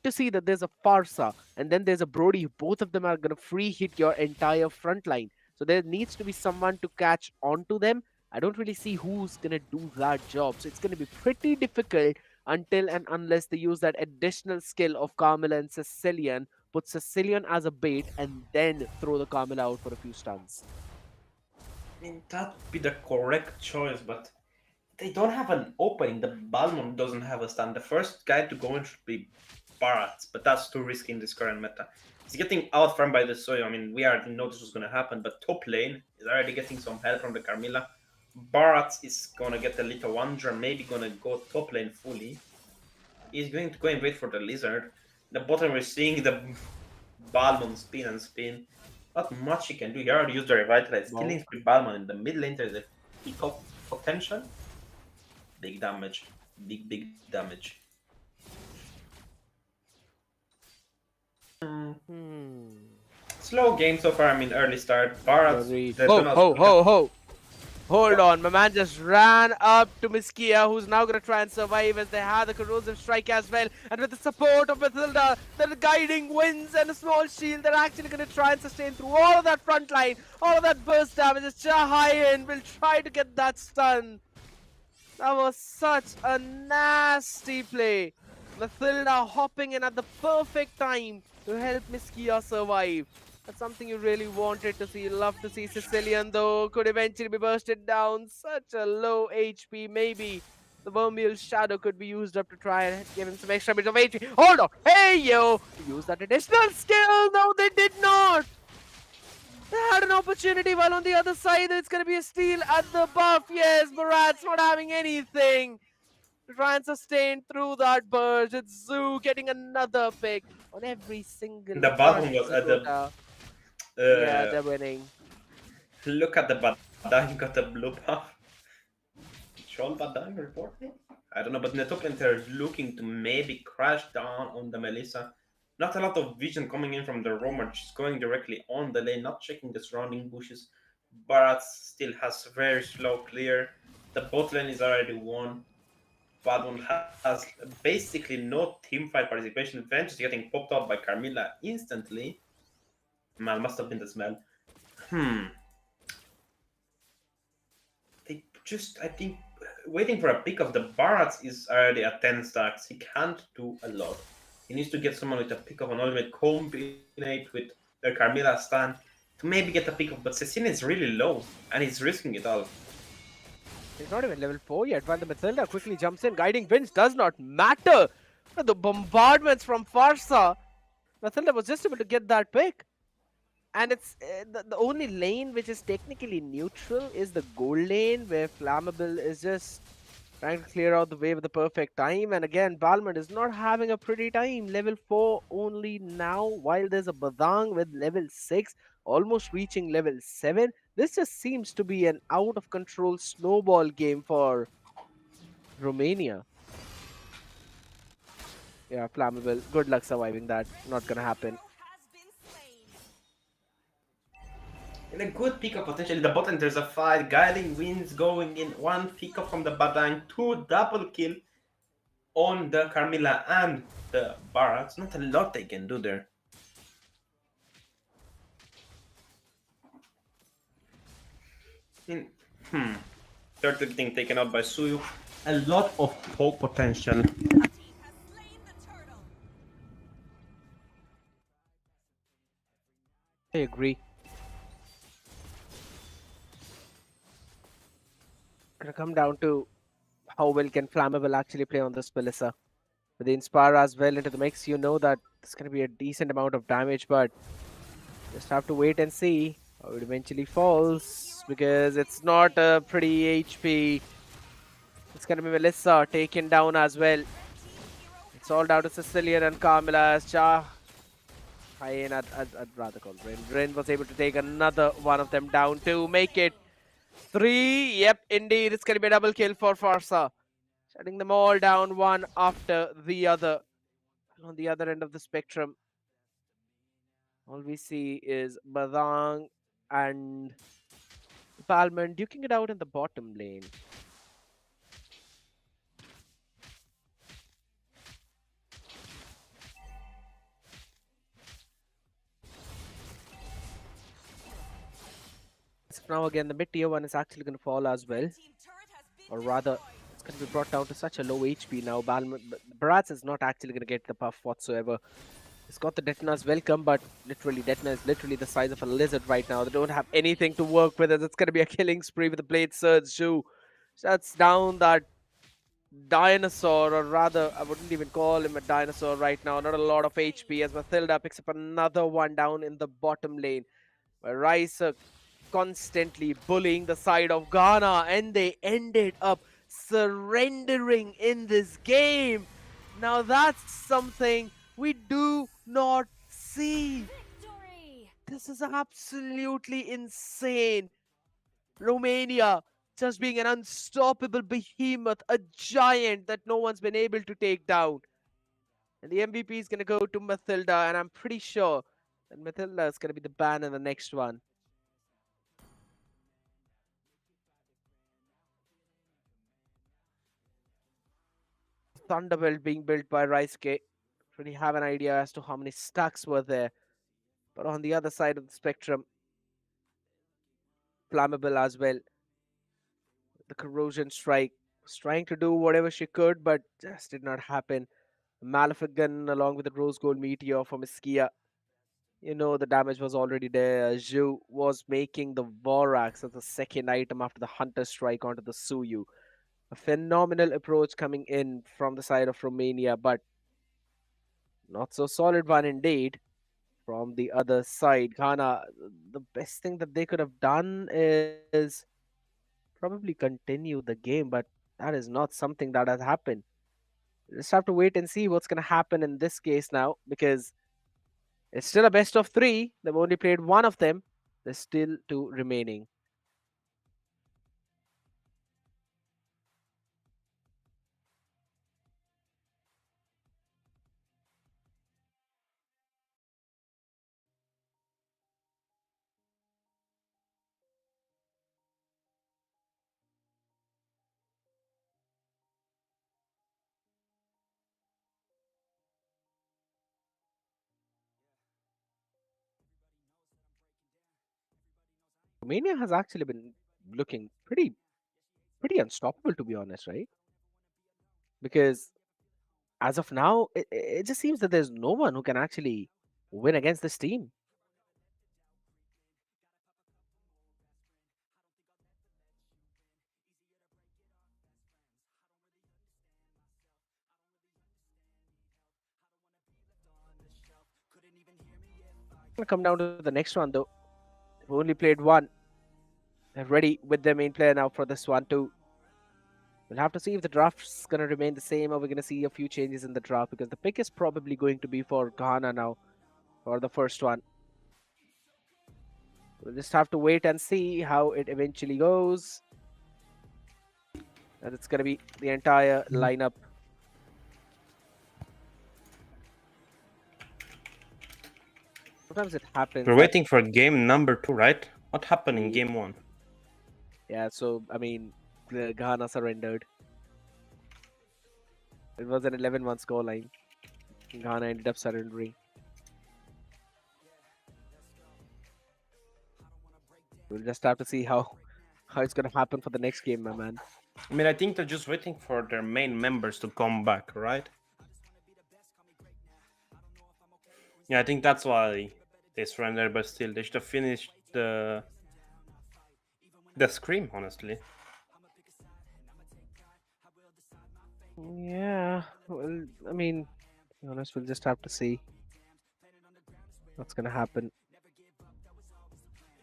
Speaker 4: to see that there's a Farsa and then there's a Brody. Both of them are gonna free hit your entire front line. So there needs to be someone to catch onto them. I don't really see who's gonna do that job. So it's gonna be pretty difficult until and unless they use that additional skill of Carmela and Sicilian, put Sicilian as a bait, and then throw the Carmela out for a few stuns.
Speaker 3: I mean, that would be the correct choice, but they don't have an opening. The Balmond doesn't have a stand. The first guy to go in should be Barats, but that's too risky in this current meta. He's getting outfarmed by the Soyo. I mean, we already know this was going to happen, but top lane is already getting some help from the Carmilla. Barats is going to get a little Wanderer, maybe going to go top lane fully. He's going to go and wait for the Lizard. The bottom, we're seeing the Balmond spin and spin. Not much he can do. He already used the Revitalize.
Speaker 4: Wow.
Speaker 3: Killing Spree Balmond in the mid lane, there's a peak of potential. Big damage. Big damage. Slow game so far. I mean, early start. Barats.
Speaker 4: Ho! Hold on, my man just ran up to Miskia, who's now gonna try and survive as they have the corrosive strike as well. And with the support of Mathilda, the guiding winds and a small shield, they're actually gonna try and sustain through all of that front line, all of that burst damage. As Chahayan will try to get that stun. That was such a nasty play. Mathilda hopping in at the perfect time to help Miskia survive. That's something you really wanted to see. Love to see Sicilian, though. Could eventually be bursted down. Such a low HP. Maybe the Vermeil Shadow could be used up to try and give him some extra bits of HP. Hold on. Hey, yo. Use that additional skill. No, they did not. They had an opportunity, while on the other side, it's going to be a steal at the buff. Yes, Barat's not having anything to try and sustain through that burst. It's Zoo getting another pick on every single
Speaker 3: The bottom was at the.
Speaker 4: Dakota. Yeah,
Speaker 3: Uh,
Speaker 4: they're winning.
Speaker 3: look at the Badang got the blue buff. Troll Badang reporting? I don't know, but in the top lane they're looking to maybe crash down on the Melissa. Not a lot of vision coming in from the roamer, just going directly on the lane, not checking the surrounding bushes. Barat still has very slow clear. The bot lane is already won. Badon has basically no teamfight participation. Venge is getting popped out by Carmilla instantly. Man, must have been the smell. They just, I think, waiting for a pick of the Barats is already at 10 stacks. He can't do a lot. He needs to get someone with a pick of an ultimate combinate with the Carmilla stand to maybe get a pick of, but Cecine is really low and he's risking it all.
Speaker 4: He's not even level 4 yet, while the Mathilda quickly jumps in. Guiding Winds does not matter. The bombardments from Farsa. Mathilda was just able to get that pick. And it's the only lane which is technically neutral is the gold lane, where Flammable is just trying to clear out the way with the perfect time. And again, Balmond is not having a pretty time. Level 4 only now, while there's a Badang with level 6, almost reaching level 7. This just seems to be an out of control snowball game for Romania. Yeah, Flammable. Good luck surviving that. Not gonna happen.
Speaker 3: And a good pickup potentially. The bottom there's a fight. Guiding Winds going in. One pickup from the Badang. Two double kill on the Carmilla and the Barats. Not a lot they can do there. Turtle getting taken out by Suyu. A lot of poke potential.
Speaker 4: I agree. gonna come down to how well can Flammable actually play on this Melissa. With the Inspire as well into the mix, you know that it's gonna be a decent amount of damage, but just have to wait and see how it eventually falls because it's not a pretty HP. It's gonna be Melissa taken down as well. It's all down to Sicilian and Carmela as I'd rather call Rin. Rin was able to take another one of them down to make it 3. Yep, indeed, it's gonna be a double kill for Farsa. Shutting them all down one after the other. On the other end of the spectrum, all we see is Badang and Palman duking it out in the bottom lane. So now again, the mid tier one is actually going to fall as well, or rather, it's going to be brought down to such a low HP now. Baratz is not actually going to get the buff whatsoever. He's got the Detna's welcome, but literally Detna is literally the size of a lizard right now. They don't have anything to work with. It's going to be a killing spree with the Blade Surge Shu. Shuts down that dinosaur, or rather, I wouldn't even call him a dinosaur right now. Not a lot of HP as Mathilda picks up another one down in the bottom lane. Where Rice are constantly bullying the side of Ghana, and they ended up surrendering in this game. Now that's something we do not see. This is absolutely insane. Romania just being an unstoppable behemoth, a giant that no one's been able to take down. And the MVP is going to go to Mathilda, and I'm pretty sure that Mathilda is going to be the ban in the next one. Thunderbolt being built by Raisuke. Really have an idea as to how many stacks were there. But on the other side of the spectrum, Flammable as well. The Corrosion Strike was trying to do whatever she could, but just did not happen. Malefic Gun along with the Rose Gold Meteor from Iskia. You know the damage was already there. Zhu was making the Vorax as the second item after the Hunter Strike onto the Suyu. A phenomenal approach coming in from the side of Romania, but not so solid one indeed. From the other side, Ghana, the best thing that they could have done is probably continue the game, but that is not something that has happened. Just have to wait and see what's going to happen in this case now, because it's still a best of 3. They've only played one of them. There's still 2 remaining. Romania has actually been looking pretty unstoppable, to be honest, right? Because as of now, it just seems that there's no one who can actually win against this team. Gonna come down to the next one though. They've only played one. They're ready with their main player now for this one too. We'll have to see if the draft's gonna remain the same, or we're gonna see a few changes in the draft, because the pick is probably going to be for Ghana now for the first one. We'll just have to wait and see how it eventually goes. And it's gonna be the entire lineup. Sometimes it happens.
Speaker 3: We're waiting for game number 2, right? What happened in game 1?
Speaker 4: Yeah, so I mean, Ghana surrendered. It was an 11-1 scoreline. Ghana ended up surrendering. We'll just have to see how it's gonna happen for the next game, my man.
Speaker 3: I mean, I think they're just waiting for their main members to come back, right? Yeah, I think that's why they surrendered, but still, they should have finished the scream, honestly.
Speaker 4: Yeah, well, I mean, to be honest, we'll just have to see what's gonna happen.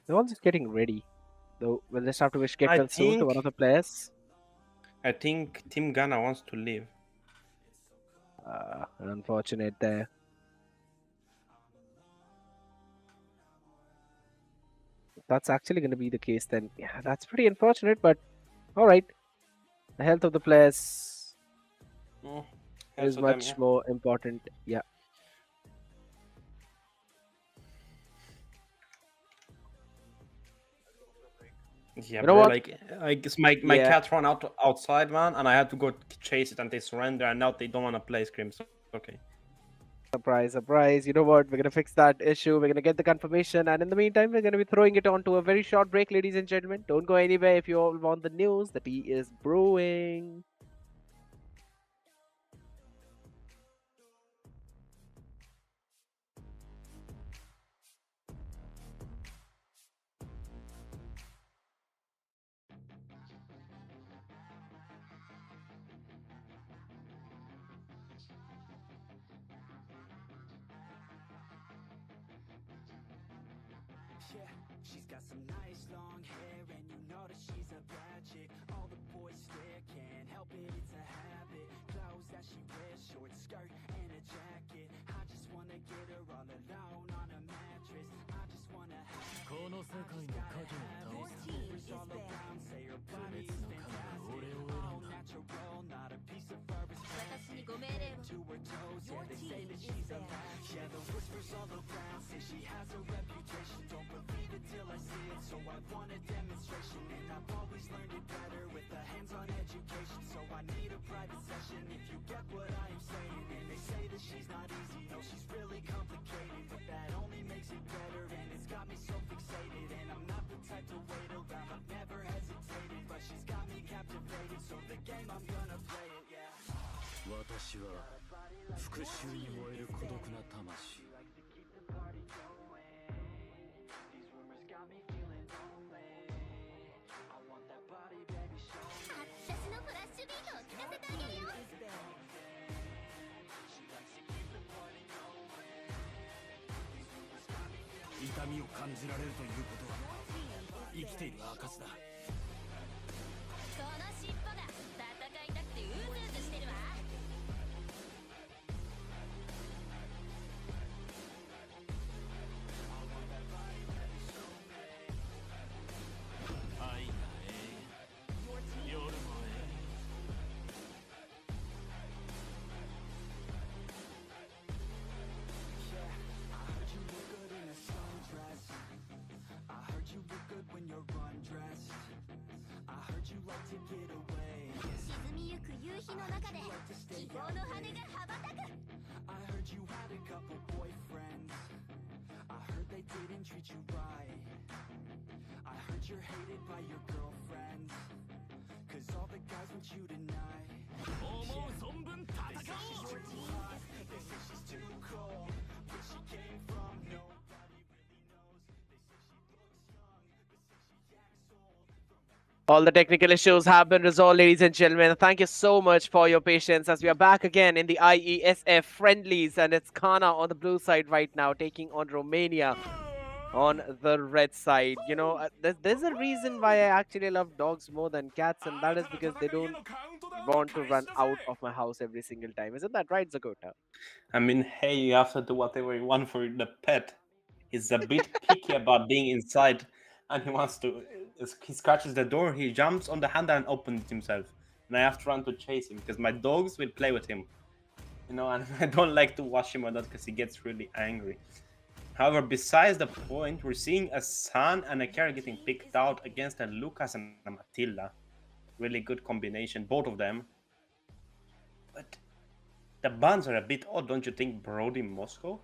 Speaker 4: They're all just getting ready, though. We'll just have to wish get
Speaker 3: I
Speaker 4: well soon to one
Speaker 3: think
Speaker 4: of the players.
Speaker 3: I think Team Ghana wants to leave.
Speaker 4: Unfortunate there. If that's actually going to be the case, then yeah, that's pretty unfortunate. But all right, the health of the players
Speaker 3: Mm,
Speaker 4: is
Speaker 3: health of them,
Speaker 4: much
Speaker 3: yeah.
Speaker 4: more important. Yeah,
Speaker 3: Yeah,
Speaker 4: you know
Speaker 3: bro.
Speaker 4: what?
Speaker 3: Like, I guess my
Speaker 4: Yeah,
Speaker 3: cat ran out outside, man, and I had to go chase it, and they surrender, and now they don't want to play Scream. So okay.
Speaker 4: surprise, surprise. You know what? We're gonna fix that issue. We're gonna get the confirmation, and in the meantime, we're gonna be throwing it on to a very short break, ladies and gentlemen. Don't go anywhere if you all want the news. The tea is brewing.
Speaker 5: Yeah, she's got some nice long hair, and you know that she's a bad chick. All the boys stare, can't help it, it's a habit. Clothes that she wears, short skirt and a jacket. I just wanna get her all alone on a mattress. I just wanna have it.
Speaker 6: この世界の影を倒す
Speaker 5: Rumors all around say her body is fantastic. All natural, not a piece of fur is
Speaker 1: 私にご命令を
Speaker 5: to her toes. Yeah, they say that she's a match. Yeah, the whispers all around say she has a reputation. Don't believe it till I see it, so I want a demonstration. And I've always learned it better with a hands-on education. So I need a private session if you get what I am saying. And they say that she's not easy, no, she's really complicated. But that only makes it better, and it's got me so fixated. And I'm not the type to wait around, I've never hesitated. But she's got me captivated, so the game I'm gonna play it, yeah.
Speaker 6: 私は復讐に燃える孤独な魂
Speaker 1: 私のフラッシュビートを聞かせてあげるよ
Speaker 6: 痛みを感じられるということは生きている証だ
Speaker 1: この尻尾が戦いたくてうずうずしてるわ
Speaker 6: 愛が永遠夜も永遠
Speaker 5: I heard you look good when you're undressed. I heard you like to get away.
Speaker 1: 沈みゆく夕日の中で希望の羽が羽ばたく
Speaker 5: I heard you had a couple boyfriends. I heard they didn't treat you right. I heard you're hated by your girlfriends. Cause all the guys want you tonight.
Speaker 6: 思う存分戦おう
Speaker 5: Too hot, they say she's too cold. Where she came from, nobody really knows. They say she looks young, but say she acts old.
Speaker 4: All the technical issues have been resolved, ladies and gentlemen. Thank you so much for your patience as we are back again in the IESF friendlies, and it's Ghana on the blue side right now taking on Romania on the red side. You know, there's a reason why I actually love dogs more than cats, and that is because they don't want to run out of my house every single time. Isn't that right, Zagota?
Speaker 3: I mean, hey, you have to do whatever you want for the pet. He's a bit picky about being inside, and he wants to. He scratches the door, he jumps on the handle and opens it himself, and I have to run to chase him because my dogs will play with him. You know, and I don't like to watch him or that because he gets really angry. However, besides the point, we're seeing a San and a Kara getting picked out against a Lucas and a Matilda. Really good combination, both of them. But the bans are a bit odd, don't you think, Brody Moscow?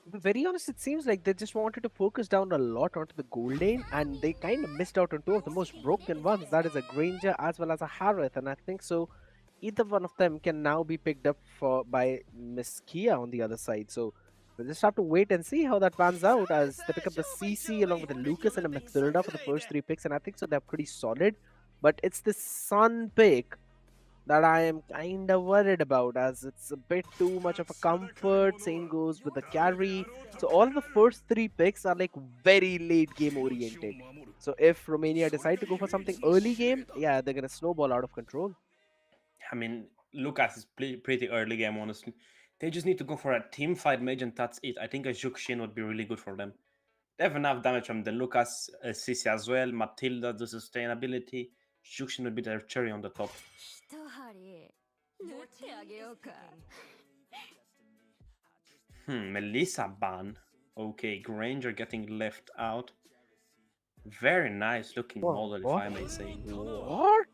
Speaker 4: To be very honest, it seems like they just wanted to focus down a lot onto the gold lane, and they kind of missed out on two of the most broken ones. That is a Granger as well as a Harith, and I think so. Either one of them can now be picked up for by Miss Kia on the other side. So we'll just have to wait and see how that pans out as they pick up the CC along with the Lucas and a Matilda for the first three picks, and I think so they're pretty solid. But it's the Sun pick that I am kind of worried about, as it's a bit too much of a comfort. Same goes with the carry. So all of the first three picks are like very late game oriented. So if Romania decide to go for something early game, yeah, they're gonna snowball out of control.
Speaker 3: I mean, Lucas is pretty early game, honestly. They just need to go for a team fight mage and that's it. I think a Jukshin would be really good for them. They have enough damage from the Lucas, Sisi as well, Matilda, the sustainability. Jukshin would be their cherry on the top.
Speaker 1: 一針縫ってあげようか。
Speaker 3: Melissa ban. Okay, Granger getting left out. Very nice looking model, if
Speaker 4: What?
Speaker 3: I may say.
Speaker 4: What?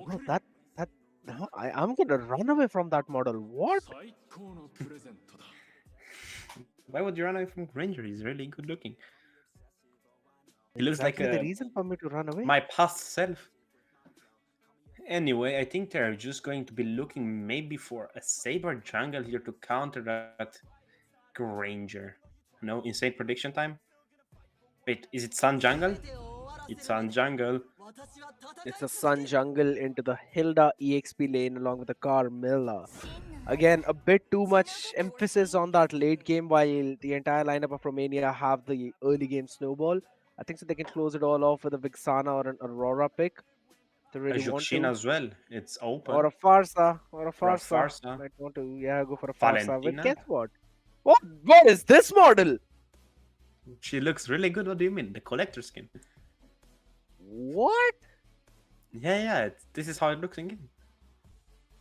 Speaker 4: No, that no, I'm gonna run away from that model. What?
Speaker 6: 最高のプレゼントだ
Speaker 3: Why would you run away from Granger? He's really good looking. He looks like
Speaker 4: Exactly the reason for me to run away.
Speaker 3: my past self. Anyway, I think they're just going to be looking maybe for a Saber jungle here to counter that Granger. No, insane prediction time? Wait, is it Sun Jungle? It's Sun Jungle.
Speaker 4: It's a Sun Jungle into the Hilda EXP lane along with the Carmilla. Again, a bit too much emphasis on that late game while the entire lineup of Romania have the early game snowball. I think so they can close it all off with a Vixana or an Aurora pick. If they
Speaker 3: A
Speaker 4: really want
Speaker 3: Jukshin
Speaker 4: to.
Speaker 3: as well. It's open.
Speaker 4: Or a Farsa. Or a
Speaker 3: For a
Speaker 4: Farsa.
Speaker 3: Farsa.
Speaker 4: Might want to, yeah, go for a Farsa. But
Speaker 3: Valentina.
Speaker 4: guess what? What is this model?
Speaker 3: She looks really good. What do you mean? The collector skin.
Speaker 4: What?
Speaker 3: Yeah. This is how it looks in game.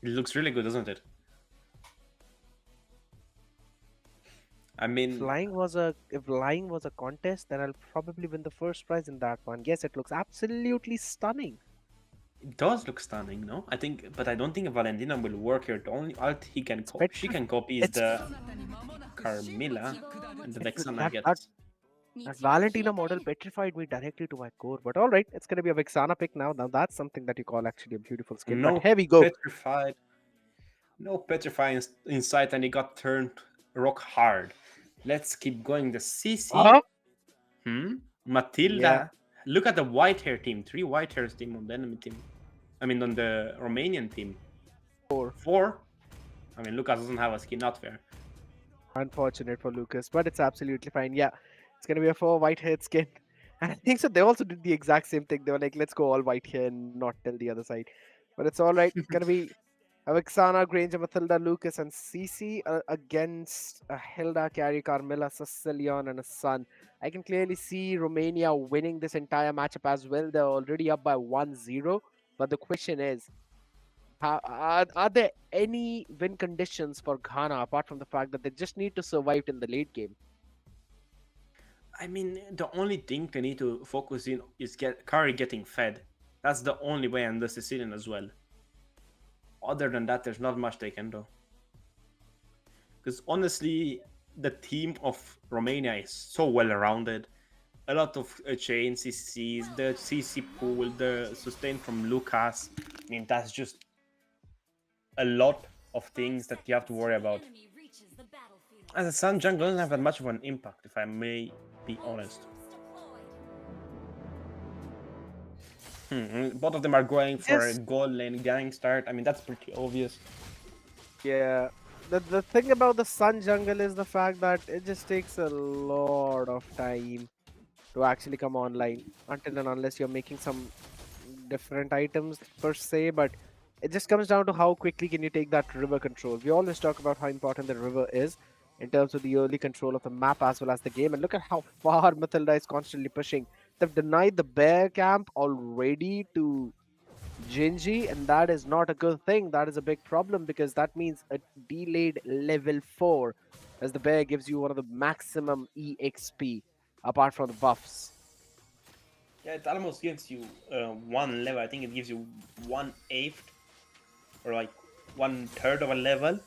Speaker 3: It looks really good, doesn't it? I mean,
Speaker 4: If lying was a contest, then I'll probably win the first prize in that one. Yes, it looks absolutely stunning.
Speaker 3: it does look stunning, no? But I don't think Valentina will work here. The only ult she can copy is
Speaker 4: It's-
Speaker 3: the Carmilla, and the Vexana
Speaker 4: that-
Speaker 3: gets.
Speaker 4: That Valentina model petrified me directly to my core. But all right, it's gonna be a Vixana pick now. Now that's something that you call actually a beautiful skin.
Speaker 3: No
Speaker 4: But here we go.
Speaker 3: petrified. No petrifying inside, and he got turned rock hard. Let's keep going. The CC.
Speaker 4: Huh?
Speaker 3: Matilda.
Speaker 4: Yeah.
Speaker 3: Look at the white hair team. 3 white hairs team on the enemy team. I mean, on the Romanian team. Four. I mean, Lucas doesn't have a skin. Not fair.
Speaker 4: Unfortunate for Lucas, but it's absolutely fine. Yeah, it's gonna be a 4 white haired skin. And I think so. They also did the exact same thing. They were like, let's go all white here and not tell the other side. But it's all right. It's gonna be Avixana, Granger, Matilda, Lucas, and Cici against a Hilda, Carrie, Carmilla, Sicilian, and a Sun. I can clearly see Romania winning this entire matchup as well. They're already up by 1-0. But the question is, are there any win conditions for Ghana apart from the fact that they just need to survive in the late game?
Speaker 3: I mean, the only thing they need to focus in is Kari getting fed. That's the only way, and the Sicilian as well. Other than that, there's not much they can do. Because honestly, the team of Romania is so well-rounded. A lot of chain CCs, the CC pool, the sustain from Lucas. I mean, that's just a lot of things that you have to worry about. As a Sun jungle doesn't have that much of an impact, if I may be honest. Both of them are going for a gold lane gang start. I mean, that's pretty obvious.
Speaker 4: Yeah. The thing about the Sun jungle is the fact that it just takes a lot of time to actually come online until and unless you're making some different items per se, but it just comes down to how quickly can you take that river control. We always talk about how important the river is in terms of the early control of the map as well as the game, and look at how far Matilda is constantly pushing. They've denied the bear camp already to Gingy, and that is not a good thing. That is a big problem because that means a delayed level 4 as the bear gives you one of the maximum EXP apart from the buffs.
Speaker 3: Yeah, it almost gives you one level. I think it gives you 1/8 or like 1/3 of a level.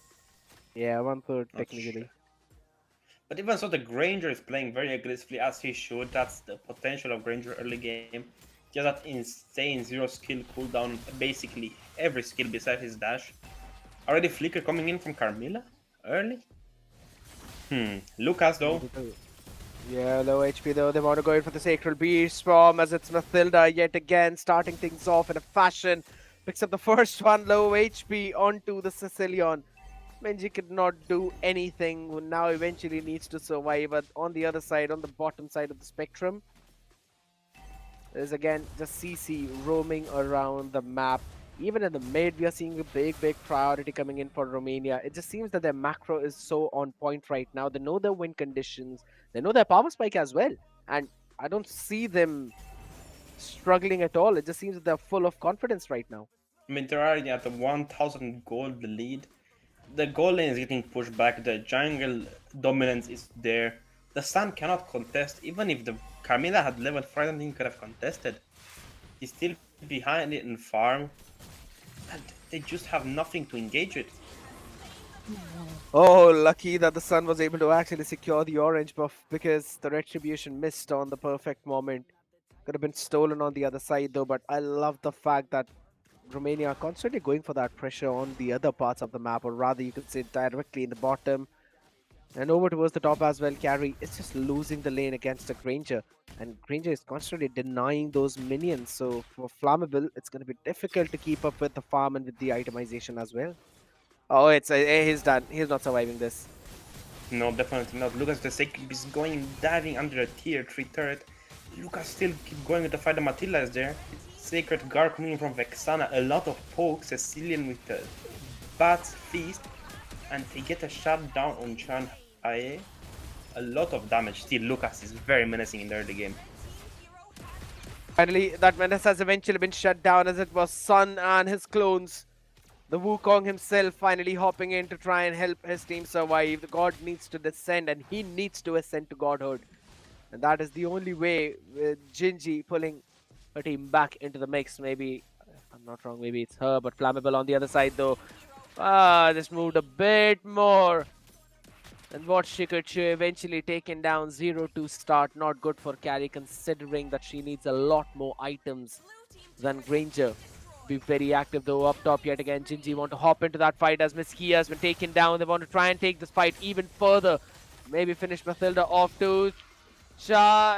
Speaker 4: Yeah, 1/3
Speaker 3: Not
Speaker 4: technically.
Speaker 3: sure. But even so, the Granger is playing very aggressively as he should. That's the potential of Granger early game. Just that insane 0 skill cooldown, basically every skill besides his dash. Already Flicker coming in from Carmilla early. Lucas though.
Speaker 4: Yeah, low HP though. They want to go in for the Sacred Beast Swarm as it's Mathilda yet again starting things off in a fashion. Picks up the first one, low HP onto the Sicilian. Menji could not do anything. Who now eventually needs to survive. But on the other side, on the bottom side of the spectrum, there's again just CC roaming around the map. Even in the mid, we are seeing a big priority coming in for Romania. It just seems that their macro is so on point right now. They know their win conditions. They know their power spike as well. And I don't see them struggling at all. It just seems that they're full of confidence right now.
Speaker 3: I mean, they're already at the 1000 gold lead. The gold lane is getting pushed back. The jungle dominance is there. The Sun cannot contest. Even if the Carmilla had level 4, I don't think he could have contested. He's still behind it in farm. And they just have nothing to engage it.
Speaker 4: Oh, lucky that the Sun was able to actually secure the orange buff because the retribution missed on the perfect moment. Could have been stolen on the other side though, but I love the fact that Romania are constantly going for that pressure on the other parts of the map, or rather you could say directly in the bottom and over towards the top as well. Carry is just losing the lane against a Granger, and Granger is constantly denying those minions. So for Flammable, it's going to be difficult to keep up with the farm and with the itemization as well. Oh, he's done. He's not surviving this.
Speaker 3: No, definitely not. Lucas the Sacred is going diving under a tier 3 turret. Lucas still keep going with the fight. Matilla is there. Sacred Guard coming in from Vexana. A lot of pokes. Sicilian with the Bat's Feast. And they get a shot down on Chan Hae. A lot of damage. Still, Lucas is very menacing in the early game.
Speaker 4: Finally, that menace has eventually been shut down as it was Sun and his clones. The Wukong himself finally hopping in to try and help his team survive. The god needs to descend and he needs to ascend to godhood. And that is the only way with Gingy pulling her team back into the mix. Maybe, if I'm not wrong, maybe it's her, but Flammable on the other side though. Just moved a bit more. And what she could show, eventually taken down 0-2 start. Not good for carry considering that she needs a lot more items than Granger. Be very active though up top yet again. Gingy want to hop into that fight as Miss Kia has been taken down. They want to try and take this fight even further. Maybe finish Mathilda off too. Shah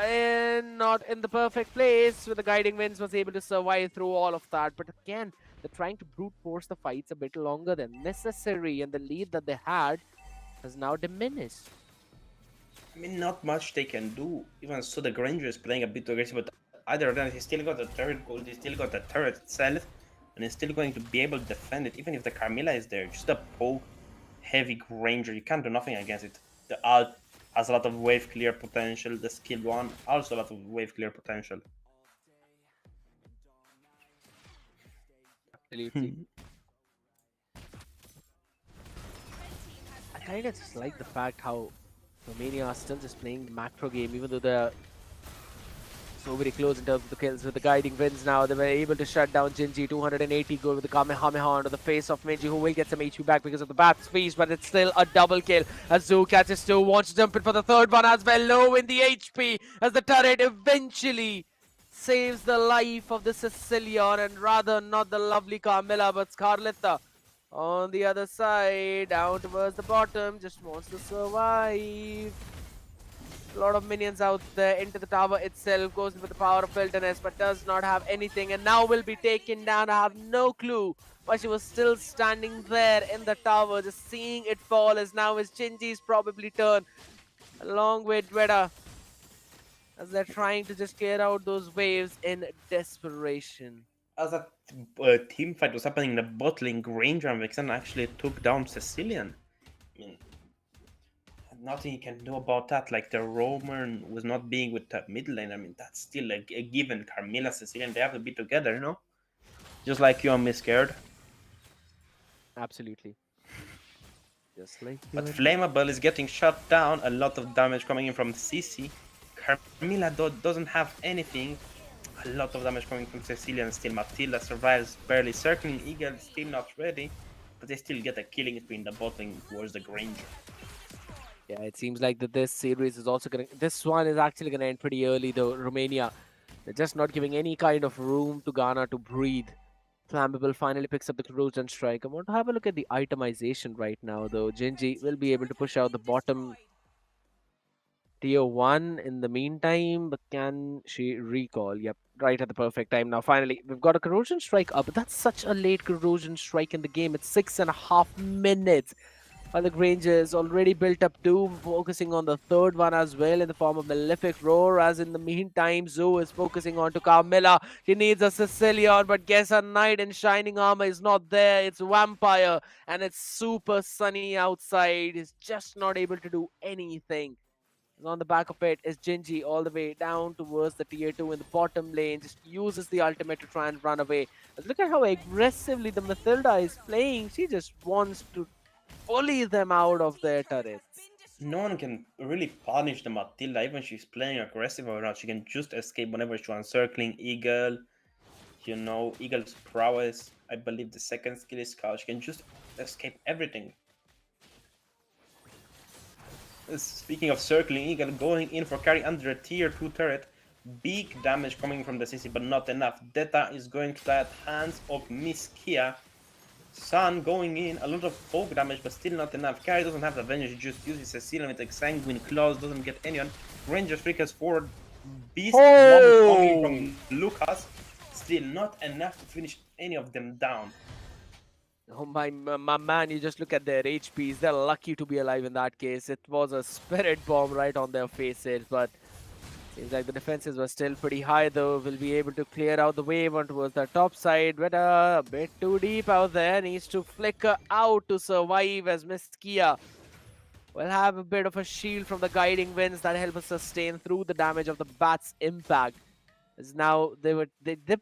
Speaker 4: not in the perfect place with the guiding winds, was able to survive through all of that. But again, they're trying to brute force the fights a bit longer than necessary, and the lead that they had has now diminished.
Speaker 3: I mean, not much they can do. Even so, the Granger is playing a bit aggressive, but either of them, he still got the turret gold, he still got the turret itself, and he's still going to be able to defend it, even if the Carmilla is there. Just a poke, heavy Granger, you can't do nothing against it. The ult has a lot of wave clear potential, the skill one also a lot of wave clear potential.
Speaker 4: Absolutely. I kind of just like the fact how Romania are still just playing the macro game, even though they're so very close in terms of the kills. With the guiding winds now, they were able to shut down Gingy. 280 gold with the Kamehameha onto the face of Minji, who will get some HP back because of the Bat's Feast, but it's still a double kill. As Zoo catches two, wants to jump in for the third one as well. Low in the HP as the turret eventually saves the life of the Sicilian, and rather not the lovely Carmilla, but Scarletta on the other side, down towards the bottom, just wants to survive. A lot of minions out there into the tower itself, goes with the power of wilderness, but does not have anything, and now will be taken down. I have no clue why she was still standing there in the tower, just seeing it fall, as now is Gingy's probably turn, along with Dweda, as they're trying to just clear out those waves in desperation.
Speaker 3: As that team fight was happening in the bot lane, Granger and Vexen actually took down Sicilian. I mean, nothing you can do about that. Like the Roman was not being with the mid lane. I mean, that's still a given. Carmilla, Sicilian, they have to be together, you know? Just like you and me scared.
Speaker 4: Absolutely. Just like you
Speaker 3: But
Speaker 4: and
Speaker 3: Flammable is getting shut down. A lot of damage coming in from CC. Carmilla doesn't have anything. A lot of damage coming from Sicilian still. Matilda survives barely. Circling Eagle still not ready. But they still get a killing spree in the bot lane towards the Granger.
Speaker 4: Yeah, it seems like that this series is also going to... This one is actually going to end pretty early, though. Romania, they're just not giving any kind of room to Ghana to breathe. Flammable finally picks up the cruise and strike. I want to have a look at the itemization right now, though. Gingy will be able to push out the bottom tier 1 in the meantime, but can she recall? Yep, right at the perfect time. Now, finally, we've got a corrosion strike up. But that's such a late corrosion strike in the game. It's 6.5 minutes. While the Rangers already built up two, focusing on the third one as well in the form of Malefic Roar. As in the meantime, Zoe is focusing on to Carmilla. She needs a Sicilian, but guess her knight in shining armor is not there. It's Vampire, and it's super sunny outside. He's just not able to do anything. On the back of it is Gingy all the way down towards the tier 2 in the bottom lane. Just uses the ultimate to try and run away. But look at how aggressively the Mathilda is playing. She just wants to bully them out of their turrets.
Speaker 3: No one can really punish the Matilda, even she's playing aggressive or not. She can just escape whenever she wants. Circling Eagle, Eagle's prowess. I believe the second skill is Scout. She can just escape everything. Speaking of circling Eagle, going in for carry under a tier 2 turret. Big damage coming from the CC, but not enough. Deta is going to die at hands of Miss Kia. Sun going in, a lot of poke damage, but still not enough. Carry doesn't have the Vengeance, he just uses a seal with like Sanguine Claws, doesn't get anyone. Rangers freakers forward. Beast Bomb coming from Lucas. Still not enough to finish any of them down.
Speaker 4: Oh my man, you just look at their HPs. They're lucky to be alive in that case. It was a spirit bomb right on their faces, but seems like the defenses were still pretty high though. Will be able to clear out the wave on towards the top side. But a bit too deep out there. Needs to flicker out to survive as Miss Kia will have a bit of a shield from the guiding winds that help us sustain through the damage of the bat's impact. As now they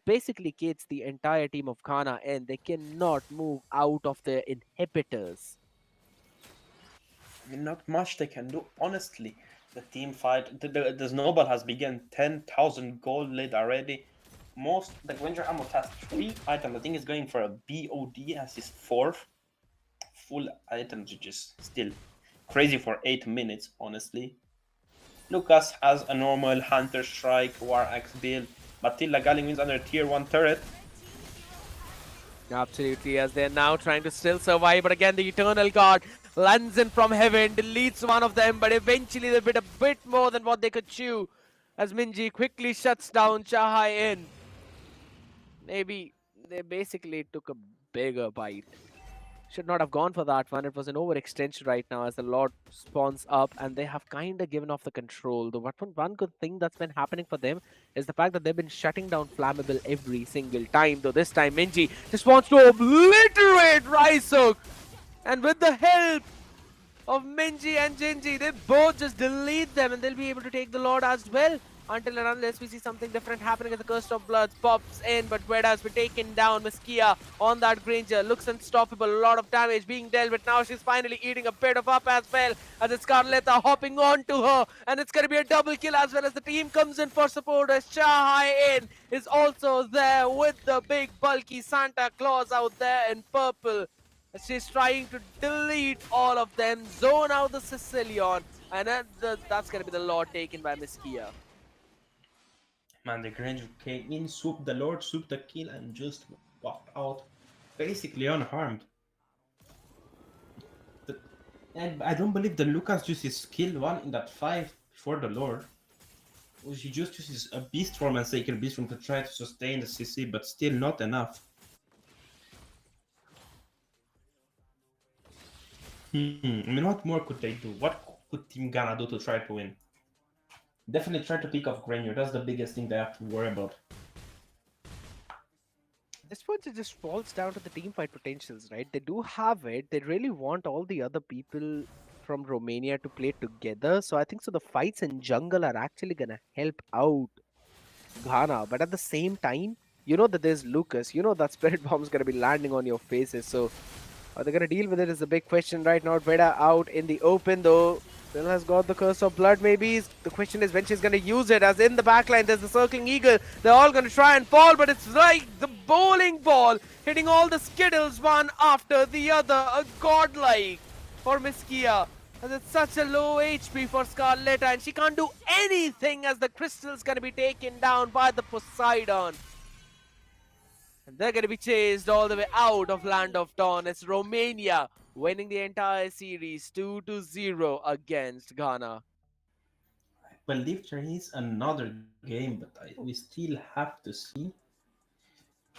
Speaker 4: basically gates the entire team of Ghana and they cannot move out of their inhibitors.
Speaker 3: Not much they can do, honestly. The team fight, the snowball has begun. 10,000 gold lead already. The Granger Ammo has 3 items. I think he's going for a BOD as his 4th full items, which is still crazy for 8 minutes, honestly. Lucas has a normal Hunter Strike, War Axe build. Matilda Galling wins under tier 1 turret.
Speaker 4: Absolutely, as they're now trying to still survive, but again the Eternal Guard lands in from heaven, deletes one of them, but eventually they bit a bit more than what they could chew. As Minji quickly shuts down Chahai in. Maybe they basically took a bigger bite. Should not have gone for that one. It was an overextension right now as the Lord spawns up and they have kind of given off the control. The one good thing that's been happening for them is the fact that they've been shutting down Flammable every single time. Though this time Minji just wants to obliterate Raisuk. And with the help of Minji and Jinji, they both just delete them and they'll be able to take the Lord as well. Until and unless we see something different happening as the Curse of Bloods pops in, but Veda has been taken down. Miss Kia on that Granger looks unstoppable, a lot of damage being dealt with. Now she's finally eating a bit of up as well as it's Carletta hopping on to her, and it's going to be a double kill as well as the team comes in for support as Chahai in is also there with the big bulky Santa Claus out there in purple. She's trying to delete all of them, zone out the Sicilian, and that's going to be the Lord taken by Miss Kia.
Speaker 3: Man, the Granger came in, swooped the Lord, swooped the kill, and just walked out basically unharmed. And I don't believe the Lucas uses skill 1 in that fight before the Lord. He just uses a Beast Form and Sacred Beast Form to try to sustain the CC, but still not enough. I mean, what more could they do? What could Team Ghana do to try to win? Definitely try to pick off Granger. That's the biggest thing they have to worry about.
Speaker 4: At this point, it just falls down to the team fight potentials, right? They do have it. They really want all the other people from Romania to play together. So I think so the fights in jungle are actually going to help out Ghana. But at the same time, you know that there's Lucas. You know that Spirit Bomb is going to be landing on your faces. So how they're going to deal with it is a big question right now. Veda out in the open though. Still has got the Curse of Blood maybe. The question is when she's going to use it. As in the backline, there's the Circling Eagle. They're all going to try and fall, but it's like the bowling ball hitting all the Skittles one after the other. A godlike for Miss Kia. As it's such a low HP for Scarletta and she can't do anything as the crystal's going to be taken down by the Poseidon. And they're going to be chased all the way out of Land of Dawn. It's Romania winning the entire series 2-0 against Ghana.
Speaker 3: believe there is another game, but we still have to see.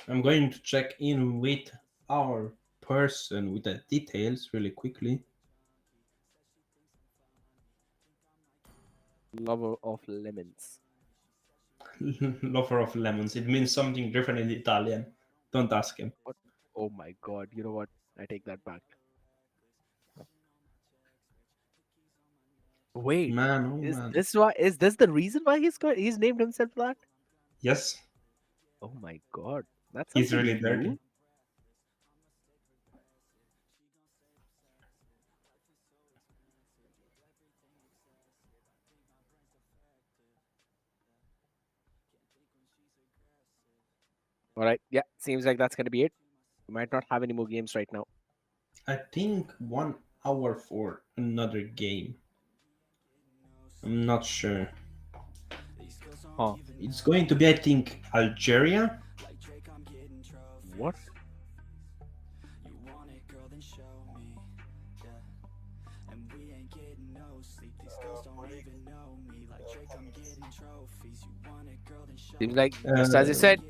Speaker 3: I'm going to check in with our person with the details really quickly.
Speaker 4: Lover of lemons.
Speaker 3: Lover of lemons. It means something different in Italian. Don't ask him.
Speaker 4: What? Oh my god! You know what? I take that back. Wait,
Speaker 3: Man, oh
Speaker 4: is
Speaker 3: man.
Speaker 4: this why? Is this the reason why he's named himself that?
Speaker 3: Yes,
Speaker 4: Oh my god, that's
Speaker 3: he's
Speaker 4: something
Speaker 3: really
Speaker 4: new.
Speaker 3: dirty.
Speaker 4: All right, yeah, seems like that's gonna be it. We might not have any more games right now.
Speaker 3: I think 1 hour for another game. I'm not sure.
Speaker 4: Huh?
Speaker 3: It's going to be, I think, Algeria.
Speaker 4: What? Seems like, just as you
Speaker 3: Uh,
Speaker 4: said,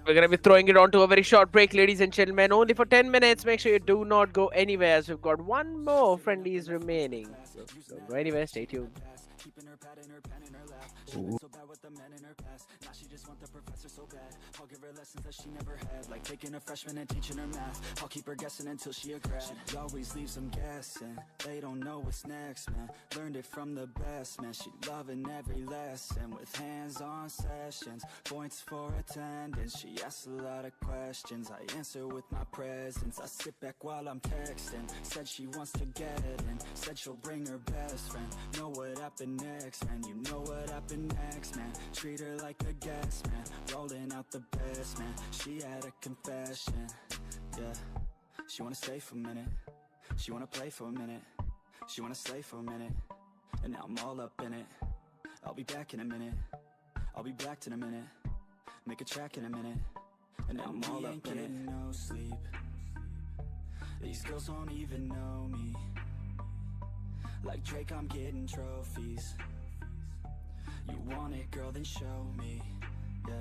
Speaker 4: we're going to be throwing it on to a very short break, ladies and gentlemen. Only for 10 minutes. Make sure you do not go anywhere, as we've got one more friendlies remaining. So don't go anywhere. Stay tuned.
Speaker 5: Keeping her pad in her pen in her lap. She been so bad with the men in her past. Now she just want the professor so bad. I'll give her lessons that she never had, like taking a freshman and teaching her math. I'll keep her guessing until she a grad. She always leaves them guessing. They don't know what's next, man. Learned it from the best, man. She loving every lesson with hands-on sessions. Points for attendance. She asks a lot of questions. I answer with my presence. I sit back while I'm texting. Said she wants to get in. Said she'll bring her best friend. Know what happened next, man. You know what happened next, man. Treat her like a guest, man. Rolling out the best, man. She had a confession, yeah. She wanna stay for a minute. She wanna play for a minute. She wanna slay for a minute. And now I'm all up in it. I'll be back in a minute. I'll be back in a minute. Make a track in a minute. And now I'm all up in it. No sleep. These girls don't even know me. Like Drake, I'm getting trophies. You want it, girl, then show me, yeah.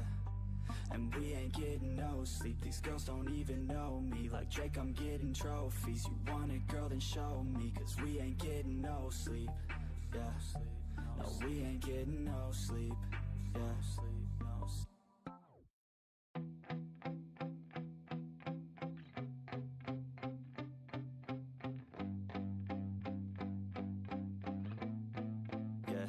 Speaker 5: And we ain't getting no sleep. These girls don't even know me. Like Drake, I'm getting trophies. You want it, girl, then show me. Cause we ain't getting no sleep, yeah. No, we ain't getting no sleep, yeah. Yeah.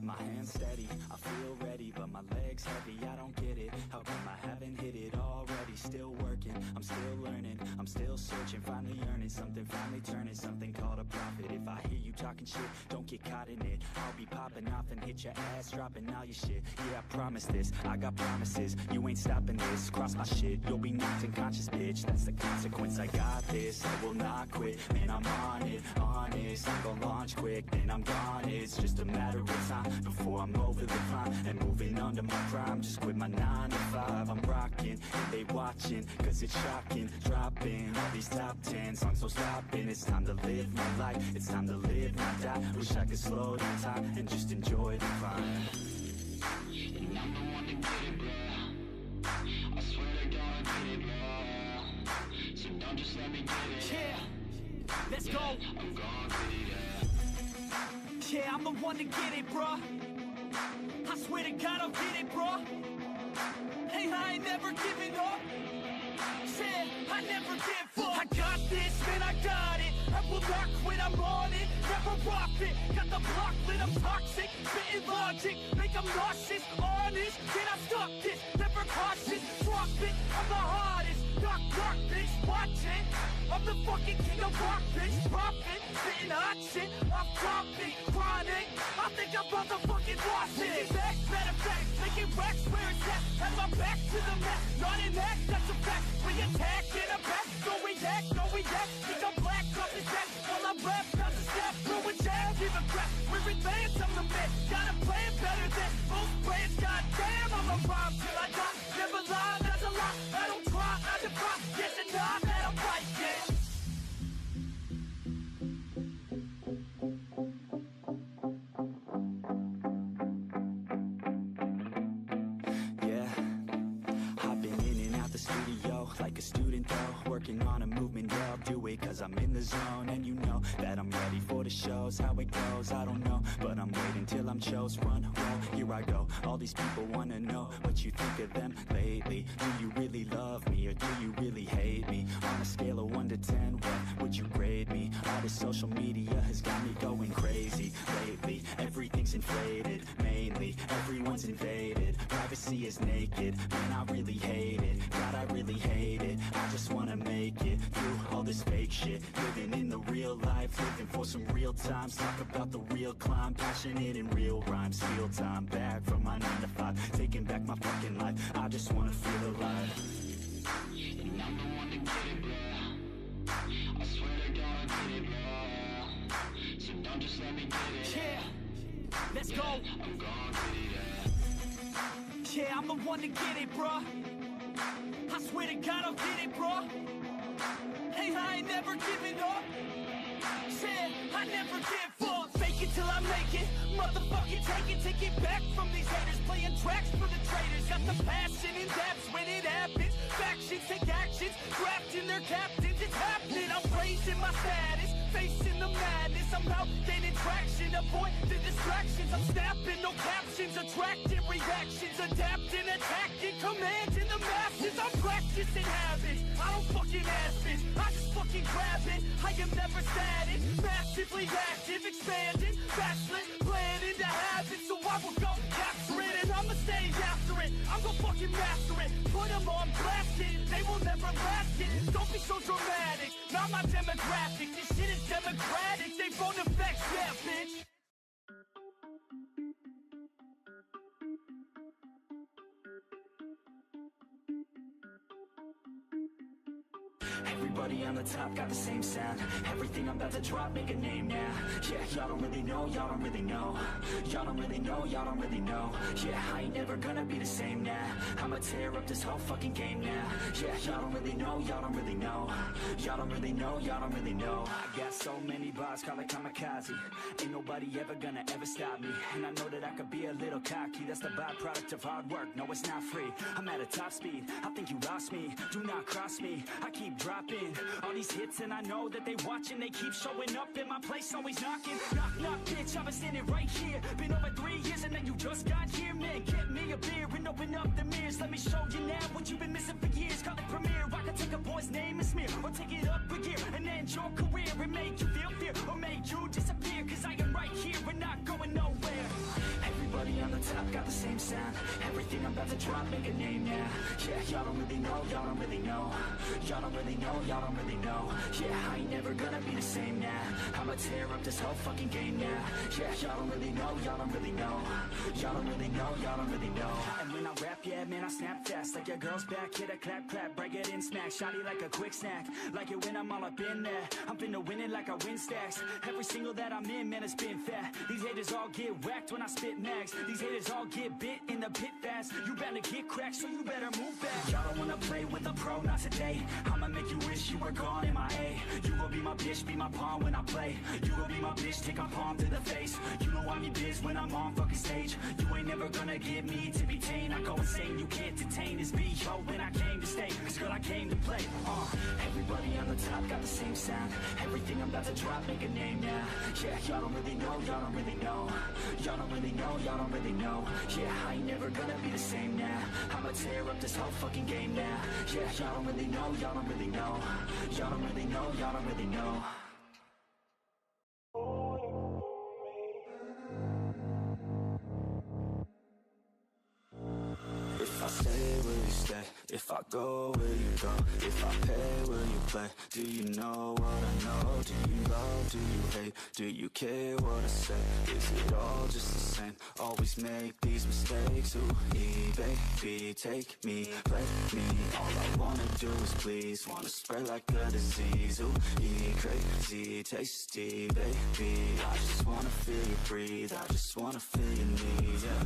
Speaker 5: My hands steady, I feel ready, but my legs heavy, I don't get it. How come I haven't hit it already? Still working, I'm still learning, I'm still searching, finally earning something, finally turning something called a profit. If I hear you talking shit, don't get caught in it. I'll be popping off and hit your ass, dropping all your shit. Yeah, I promise this, I got promises, you ain't stopping this. Cross my shit, you'll be knocked unconscious, bitch. That's the consequence, I got this, I will not quit. Man, I'm on it, honest, I'm gonna launch quick, then I'm gone. It's just a matter of time before I'm over the climb and moving under my prime. Just quit my 9 to 5, I'm rocking and they watching, cause it's shocking. Dropping all these top 10 songs, so stopping. It's time to live my life, it's time to live, not die. Wish I could slow down time and just enjoy the climb. And I'm the one to get it, bro. I swear to God I did it, bro. So don't just let me get it. Yeah, let's go. I'm gonna get it. Yeah, I'm the one to get it, bruh. I swear to God I'll get it, bruh. Hey, I ain't never giving up. Said I never give up. I got this, man, I got it. I will not quit, I'm on it. Never rock it. Got the block lit, I'm toxic. Spitting logic, make them nauseous. Honest, can I stop this? Never cautious, drop it. I'm the hardest. Knock, bitch, watch it. I'm the fucking king of rock, bitch. Profit, spitting hot shit. I'm topic, chronic. I think I'm motherfucking lost it. Back, better fact, making racks where it's at. Have my back to the mat, not an act, that's a fact. We attack in a back, no react, no react. Think I'm black, off his back. While I rap, not the step, throwing jab, give a crap. We're advanced, I'm the man. Got a plan better than most plans. Goddamn, I'm a rhyme till I die. Never lie, that's a lie. I don't try, I defy. Yes and nah, man, I'm right, yeah. like a student though, working on a movement, yeah, I'll do it cause I'm in the zone. And you know that I'm ready for the shows, how it goes, I don't know, but I'm waiting till I'm chose. Front row, here I go, all these people wanna know what you think of them lately. Do you really love me, or do you really hate me? On a scale of 1 to 10, what would you grade me? All this social media has got me going crazy lately. Everything's inflated, mainly, everyone's invaded. Privacy is naked, man, I really hate it. God, I really hate it. I just wanna make it through all this fake shit. Living in the real life, living for some real times. Talk about the real climb, passionate in real rhymes. Steal time back from my 9 to 5, taking back my fucking life. I just wanna feel alive.
Speaker 7: And I'm the one to get it, bro. I swear to God I'll get it, bro. So don't just let me get it.
Speaker 5: Yeah, let's go.
Speaker 7: I'm gonna get it,
Speaker 5: Yeah, I'm the one to get it, bro. I swear to God I'll get it, bro. Hey, I ain't never giving up. Said I never give up. Fake it till I make it. Motherfucking take it back from these haters. Playing tracks for the traitors. Got the passion in depths when it happens. Factions take actions, drafting their captains. It's happening. I'm raising my status, facing the madness. I'm out gaining traction. Avoid the distractions. I'm snapping, no captions. Attracting reactions. Adapting, attacking, commanding the masses. I'm practicing habits. I don't fucking ask this. I just fucking grab it. I am never static. Massively active, expanding, backslid, planning to have it. So I will go capture it, and I'ma stay after it. I'm gonna fucking master it. Put them on blasting. They will never last it. Don't be so dramatic. Not my demographic. This shit is democratic. They phone effects, yeah, bitch. Everybody on the top got the same sound. Everything I'm about to drop, make a name now. Yeah, y'all don't really know, y'all don't really know. Y'all don't really know, y'all don't really know. Yeah, I ain't never gonna be the same now. I'ma tear up this whole fucking game now. Yeah, y'all don't really know, y'all don't really know. Y'all don't really know, y'all don't really know. I got so many bars, call it kamikaze. Ain't nobody ever gonna ever stop me. And I know that I could be a little cocky. That's the byproduct of hard work, no it's not free. I'm at a top speed, I think you lost me. Do not cross me, I keep dropping all these hits and I know that they watching. They keep showing up in my place, always knocking. Knock, knock, bitch, I've been standing right here. Been over 3 years and then you just got here. Man, get me a beer and open up the mirrors. Let me show you now what you've been missing for years. Call it premiere, I can take a boy's name and smear, or take it up a gear and end your career and make you feel fear, or make you disappear. Cause I am right here and not going nowhere. Everybody on the top got the same sound. Everything I'm about to drop, make a name now. Yeah, y'all don't really know, y'all don't really know. Y'all don't really know, y'all don't really know. Yeah, I ain't never gonna be the same now. I'ma tear up this whole fucking game now. Yeah, y'all don't really know, y'all don't really know. Y'all don't really know, y'all don't really know. And when I rap, yeah, man, I snap fast. Like your girl's back, hit a clap, clap, break it in, smack. Shotty like a quick snack, like it when I'm all up in there. I'm finna win it like I win stacks. Every single that I'm in, man, it's been fat. These haters all get whacked when I spit mags. These haters all get bit in the pit fast. You better get cracked, so you better move back. Y'all don't wanna play with a pro, not today. I'ma make you wish you were gone in my A. You gon' be my bitch, be my pawn when I play. You gon' be my bitch, take my palm to the face. You know I'm your biz when I'm on fucking stage. You ain't never gonna get me to be tame. I go insane, you can't detain this beat, yo, when I came to stay. Cause girl, I came to play. Everybody on the top got the same sound. Everything I'm about to drop, make a name now. Yeah, y'all don't really know, y'all don't really know. Y'all don't really know, y'all don't really know. Yeah, I ain't never gonna be the same now. I'ma tear up this whole fucking game now. Yeah, y'all don't really know, y'all don't really know. Y'all don't really know, y'all don't really know.
Speaker 8: If I stay, will you stay? If I go, will you go? If I pay, will you play? Do you know what I know? Do you love, do you hate? Do you care what I say? Is it all just the same? Always make these mistakes. Ooh, baby, take me, play me. All I wanna do is please. Wanna spread like a disease. Ooh, crazy, tasty, baby. I just wanna feel you breathe. I just wanna feel your knees, yeah.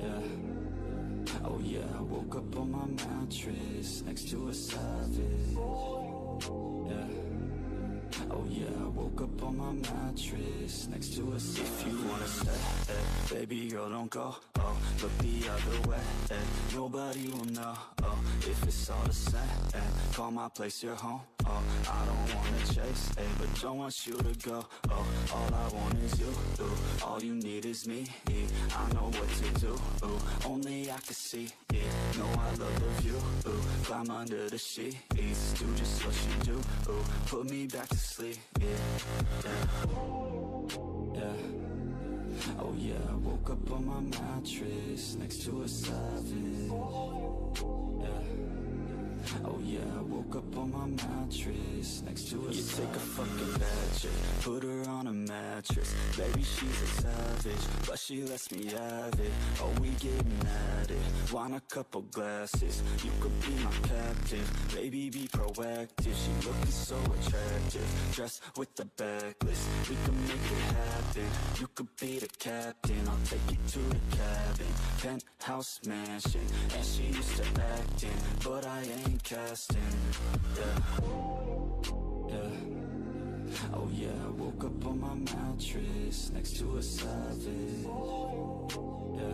Speaker 8: Yeah. Oh yeah, I woke up on my mattress next to a savage. Yeah, Oh yeah, I woke up on my mattress next to a sun. If you wanna stay, baby girl, don't go. Oh, look the other way, nobody will know. Oh, if it's all the same, call my place your home. Oh, I don't wanna chase, but don't want you to go. Oh, all I want is you. Ooh, all you need is me. I know what to do. Ooh, only I can see it. Know I love the view. Ooh, climb under the sheets, do just what you do. Ooh, put me back to sleep. Yeah, yeah, yeah. Oh yeah, I woke up on my mattress next to a savage. Yeah. Oh yeah, I woke up on my mattress next to a You take a fucking bad chick, put her on a mattress. Baby, she's a savage, but she lets me have it. Oh, we getting at it, want a couple glasses. You could be my captain, baby, be proactive. She looking so attractive, dressed with the backlist. We can make it happen, you could be the captain. I'll take you to the cabin, penthouse mansion. And she used to acting, but I ain't casting. Yeah, yeah. Oh yeah, I woke up on my mattress next to a savage. Yeah.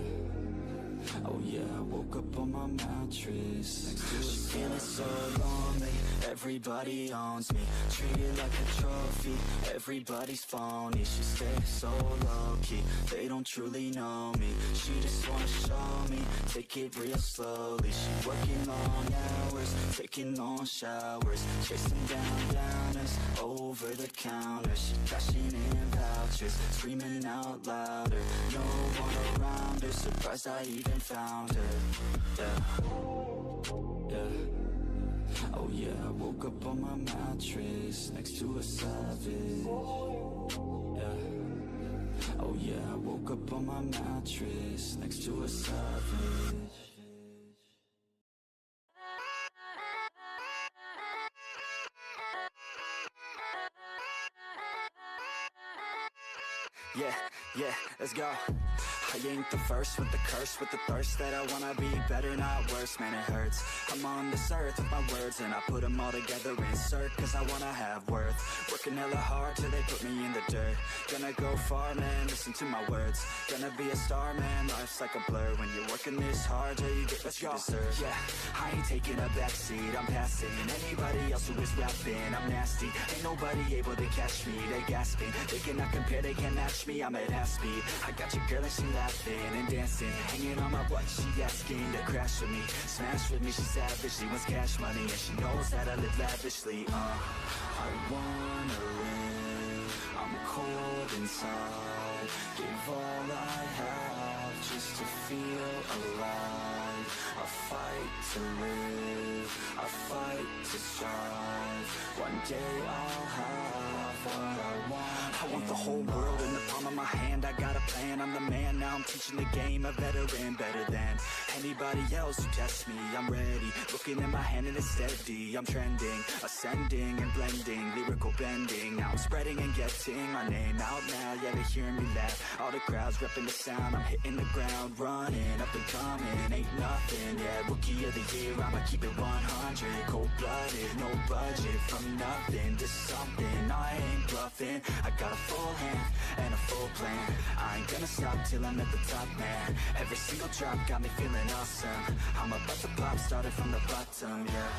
Speaker 8: Oh yeah, I woke up on my mattress next to a She feeling so lonely, everybody owns me. Treated like a trophy, everybody's phony. She stays so low-key, they don't truly know me. She just wanna show me, take it real slowly. She working long hours, taking long showers, chasing down downers over the counter. She cashing in vouchers, screaming out louder. No one around her, surprised I even found her. Yeah, yeah. Oh yeah, I woke up on my mattress next to a savage. Yeah. Oh yeah, I woke up on my mattress next to a savage. Yeah, yeah, let's go. I ain't the first with the curse, with the thirst that I wanna be better, not worse, man, it hurts. I'm on this earth with my words and I put them all together, insert, cause I wanna have worth. Working hella hard till they put me in the dirt. Gonna go far, man, listen to my words. Gonna be a star, man, life's like a blur. When you're working this hard till you get what you deserve. Yeah, I ain't taking a backseat, I'm passing anybody else who is rapping. I'm nasty, ain't nobody able to catch me. They gasping, they cannot compare, they can't match me. I'm at half speed, I got your girl and she laughing and dancing, hanging on my butt, she asking to crash with me, smash with me. She savage, she wants cash money and she knows that I live lavishly. I wanna live, I'm cold inside, give all I have just to feel alive. I fight to live, I fight to strive. One day I'll have what I want. I want the whole world in the palm of my hand. I got a plan, I'm the man. Now I'm teaching the game, a veteran, better than anybody else who tests me. I'm ready, looking at my hand and it's steady. I'm trending, ascending and blending, lyrical bending. Now I'm spreading and getting my name out now. Yeah, they hearing me laugh, all the crowds repping the sound. I'm hitting the ground, running, up and coming, ain't nothing. Yeah, rookie of the year, I'ma keep it 100. Cold-blooded, no budget, from nothing to something. I ain't bluffing, I got a full hand and a full plan. I ain't gonna stop till I'm at the top, man. Every single drop got me feeling awesome. I'm about to pop, started from the bottom, yeah.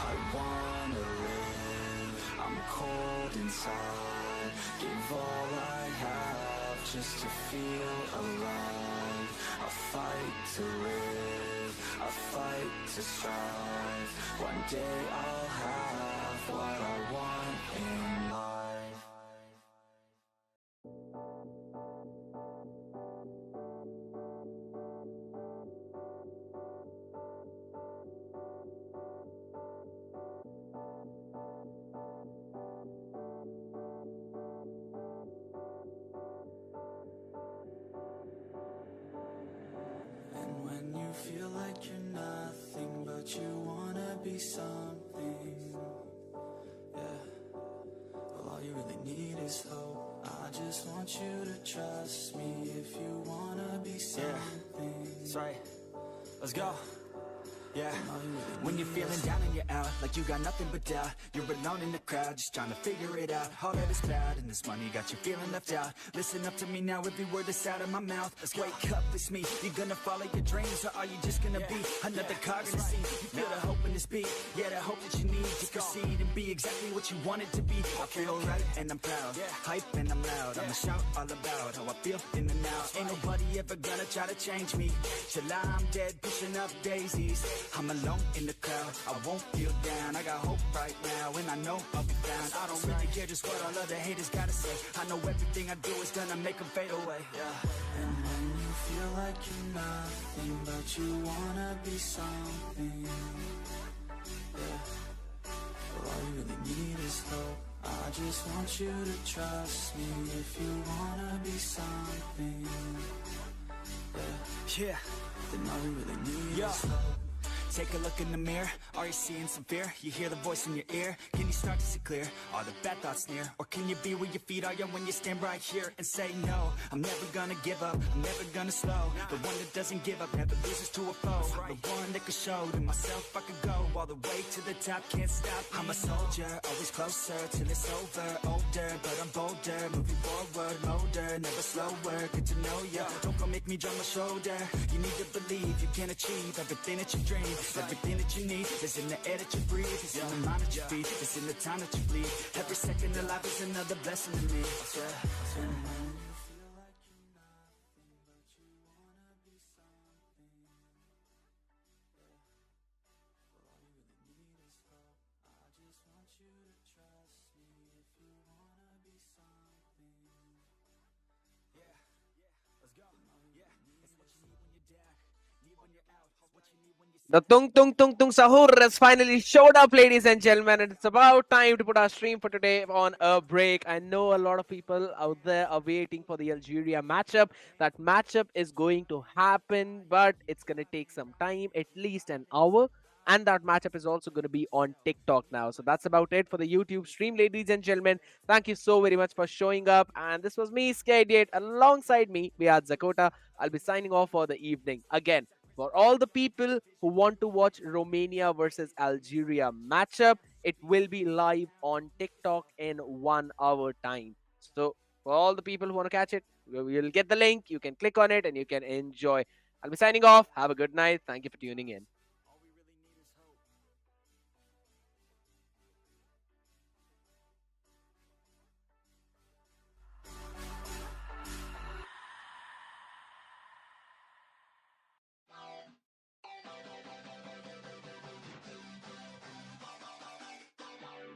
Speaker 8: I wanna live, I'm cold inside, give all I have just to feel alive. I fight to live, I fight to strive. One day I'll have what I want in life. And when you feel like you're nothing, but you wanna be something, yeah, well, all you really need is hope. I just want you to trust me if you wanna be something. Yeah, that's right. Let's go. Yeah, when you're feeling down and you're out, like you got nothing but doubt, you're alone in the crowd, just trying to figure it out. All that is bad, and this money got you feeling left out. Listen up to me now, every word that's out of my mouth. Wake up, it's me. You gonna follow your dreams, or are you just gonna be another cog in the scene? You feel the hope in this beat, yeah, the hope that you need to proceed and be exactly what you want it to be. I feel right, and I'm proud, hype and I'm loud. I'ma shout all about how I feel in and out. Ain't nobody ever gonna try to change me. Till I'm dead, pushing up daisies. I'm alone in the crowd, I won't feel down. I got hope right now, and I know I'll be found. I don't really care just what all other haters gotta say. I know everything I do is gonna make them fade away. Yeah. And when you feel like you're nothing, but you wanna be something, yeah. Well, all you really need is hope. I just want you to trust me if you wanna be something, yeah. Then all you really need is hope. Take a look in the mirror, are you seeing some fear? You hear the voice in your ear, can you start to see clear? Are the bad thoughts near? Or can you be where your feet are, yeah, when you stand right here and say no? I'm never gonna give up, I'm never gonna slow. The one that doesn't give up, never loses to a foe. The one that could show to myself I could go all the way to the top, can't stop me. I'm a soldier, always closer till it's over. Older, but I'm bolder, moving forward, older, never slower. Good to know ya, don't go make me drop my shoulder. You need to believe you can achieve everything that you dream. Everything that you need is in the air that you breathe, it's in the mind that you feed, it's in the time that you bleed. Every second of life is another blessing to me. Yeah. And when you feel like you're nothing, but you wanna be something, yeah. Well, all you really need is hope. I just want you to trust me if you wanna be something, yeah. Let's go. Yeah, it's what you need when you're down, need when you're out, what you need when you're
Speaker 4: The Tung Tung Tung Tung Sahur has finally showed up, ladies and gentlemen, and it's about time to put our stream for today on a break. I know a lot of people out there are waiting for the Algeria matchup. That matchup is going to happen, but it's going to take some time, at least an hour. And that matchup is also going to be on TikTok now. So that's about it for the YouTube stream, ladies and gentlemen. Thank you so very much for showing up. And this was me, Skydiet, alongside me, Viad Zakota. I'll be signing off for the evening. Again, for all the people who want to watch Romania versus Algeria matchup, it will be live on TikTok in 1 hour time. So for all the people who want to catch it, you'll get the link. You can click on it and you can enjoy. I'll be signing off. Have a good night. Thank you for tuning in.